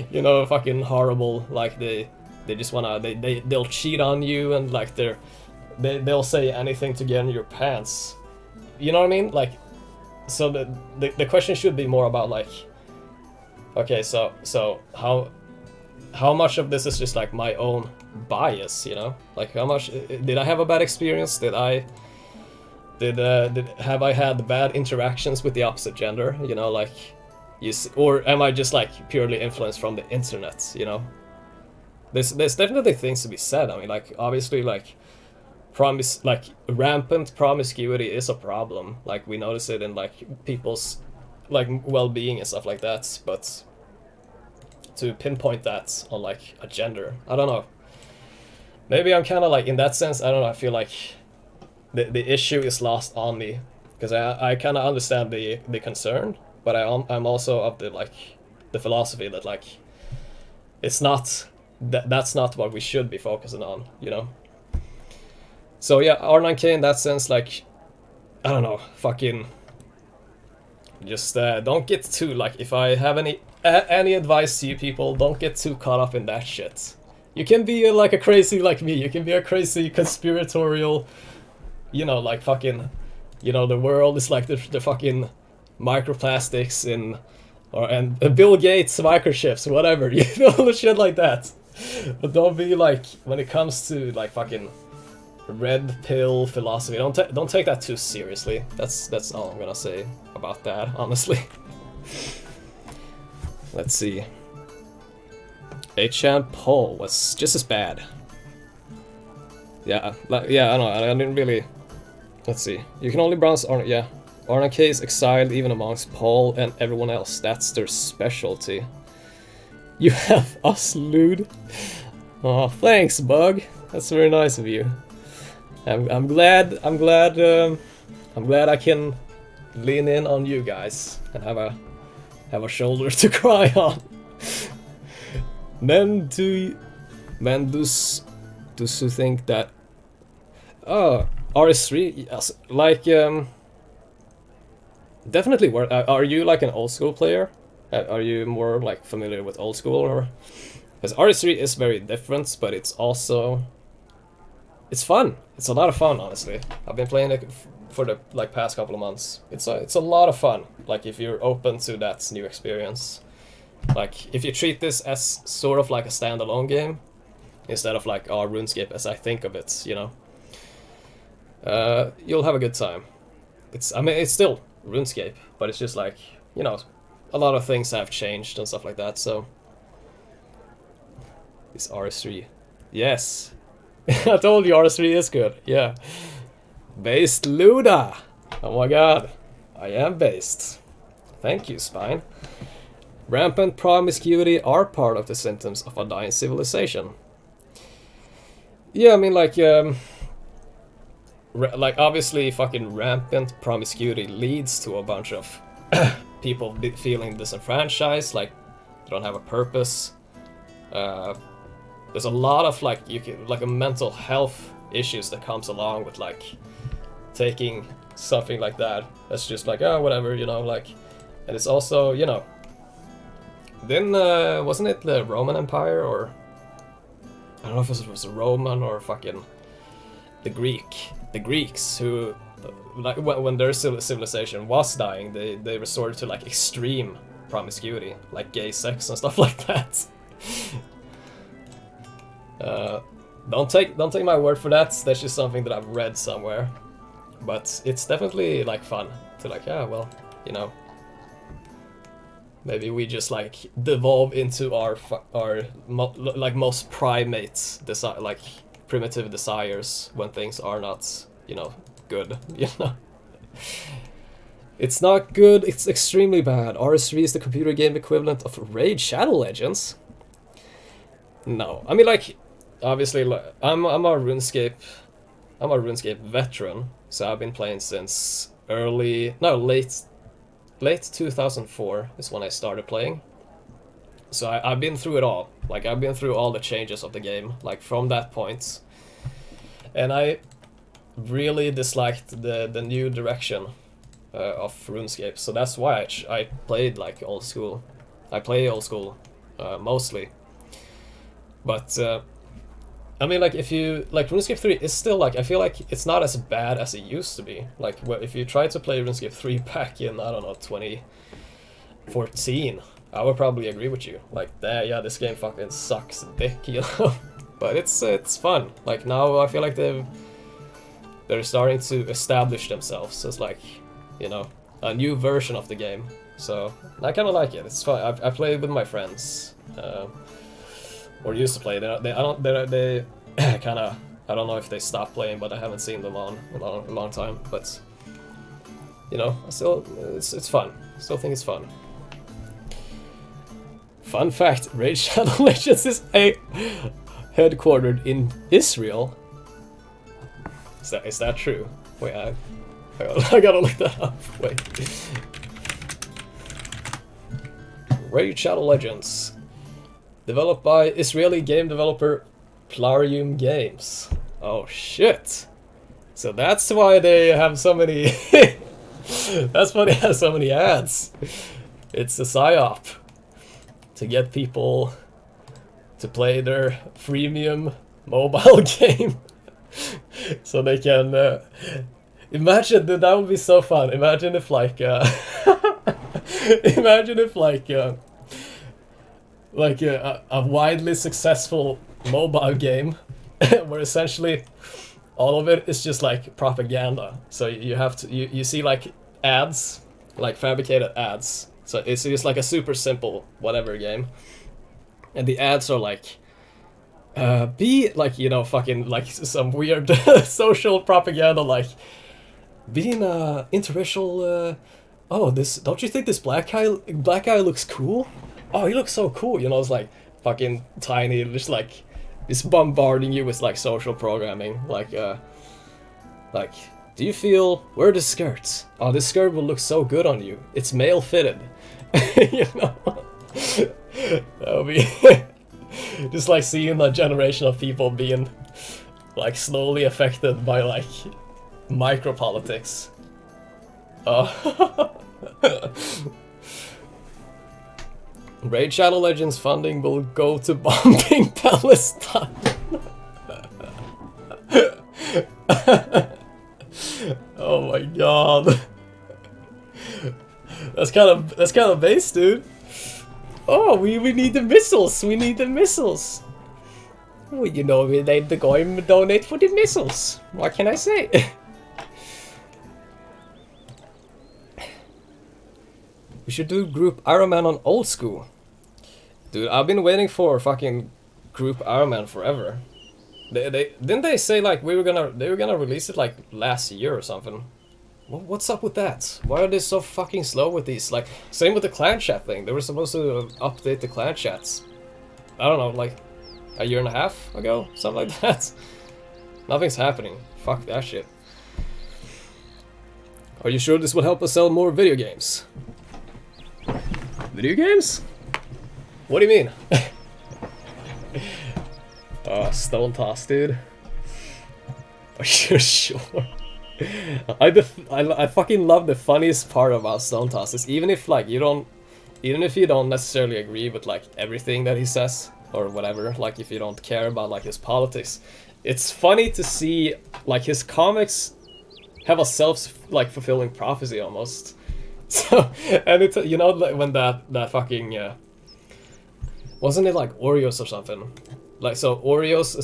You know, fucking horrible. Like they just wanna, they'll cheat on you, and like they'll say anything to get in your pants. You know what I mean? Like, so the question should be more about like, okay, so how much of this is just like my own bias, you know? Like how much did I have a bad experience? Have I had bad interactions with the opposite gender? You know, like or am I just like purely influenced from the internet? You know, there's definitely things to be said. I mean, like obviously like rampant promiscuity is a problem. Like we notice it in like people's like well-being and stuff like that. But to pinpoint that on like a gender, I don't know. Maybe I'm kind of like in that sense. I don't know. I feel like the issue is lost on me, because I kind of understand the concern, but I'm also of the philosophy that like it's not that's not what we should be focusing on, you know. So yeah, R9K in that sense, like, I don't know, fucking, just don't get too, like, if I have any advice to you people, don't get too caught up in that shit. You can be like a crazy, like me, you can be a crazy conspiratorial, you know, like fucking, you know, the world is like the fucking microplastics and Bill Gates microchips, whatever, you know, shit like that. But don't be like, when it comes to like fucking red pill philosophy, don't take that too seriously. That's all I'm gonna say about that, honestly. Let's see. H.M. Paul was just as bad. Yeah, yeah, I know. I didn't really. Let's see. You can only browse Arna. Yeah, Arna-K is exiled even amongst Paul and everyone else. That's their specialty. You have us, Lude. Oh, thanks, Bug. That's very nice of you. I'm glad I can lean in on you guys and have a shoulder to cry on. Men do you think that RS3, yes, like definitely. Are you like an old school player? Are you more like familiar with old school, or because RS3 is very different, but it's also fun. It's a lot of fun, honestly. I've been playing it for the like past couple of months. It's a lot of fun. Like if you're open to that new experience, like if you treat this as sort of like a standalone game instead of like our RuneScape as I think of it, you know, you'll have a good time. I mean, it's still RuneScape, but it's just like, you know, a lot of things have changed and stuff like that. So this RS3, yes. I told you RS3 is good, yeah. Based Luda! Oh my god, I am based. Thank you, Spine. Rampant promiscuity are part of the symptoms of a dying civilization. Yeah, I mean, like obviously fucking rampant promiscuity leads to a bunch of people feeling disenfranchised, like they don't have a purpose. There's a lot of like a mental health issues that comes along with like taking something like that. That's just like, oh, whatever, you know, like, and it's also, you know, then wasn't it the Roman Empire, or I don't know if it was a Roman or fucking the Greeks who like when their civilization was dying, they resorted to like extreme promiscuity, like gay sex and stuff like that. Don't take my word for that. That's just something that I've read somewhere. But it's definitely like fun to like, yeah, well, you know, maybe we just like devolve into our like most primates like primitive desires when things are not you know, good, you know. It's not good, it's extremely bad. RS3 is the computer game equivalent of Raid Shadow Legends. No, I mean, like, obviously, I'm a RuneScape veteran, so I've been playing since late 2004 is when I started playing. So I've been through it all. Like, I've been through all the changes of the game, like, from that point. And I really disliked the new direction of RuneScape, so that's why I played, like, old school. I play old school, mostly. But, I mean, like, if you, like, RuneScape 3 is still, like, I feel like it's not as bad as it used to be. Like, if you try to play RuneScape 3 back in, I don't know, 2014, I would probably agree with you. Like, yeah, this game fucking sucks dick, you know? But it's fun. Like, now I feel like they're starting to establish themselves as, like, you know, a new version of the game. So, I kind of like it. It's fun. I play with my friends. Or used to play. They kind of, I don't know if they stopped playing, but I haven't seen them on a long time. But, you know, it's fun. Still think it's fun. Fun fact: Raid Shadow Legends is headquartered in Israel. Is that true? Wait, I gotta look that up. Wait. Raid Shadow Legends, developed by Israeli game developer Plarium Games. Oh shit! So that's why they have so many. That's why they have so many ads. It's a psyop to get people to play their freemium mobile game, so they can. Imagine that would be so fun. Imagine if like. Imagine if like a widely successful mobile game where essentially all of it is just like propaganda. So you have to you see like ads, like fabricated ads. So it's just like a super simple whatever game, and the ads are like be like, you know, fucking like some weird social propaganda, like being interracial. Oh, this, don't you think this black guy looks cool? Oh, he looks so cool, you know. It's like fucking tiny, just like it's bombarding you with like social programming, like do you feel, wear the skirts? Oh, this skirt will look so good on you. It's male fitted. You know, that would be just like seeing a generation of people being like slowly affected by like micropolitics. Raid Shadow Legends funding will go to bombing Palestine. Oh my god. That's kind of base, dude. Oh, we need the missiles. We need the missiles. Well, you know, we need to go and donate for the missiles. What can I say? We should do group Iron Man on old school. Dude, I've been waiting for fucking group Iron Man forever. Didn't they say like they were gonna release it like last year or something? What's up with that? Why are they so fucking slow with these? Like, same with the clan chat thing. They were supposed to update the clan chats, I don't know, like a year and a half ago, something like that. Nothing's happening. Fuck that shit. Are you sure this will help us sell more video games? Video games? What do you mean? Oh, Stone Toss, dude. Are you sure? I fucking love the funniest part about Stone Toss is even if you don't necessarily agree with like everything that he says or whatever, like if you don't care about like his politics, it's funny to see like his comics have a fulfilling prophecy almost. So, and it's, you know, like when that fucking wasn't it like Oreos or something? Like, so Oreos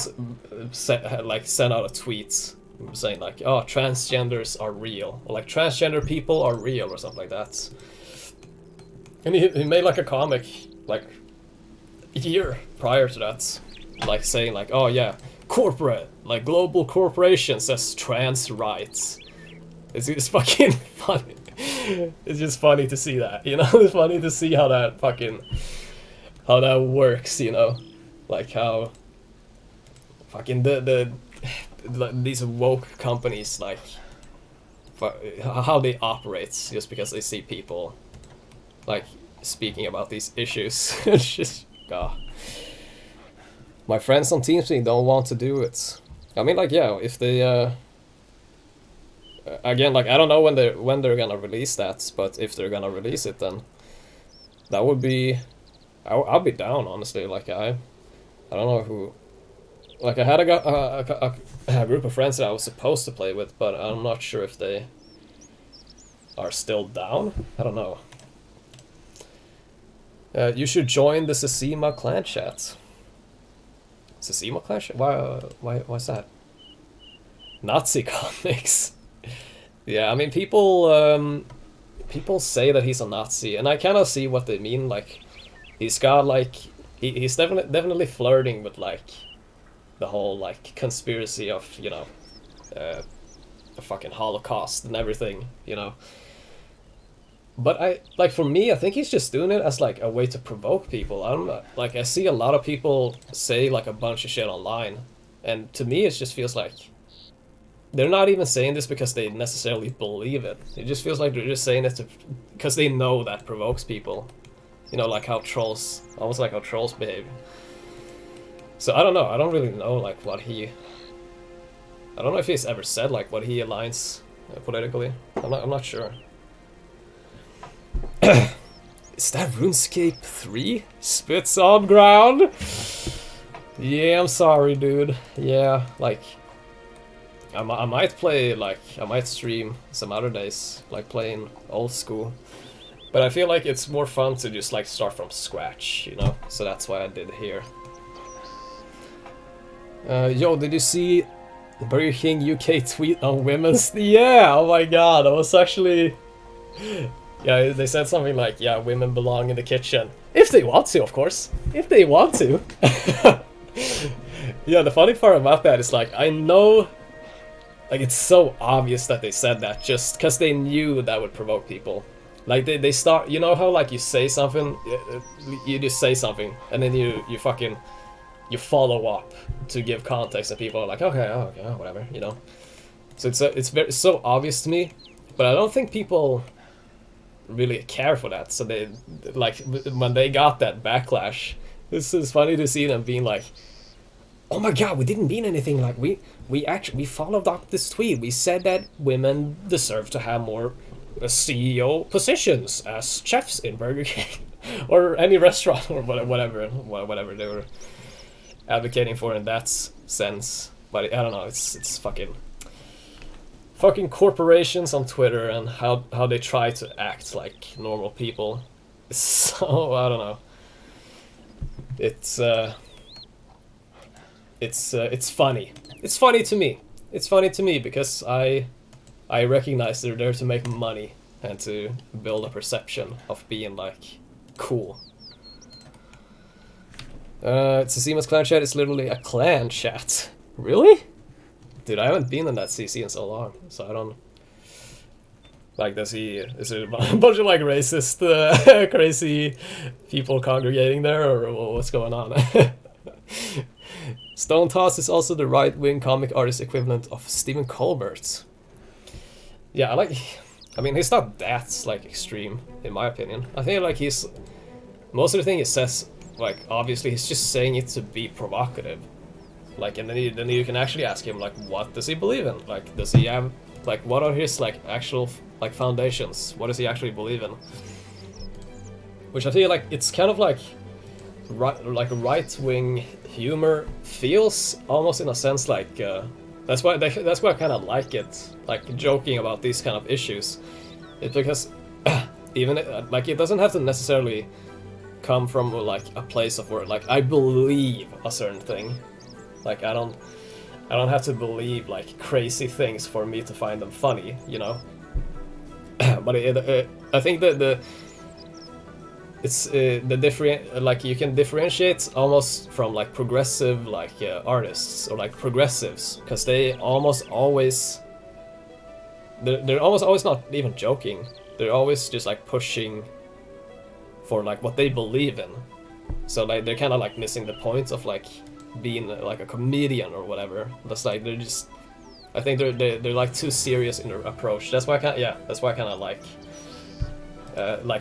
sent out a tweet saying like, oh, transgenders are real, or like transgender people are real or something like that. And he made like a comic like a year prior to that, like saying like, oh yeah, corporate, like global corporation says trans rights. It's fucking funny. It's just funny to see that, you know. It's funny to see how that works, you know, like how fucking these woke companies, like how they operate just because they see people like speaking about these issues. It's just my friends on TeamSpeak don't want to do it. I mean, like, yeah, if they again, like, I don't know when they're gonna release that, but if they're gonna release it, then that would be I'll be down, honestly. Like, I don't know who. Like, I had a group of friends that I was supposed to play with, but I'm not sure if they are still down. I don't know. You should join the Tsushima clan chat. Tsushima clan chat? Why's that? Nazi comics. Yeah, I mean, people say that he's a Nazi, and I kind of see what they mean. Like, he's got, like, he's definitely flirting with, like, the whole, like, conspiracy of, you know, the fucking Holocaust and everything, you know. But for me, I think he's just doing it as, like, a way to provoke people. I see a lot of people say, like, a bunch of shit online, and to me it just feels like they're not even saying this because they necessarily believe it. It just feels like they're just saying it because they know that provokes people. You know, like how trolls, almost like how trolls behave. So I don't know. I don't really know, like, what he... I don't know if he's ever said, like, what he aligns politically. I'm not sure. Is that RuneScape 3? Spits on ground? Yeah, I'm sorry, dude. Yeah, like... I might play, like, I might stream some other days, like, playing old school. But I feel like it's more fun to just, like, start from scratch, you know? So that's why I did it here. Yo, did you see Burger King UK tweet on women's... Yeah, oh my god, I was actually... Yeah, they said something like, yeah, women belong in the kitchen. If they want to, of course. If they want to. Yeah, the funny part about that is, like, I know... Like, it's so obvious that they said that just because they knew that would provoke people. Like, they start... You know how, like, you say something, you just say something, and then you fucking... You follow up to give context, and people are like, okay, whatever, you know? So it's so obvious to me, but I don't think people really care for that. So they, like, when they got that backlash, this is funny to see them being like, oh my god, we didn't mean anything. Like, we followed up this tweet. We said that women deserve to have more CEO positions as chefs in Burger King or any restaurant or whatever they were advocating for in that sense. But I don't know. It's fucking corporations on Twitter and how they try to act like normal people. So I don't know. It's funny. It's funny to me. It's funny to me because I recognize they're there to make money and to build a perception of being, like, cool. Tsushima's clan chat is literally a clan chat. Really? Dude, I haven't been in that CC in so long, so I don't... Like, is it a bunch of, like, racist, crazy people congregating there, or what's going on? Stone Toss is also the right-wing comic artist equivalent of Stephen Colbert. Yeah, I mean, he's not that, like, extreme, in my opinion. I think, like, most of the thing he says, like, obviously, he's just saying it to be provocative. Like, and then you can actually ask him, like, what does he believe in? Like, does he have, like, what are his, like, actual, like, foundations? What does he actually believe in? Which I feel like it's kind of like right-wing humor feels almost in a sense like that's why I kind of like it, like joking about these kind of issues. It's because even like it doesn't have to necessarily come from like a place of where like I believe a certain thing. Like I don't have to believe like crazy things for me to find them funny, you know. But I think that it's the different, like you can differentiate almost from like progressive like artists or like progressives, because they almost always they're almost always not even joking. They're always just like pushing for like what they believe in. So like they're kind of like missing the point of like being like a comedian or whatever. That's like they're just, I think they're like too serious in their approach. That's why that's why I kind of like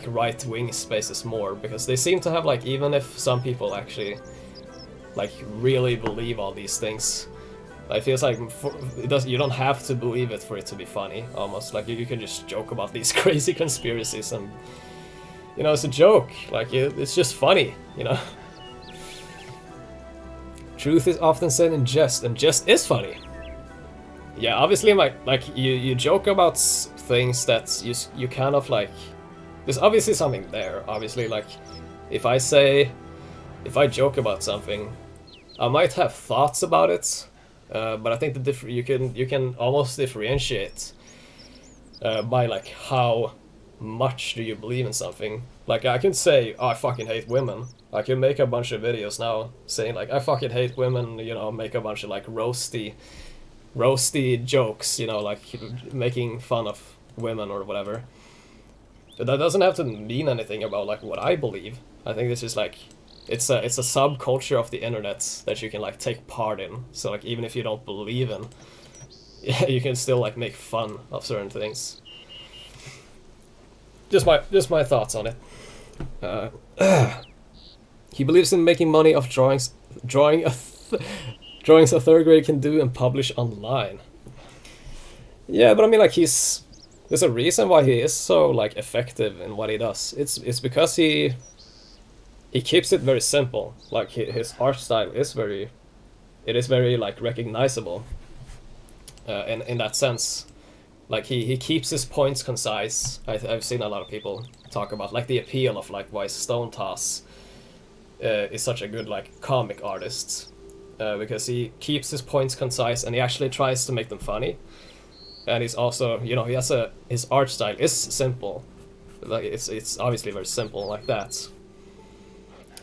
right-wing spaces more, because they seem to have like, even if some people actually like really believe all these things, it feels like you don't have to believe it for it to be funny. Almost like you can just joke about these crazy conspiracies and, you know, it's a joke. Like it's just funny, you know. Truth is often said in jest, and jest is funny. Yeah, obviously, like you joke about things that you kind of like. There's obviously something there. Obviously, like if I joke about something, I might have thoughts about it, but I think you can almost differentiate by like how much do you believe in something. Like I can say, oh, I fucking hate women. I can make a bunch of videos now saying like I fucking hate women. You know, make a bunch of like roasty jokes. You know, like making fun of women or whatever. But that doesn't have to mean anything about like what I believe. I think this is like it's a subculture of the internet that you can like take part in. So like even if you don't believe in, you can still like make fun of certain things. Just my thoughts on it. He believes in making money off drawings a third grade can do and publish online. Yeah, but I mean like there's a reason why he is so like effective in what he does. It's because he keeps it very simple. Like his art style is very like recognizable. In that sense, like he keeps his points concise. I've seen a lot of people talk about like the appeal of like why Stone Toss is such a good like comic artist, because he keeps his points concise and he actually tries to make them funny. And he's also, you know, his art style is simple. Like it's obviously very simple like that.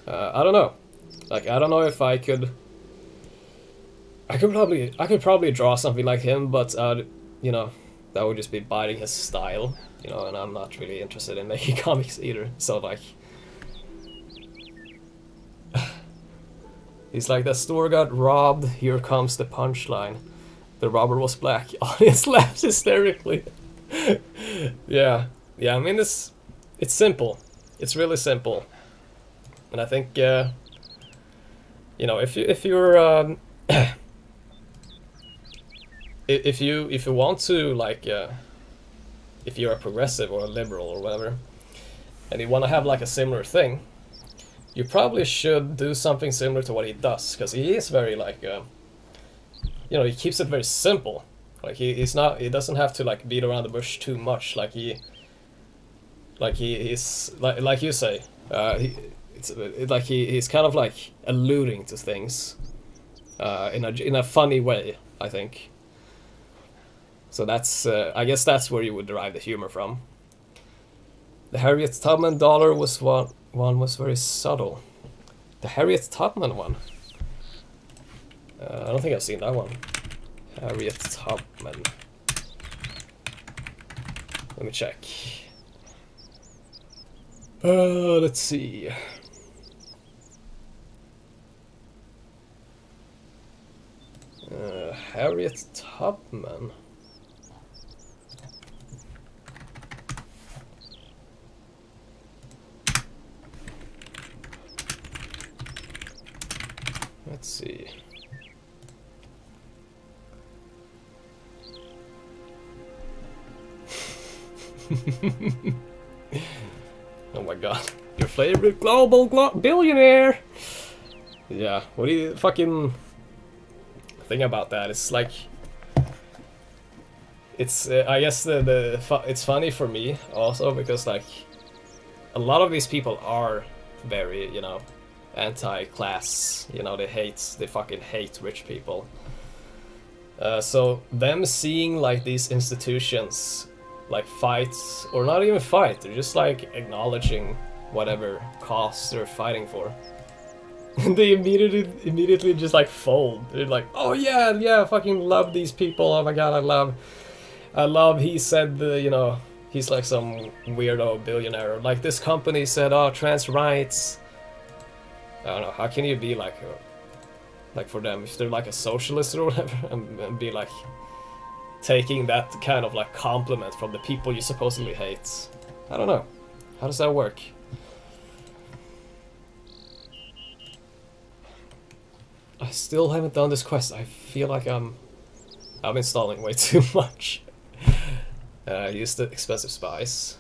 I don't know. Like I don't know if I could probably draw something like him, but you know, that would just be biting his style, you know, and I'm not really interested in making comics either. So like he's like, the store got robbed, here comes the punchline. The robber was black. Audience laughs hysterically. Yeah. I mean, it's simple. It's really simple, and I think you know, if you're if you want to like if you're a progressive or a liberal or whatever, and you want to have like a similar thing, you probably should do something similar to what he does, because he is very like. You know, he keeps it very simple. Like he doesn't have to like beat around the bush too much. Like he's like you say, he's kind of like alluding to things in a funny way, I think. So that's I guess that's where you would derive the humor from. The Harriet Tubman dollar was one was very subtle. The Harriet Tubman one. I don't think I've seen that one. Harriet Tubman. Let me check. Let's see. Harriet Tubman. Let's see. Oh my god. Your favorite global billionaire! Yeah, what do you fucking think about that? It's like... It's, I guess it's funny for me also, because like... A lot of these people are very, you know, anti-class. You know, they fucking hate rich people. So them seeing like these institutions like fight, or not even fight, they're just like acknowledging whatever cause they're fighting for. And they immediately just like fold. They're like, oh yeah, I fucking love these people. Oh my god, I love. He said, you know, he's like some weirdo billionaire. Like this company said, oh, trans rights. I don't know. How can you be like for them if they're like a socialist or whatever, and be like taking that kind of like compliment from the people you supposedly hate? I don't know. How does that work? I still haven't done this quest. I feel like I'm installing way too much. I used the expensive spice.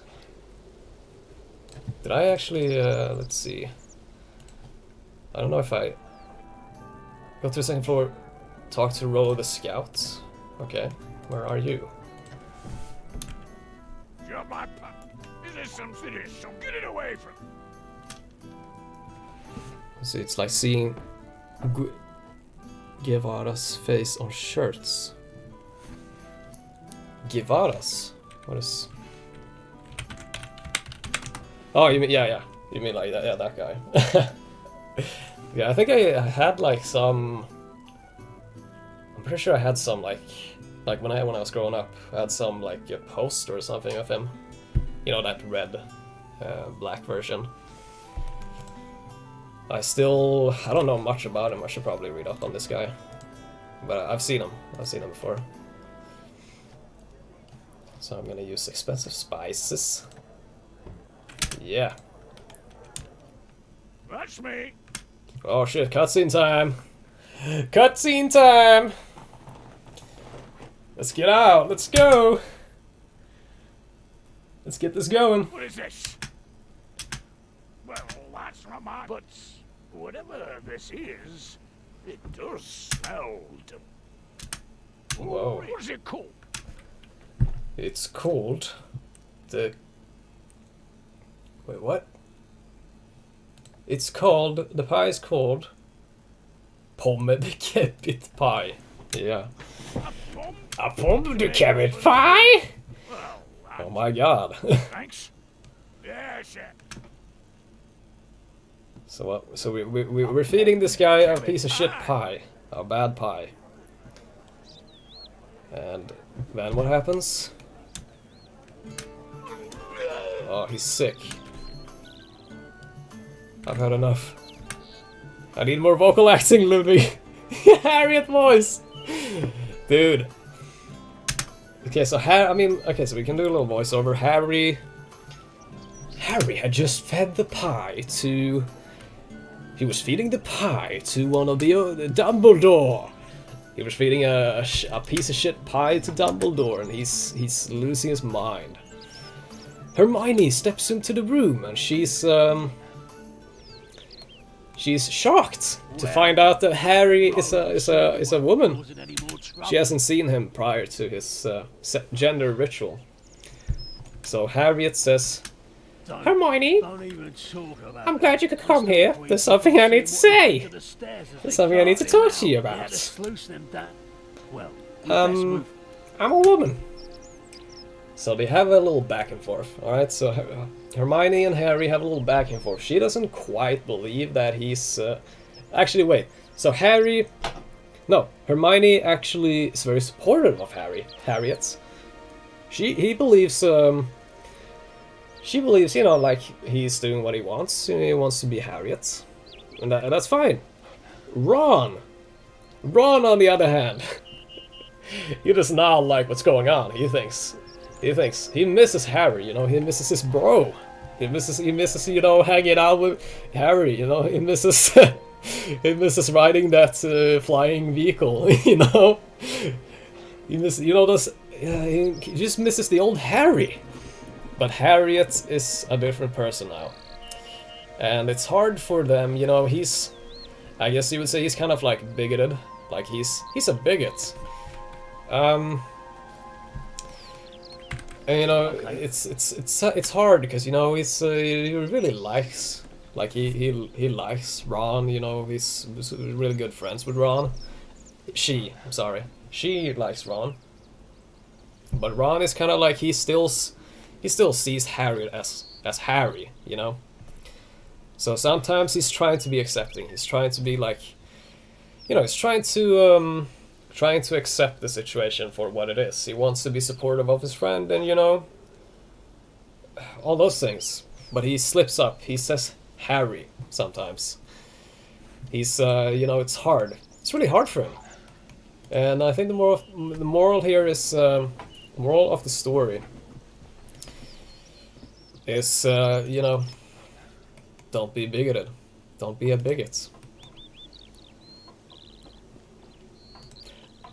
Did I actually, let's see. I don't know if I go to the second floor, talk to Ro the Scout. Okay, where are you? You're my pup. Is this some finish? So get it away from. See, it's like seeing Guevara's face on shirts. Guevara's? What is... Oh, you mean, yeah. You mean like that, yeah, that guy. Yeah, I think I had like some... I'm pretty sure I had some like when I was growing up, I had some like a poster or something of him. You know, that red, black version. I don't know much about him. I should probably read up on this guy. But I've seen him. I've seen him before. So I'm gonna use expensive spices. Yeah. That's me. Oh shit, cutscene time! Cutscene time! Let's get out, let's go! Let's get this going. What is this? Well, that's not mine. But whatever this is, it does smell. Whoa. What is it called? It's called the... Wait, what? It's called... The pie is called... Pomme de Kebit pie. Yeah. A pomme de Kebit pie? Well, Oh my god. thanks. Yeah, shit. So what? So we're feeding this guy a piece of shit pie. A bad pie. And then what happens? Oh, he's sick. I've had enough. I need more vocal acting, Ludwig. Harriet voice! Dude. Okay, so so we can do a little voiceover. Harry had just fed the pie to... He was feeding the pie to one of the Dumbledore. He was feeding a piece of shit pie to Dumbledore, and he's losing his mind. Hermione steps into the room, and she's shocked to find out that Harry is a woman. She hasn't seen him prior to his gender ritual. So Harriet says, Hermione, I'm glad you could come here. There's something I need to say. There's something I need to talk to you about. I'm a woman. So they have a little back and forth, alright? So Hermione and Harry have a little back and forth. She doesn't quite believe that he's... Actually, wait. So Hermione actually is very supportive of Harriet. She believes, you know, like, he's doing what he wants. He wants to be Harriet. And that's fine. Ron, on the other hand, he does not like what's going on. He misses Harry, you know, he misses his bro. He misses, you know, hanging out with Harry, you know, he misses riding that flying vehicle, you know. He just misses the old Harry. But Harriet is a different person now. And it's hard for them, you know, I guess you would say he's kind of like bigoted. Like he's a bigot. And, you know, it's hard because, you know, he really likes, like he likes Ron, you know, he's really good friends with Ron. She likes Ron. But Ron is kind of like he still sees Harry as Harry, you know. So sometimes he's trying to be accepting. He's trying to be like, you know, he's trying to accept the situation for what it is. He wants to be supportive of his friend, and you know, all those things. But he slips up. He says Harry sometimes. He's you know, it's hard. It's really hard for him. And I think the moral here is moral of the story is you know, don't be bigoted. Don't be a bigot.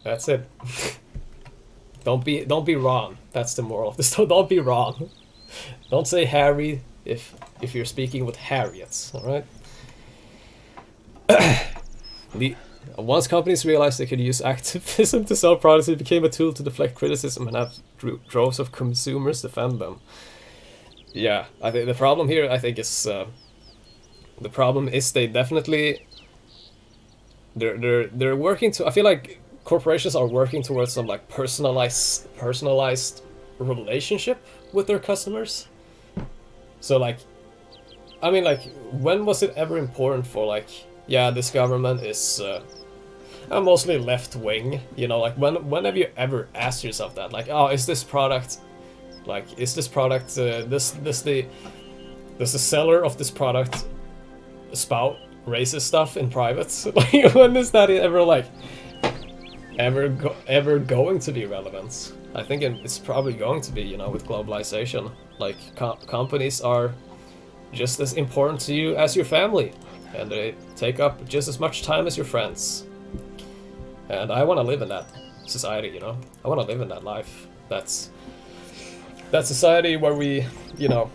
That's it. Don't be wrong. That's the moral of the story. Don't be wrong. Don't say Harry if you're speaking with Harriets. All right. Once companies realized they could use activism to sell products, it became a tool to deflect criticism and have droves of consumers defend them. Yeah, I think the problem here, I think, is the problem is they definitely they're working to. I feel like corporations are working towards some like personalized relationship with their customers. So like, I mean, like, when was it ever important for like, yeah, this government is mostly left wing, you know, like when have you ever asked yourself that, like, oh, is this product does the seller of this product spout racist stuff in private? Like, when is that ever like ever going to be relevant? I think it's probably going to be, you know, with globalization, like companies are just as important to you as your family, and they take up just as much time as your friends. And I want to live in that society, you know. I want to live in that life. That's that society where we, you know,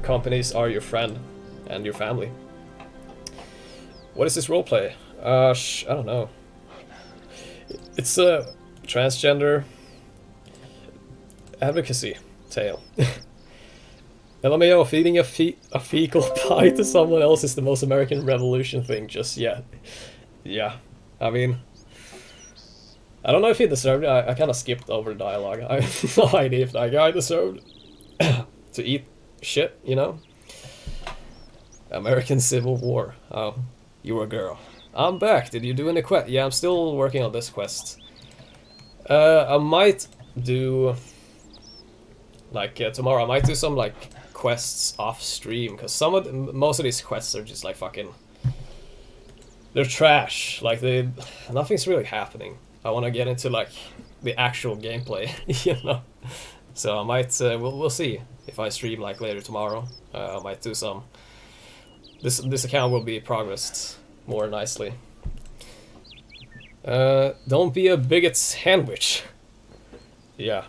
companies are your friend and your family. What is this roleplay? I don't know. It's a transgender advocacy tale. LMAO, feeding a fecal pie to someone else is the most American Revolution thing just yet. Yeah, I mean, I don't know if he deserved it. I kind of skipped over the dialogue. I have no idea if that guy deserved to eat shit, you know? American Civil War. Oh, you were a girl. I'm back. Did you do any quest? Yeah, I'm still working on this quest. I might do, like, tomorrow, I might do some, like, quests off stream, because most of these quests are just, like, fucking, they're trash. Like, nothing's really happening. I want to get into, like, the actual gameplay, you know? So I might, we'll see if I stream, like, later tomorrow. I might do some, this account will be progressed more nicely. Don't be a bigot sandwich. Yeah.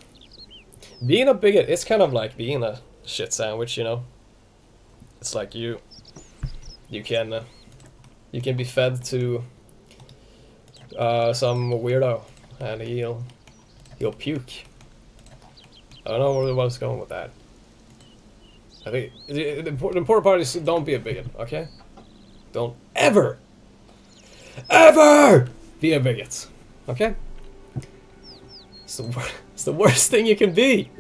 Being a bigot, it's kind of like being a shit sandwich, you know? It's like you can be fed to some weirdo and he'll puke. I don't know where I was going with that. I think the important part is don't be a bigot, okay? Don't ever be a bigot, okay? It's the worst thing you can be.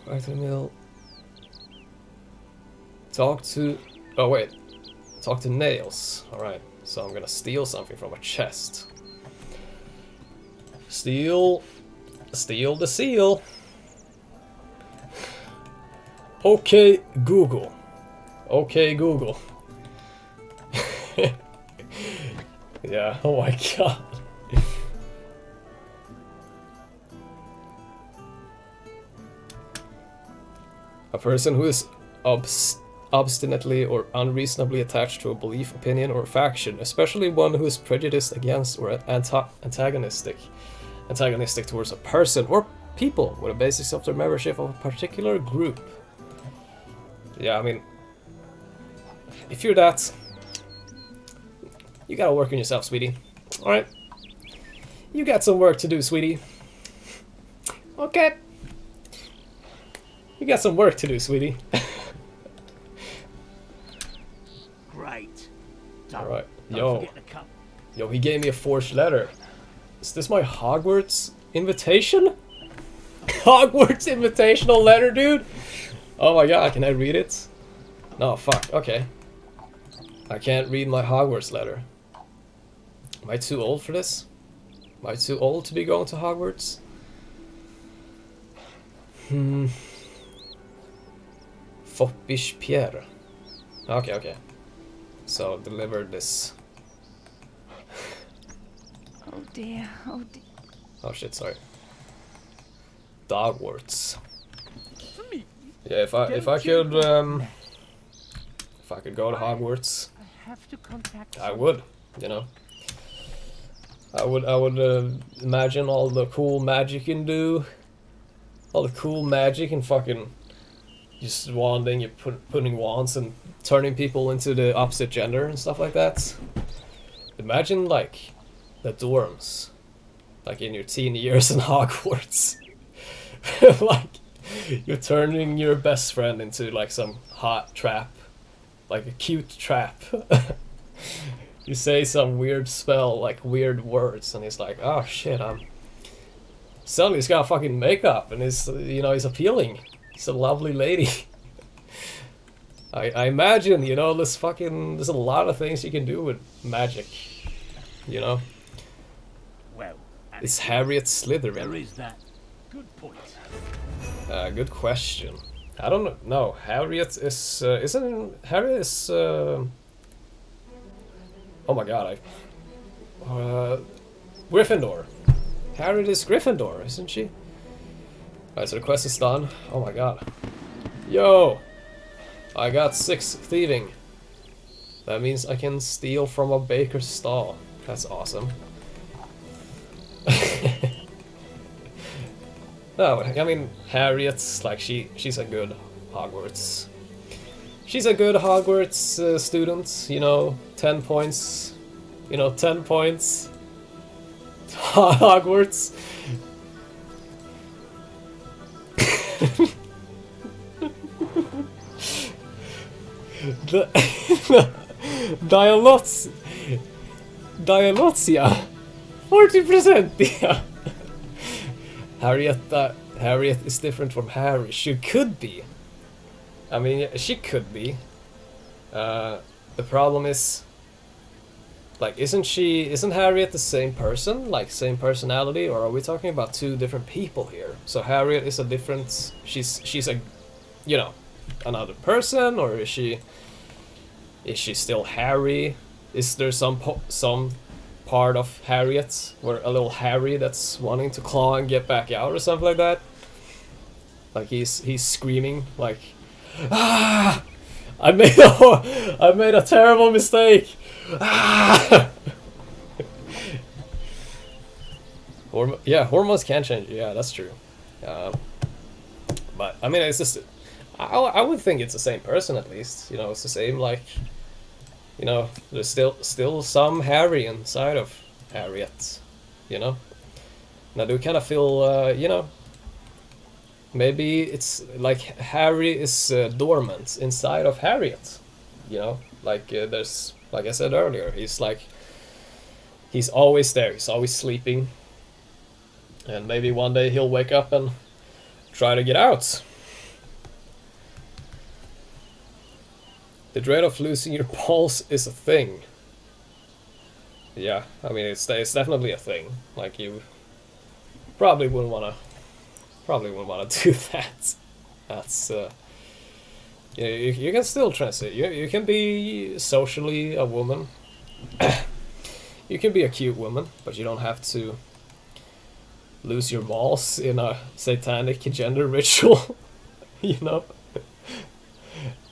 Right to the middle. Talk to nails. Alright, so I'm gonna steal something from a chest. Steal the seal. Okay, Google. Okay, Google. Yeah, oh my god. A person who is obstinately or unreasonably attached to a belief, opinion, or faction, especially one who is prejudiced against or antagonistic towards a person or people with a basis of their membership of a particular group. Yeah, I mean, if you're that, you gotta work on yourself, sweetie. Alright? You got some work to do, sweetie. Okay. You got some work to do, sweetie. Great. Alright. Don't Yo. forget the cup. Yo, he gave me a forged letter. Is this my Hogwarts invitation? Hogwarts invitational letter, dude? Oh my god, can I read it? No, fuck, okay. I can't read my Hogwarts letter. Am I too old for this? Am I too old to be going to Hogwarts? Foppish Pierre. Okay, okay. So, deliver this. Oh dear, oh dear. Oh shit, sorry. Dogwarts. Yeah, if I could go to Hogwarts, I would, you know. I would imagine all the cool magic you can do, all the cool magic and fucking just wanding, you putting wands and turning people into the opposite gender and stuff like that. Imagine like the dorms, like in your teen years in Hogwarts, like you're turning your best friend into like some hot trap, like a cute trap. You say some weird spell, like weird words, and he's like, "Oh shit, suddenly he's got fucking makeup, and he's, you know, he's appealing. He's a lovely lady." I imagine, you know, there's a lot of things you can do with magic, you know. Well, Is Harriet Slytherin? there is that. Good point. Good question. I don't know. Harriet is Harriet is oh my god, Gryffindor. Harriet is Gryffindor, isn't she? Alright, so the quest is done. Oh my god. Yo! I got 6 thieving. That means I can steal from a baker's stall. That's awesome. No, I mean, Harriet's like she's a good Hogwarts. She's a good Hogwarts student, you know, 10 points. You know, 10 points. Hogwarts. Dialotia. 40%, yeah. Harriet is different from Harry. She could be. I mean, she could be. The problem is, like, isn't Harriet the same person? Like, same personality? Or are we talking about 2 different people here? So Harriet is a different, she's a, you know, another person? Or is she still Harry? Is there some part of Harriet where a little Harry that's wanting to claw and get back out or something like that? Like he's screaming like, "Ah! I made a terrible mistake. Ah!" Hormones can change. Yeah, that's true. But I mean, it's just, I would think it's the same person at least. You know, it's the same, like, you know, there's still some Harry inside of Harriet. You know, and I do kind of feel, you know, maybe it's like Harry is dormant inside of Harriet. You know, like there's, like I said earlier, he's always there. He's always sleeping. And maybe one day he'll wake up and try to get out. The dread of losing your balls is a thing. Yeah, I mean, it's definitely a thing. Like, you probably wouldn't wanna do that. That's you can still transit. You can be socially a woman. You can be a cute woman, but you don't have to lose your balls in a satanic gender ritual. You know?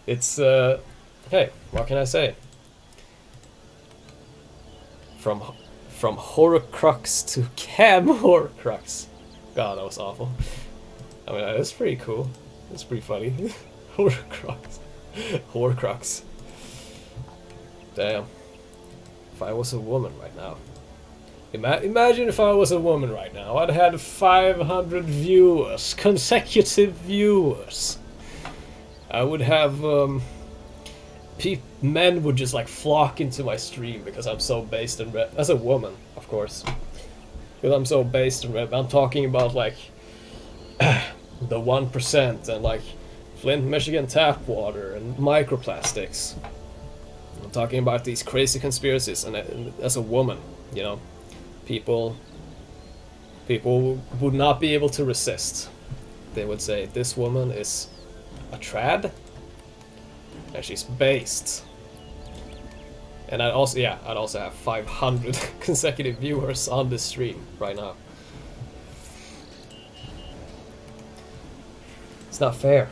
It's hey, what can I say? From Horcrux to Cam Horcrux. God, that was awful. I mean, that's pretty cool. That's pretty funny. Horcrux. Horcrux. Damn. If I was a woman right now. Imagine if I was a woman right now. I'd had 500 viewers. Consecutive viewers. I would have, men would just like flock into my stream because I'm so based and as a woman, of course. Because I'm so based and I'm talking about like the 1% and like Flint, Michigan tap water and microplastics. I'm talking about these crazy conspiracies, and as a woman, you know, people would not be able to resist. They would say this woman is a trad and she's based. And I'd also have 500 consecutive viewers on this stream right now. It's not fair.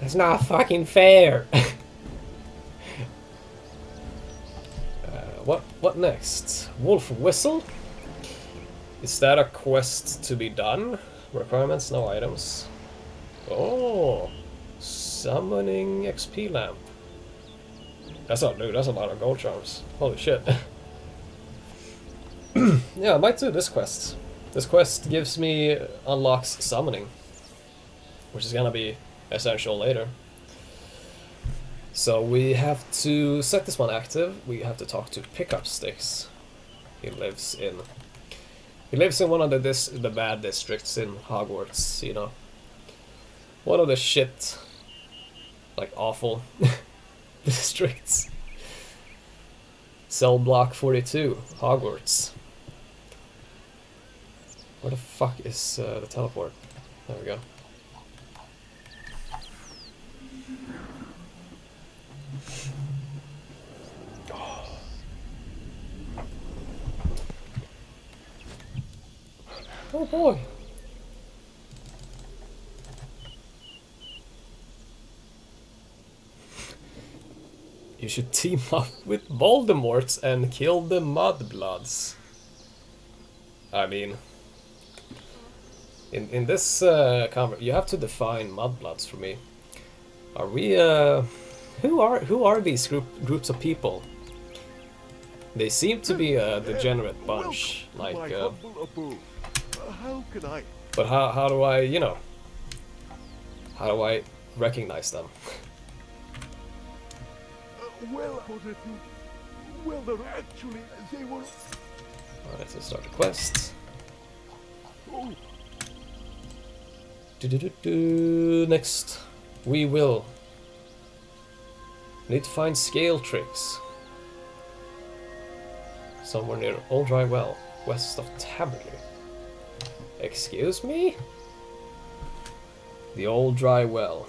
It's not fucking fair. What next? Wolf Whistle? Is that a quest to be done? Requirements, no items. Oh, summoning XP lamp. That's a lot of gold charms. Holy shit. Yeah, I might do this quest. This quest gives me unlocks summoning, which is gonna be essential later. So we have to set this one active. We have to talk to Pickup Sticks. He lives in one of the bad districts in Hogwarts, you know. One of the shit, like, awful districts. Cell block 42, Hogwarts. Where the fuck is the teleport? There we go. Oh boy. You should team up with Voldemort and kill the Mudbloods. I mean, in this you have to define Mudbloods for me. Are we who are these groups of people? They seem to be a degenerate bunch, like how can I? but how do I, you know, how do I recognize them? Well, they're actually, they were... Alright, let's start the quest. Oh, Next, we will need to find scale tricks somewhere near Old Dry Well, west of Taberley. Excuse me? The Old Dry Well,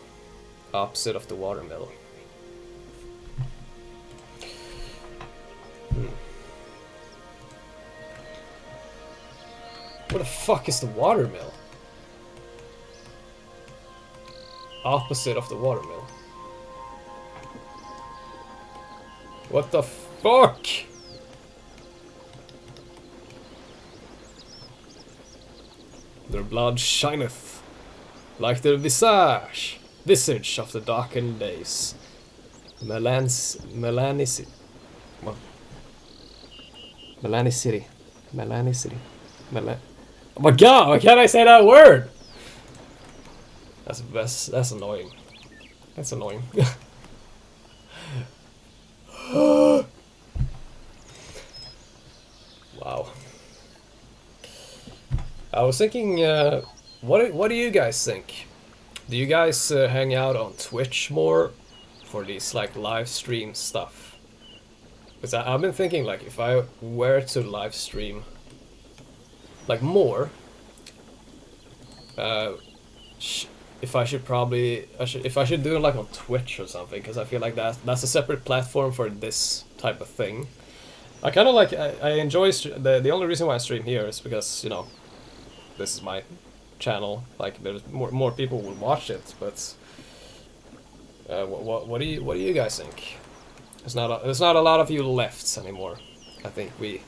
opposite of the watermill. Where the fuck is the watermill? Opposite of the watermill. What the fuck? Their blood shineth like the visage of the darkened days. Melanicity. Oh my god, why can't I say that word? That's annoying. That's annoying. Wow. I was thinking, what do you guys think? Do you guys hang out on Twitch more for these like live stream stuff? Because I've been thinking, like, if I were to live stream like more, if I should do it like on Twitch or something, because I feel like that's a separate platform for this type of thing. I kind of like, I enjoy the only reason why I stream here is because, you know, this is my channel. Like, there's more people will watch it, but what do you guys think? There's not a lot of you left anymore. I think we're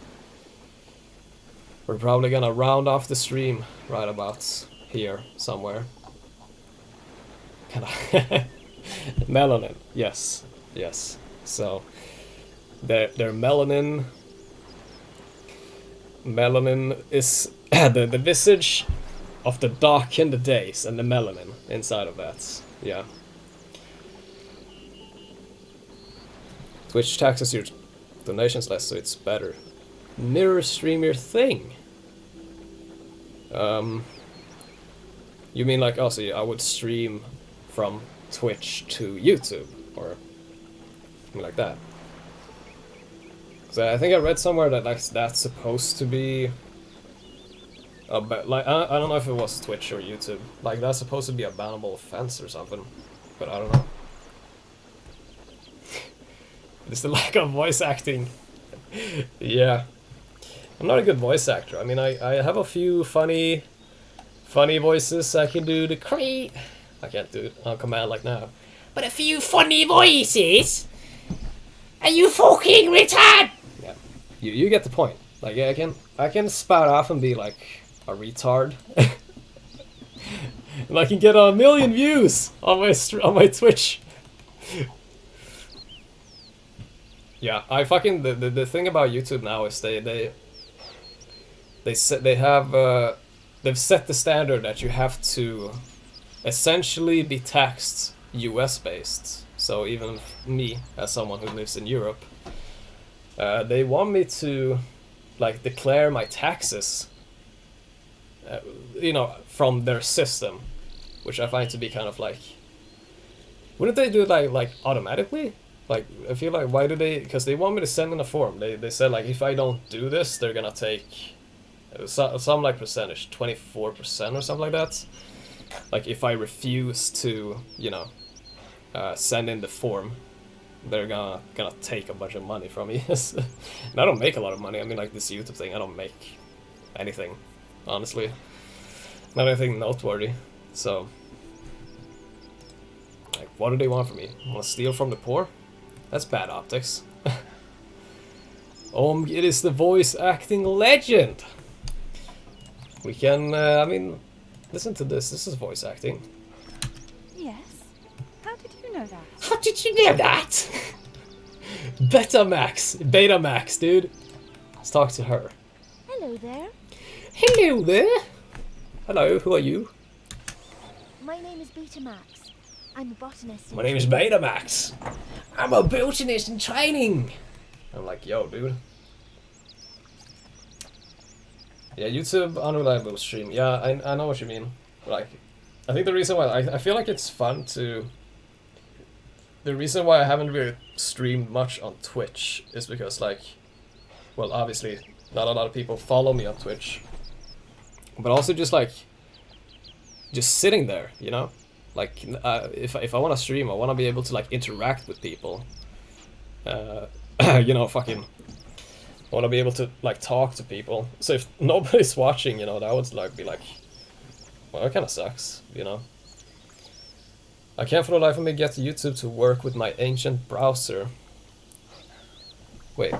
probably gonna round off the stream right about here somewhere. Melanin, yes. So their melanin is the visage of the darkened days, and the melanin inside of that. Yeah. Twitch taxes your donations less, so it's better. Mirror stream your thing. You mean like also I would stream from Twitch to YouTube or something like that? So I think I read somewhere that like that's supposed to be. But like I don't know if it was Twitch or YouTube. Like that's supposed to be a bannable offense or something, but I don't know. It's the lack of voice acting. Yeah, I'm not a good voice actor. I mean, I have a few funny voices. I can do the cree. I can't do it on command like now. But a few funny voices? Are you fucking retard? Yeah, you get the point. Like yeah, I can spout off and be like a retard. And I can get 1 million views on my Twitch. Yeah, I fucking the thing about YouTube now is they've set the standard that you have to essentially be taxed US based. So even me, as someone who lives in Europe, they want me to like declare my taxes, you know, from their system, which I find to be kind of like, wouldn't they do it like automatically? Like, I feel like, why do they, because they want me to send in a form. They said, like, if I don't do this, they're gonna take some like percentage, 24% or something like that. Like, if I refuse to, you know, send in the form, they're gonna take a bunch of money from me. And I don't make a lot of money. I mean, like, this YouTube thing, I don't make anything, honestly. Not anything noteworthy, so... Like, what do they want from me? Want to steal from the poor? That's bad optics. It is the voice acting legend! We can, I mean, listen to this. This is voice acting. Yes. How did you know that? How did you know that? Betamax, dude. Let's talk to her. Hello there. Hello there. Hello, who are you? My name is Betamax. I'm a botanist. My name is Betamax. I'm a botanist in training. I'm like, yo, dude. Yeah, YouTube unreliable stream. Yeah, I know what you mean. Like, I think the reason why I feel like it's fun to. The reason why I haven't really streamed much on Twitch is because, like, well, obviously not a lot of people follow me on Twitch, but also just like, just sitting there, you know. Like, if I want to stream, I want to be able to, like, interact with people. You know, fucking... I want to be able to, like, talk to people. So if nobody's watching, you know, that would, like, be like... Well, that kind of sucks, you know? I can't for the life of me get YouTube to work with my ancient browser. Wait.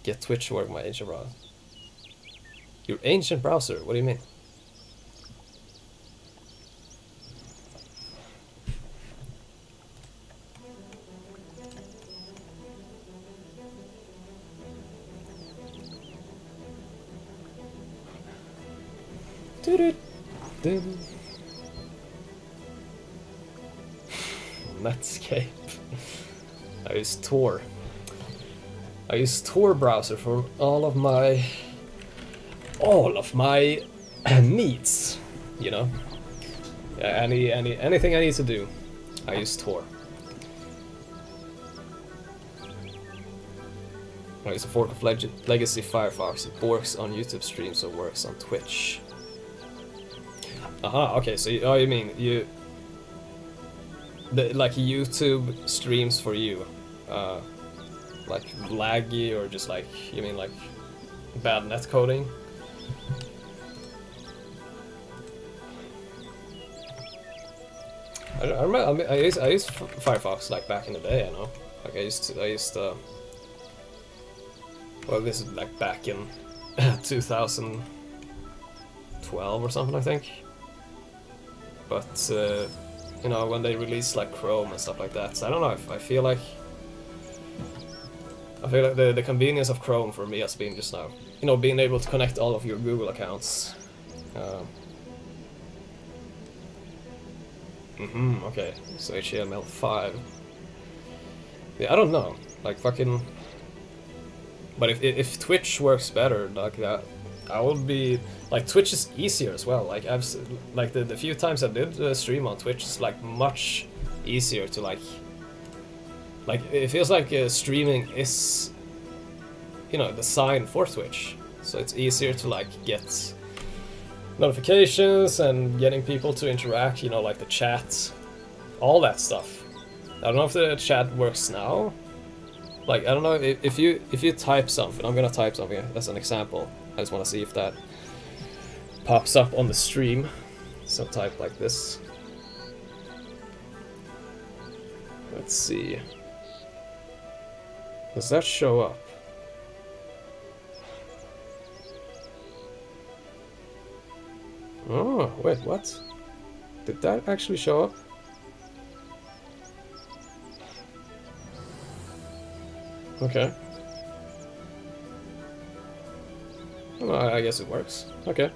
Get Twitch to work with my ancient browser. Your ancient browser? What do you mean? Netscape. I use Tor. I use Tor browser for all of my needs. You know, yeah, anything I need to do, I use Tor. I use a fork of Legacy Firefox. It works on YouTube streams, so it works on Twitch. Aha, okay, so you mean like YouTube streams for you, like laggy, or just like, you mean like bad net coding? I remember, I used Firefox like back in the day, I know. Like I used well, this is like back in 2012 or something, I think. But, you know, when they released like Chrome and stuff like that, so I don't know, I feel like the convenience of Chrome for me has been just now, you know, being able to connect all of your Google accounts. Okay, so HTML5. Yeah, I don't know, like fucking... But if Twitch works better like that, I would be like Twitch is easier as well. Like like the few times I did stream on Twitch, it's like much easier to like it feels like streaming is, you know, designed for Twitch, so it's easier to like get notifications and getting people to interact, you know, like the chat, all that stuff. I don't know if the chat works now. Like, I don't know, if you type something, I'm gonna type something as an example. I just want to see if that pops up on the stream. So type like this. Let's see. Does that show up? Oh, wait, what? Did that actually show up? Okay. Well, I guess it works. Okay.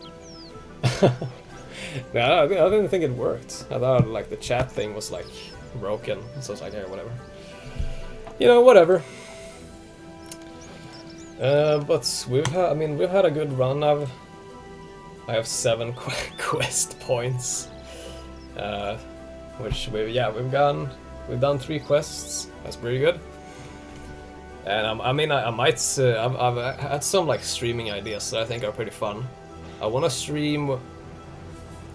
Yeah, I didn't think it worked. I thought like the chat thing was like broken, so it's like, yeah, whatever. You know, whatever. But we've had a good run. I have 7 quest points, which we've done 3 quests. That's pretty good. And I might I've had some like streaming ideas that I think are pretty fun. I want to stream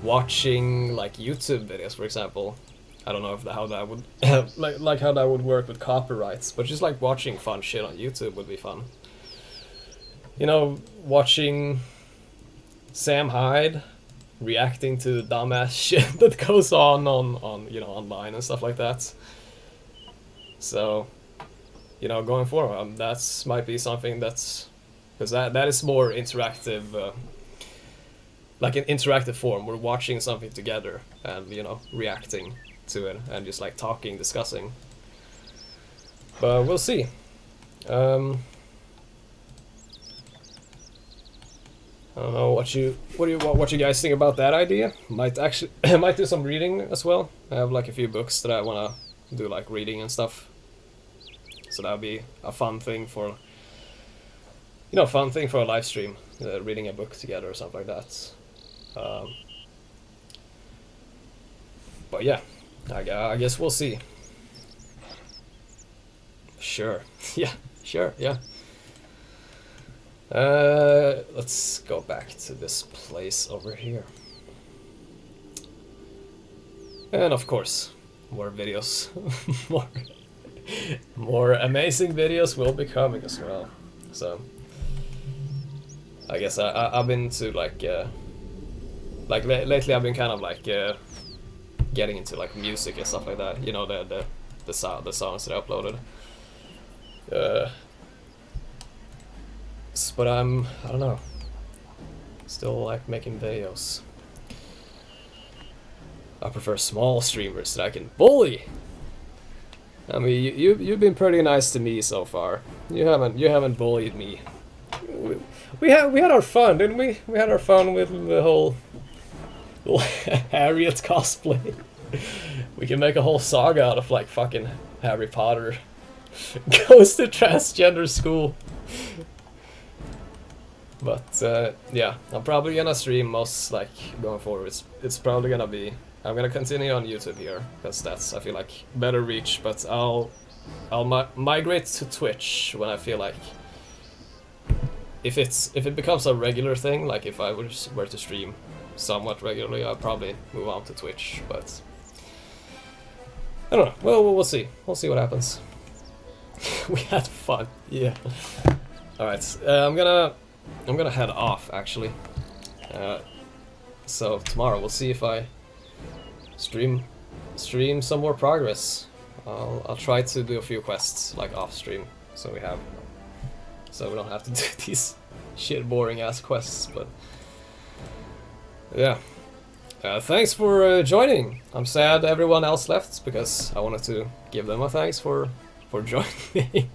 watching like YouTube videos, for example. I don't know how that would like how that would work with copyrights, but just like watching fun shit on YouTube would be fun. You know, watching Sam Hyde reacting to the dumbass shit that goes on you know, online and stuff like that. So, you know, going forward, that's might be something that's, because that is more interactive, like an interactive form. We're watching something together and, you know, reacting to it and just like talking, discussing. But we'll see. I don't know what you guys think about that idea. Might actually might do some reading as well. I have like a few books that I wanna do like reading and stuff. So that'll be a fun thing for, you know, fun thing for a live stream, reading a book together or something like that. But yeah, I guess we'll see. Sure, yeah, sure, yeah. Let's go back to this place over here. And of course, more videos, more amazing videos will be coming as well. So I guess I've been to like lately I've been kind of like getting into like music and stuff like that. You know, the songs that I uploaded. But I don't know, still like making videos. I prefer small streamers that I can bully. I mean, you've been pretty nice to me so far. You haven't bullied me. We had our fun, didn't we? We had our fun with the whole Harriet cosplay. We can make a whole saga out of like fucking Harry Potter goes to transgender school. But yeah, I'm probably gonna stream most like going forward. It's probably gonna be, I'm gonna continue on YouTube here because that's, I feel like, better reach. But I'll migrate to Twitch when I feel like, if it becomes a regular thing, like if I were to stream somewhat regularly, I'll probably move on to Twitch. But I don't know. Well, we'll see. We'll see what happens. We had fun. Yeah. All right. I'm gonna head off actually. So tomorrow we'll see if I stream some more progress. I'll try to do a few quests like off stream, so we don't have to do these shit boring ass quests. But yeah, thanks for joining. I'm sad everyone else left because I wanted to give them a thanks for joining me.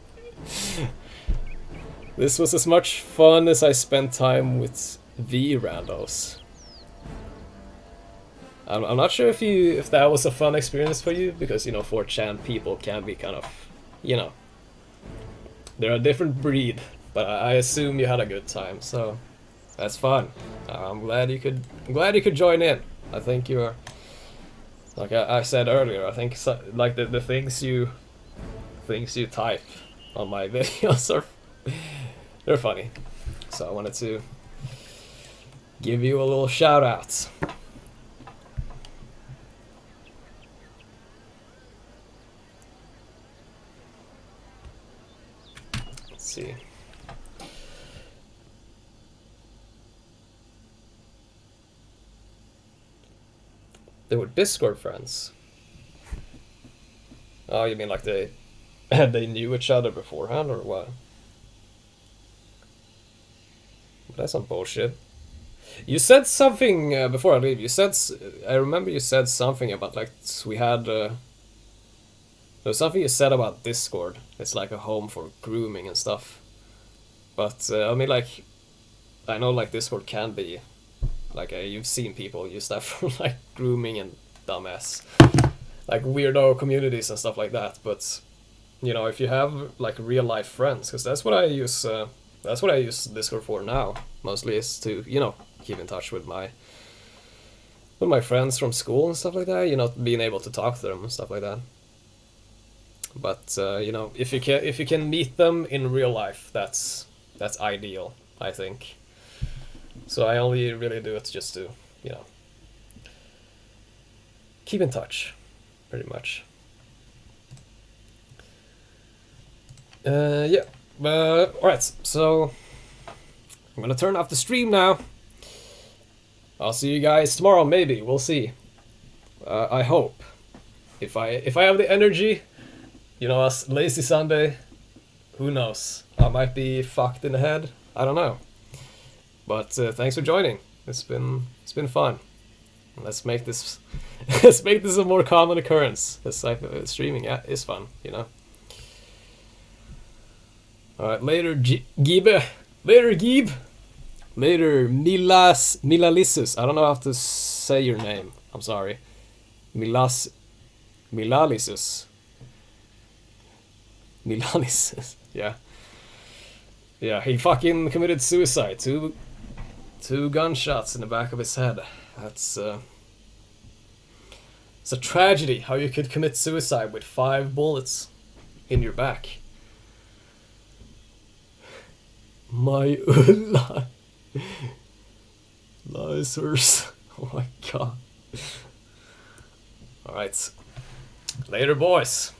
This was as much fun as I spent time with the randos. I'm not sure if that was a fun experience for you, because, you know, 4chan people can be kind of, you know, they're a different breed, but I assume you had a good time, so That's fun. I'm glad you could join in. I think you're, like I said earlier, I think like the things you type on my videos are they're funny. So I wanted to give you a little shout out. Let's see. They were Discord friends. Oh, you mean like they knew each other beforehand or what? That's some bullshit. You said something before I leave. I remember you said something about like we had. There was something you said about Discord. It's like a home for grooming and stuff. But I mean, like, I know like Discord can be like you've seen people use that for like grooming and dumbass, like weirdo communities and stuff like that. But you know, if you have like real life friends, because that's what I use. That's what I use Discord for now. Mostly is to, you know, keep in touch with my friends from school and stuff like that. You know, being able to talk to them and stuff like that. But you know, if you can meet them in real life, that's ideal, I think. So I only really do it just to, you know, keep in touch, pretty much. Yeah. Alright, so I'm gonna turn off the stream now. I'll see you guys tomorrow, maybe. We'll see. I hope. If I have the energy, you know, us lazy Sunday, who knows? I might be fucked in the head. I don't know. But thanks for joining. It's been fun. Let's make this a more common occurrence. This type of streaming is fun, you know. Alright, later Gibe. Later Gib. Later Milalissus. I don't know how to say your name. I'm sorry. Milalissus. Milalissus. Yeah. Yeah, he fucking committed suicide. Two gunshots in the back of his head. That's it's a tragedy how you could commit suicide with 5 bullets in your back. My lasers. Oh my god. Alright. Later, boys.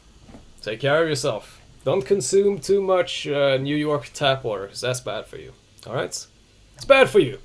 Take care of yourself. Don't consume too much New York tap water, because that's bad for you. Alright? It's bad for you.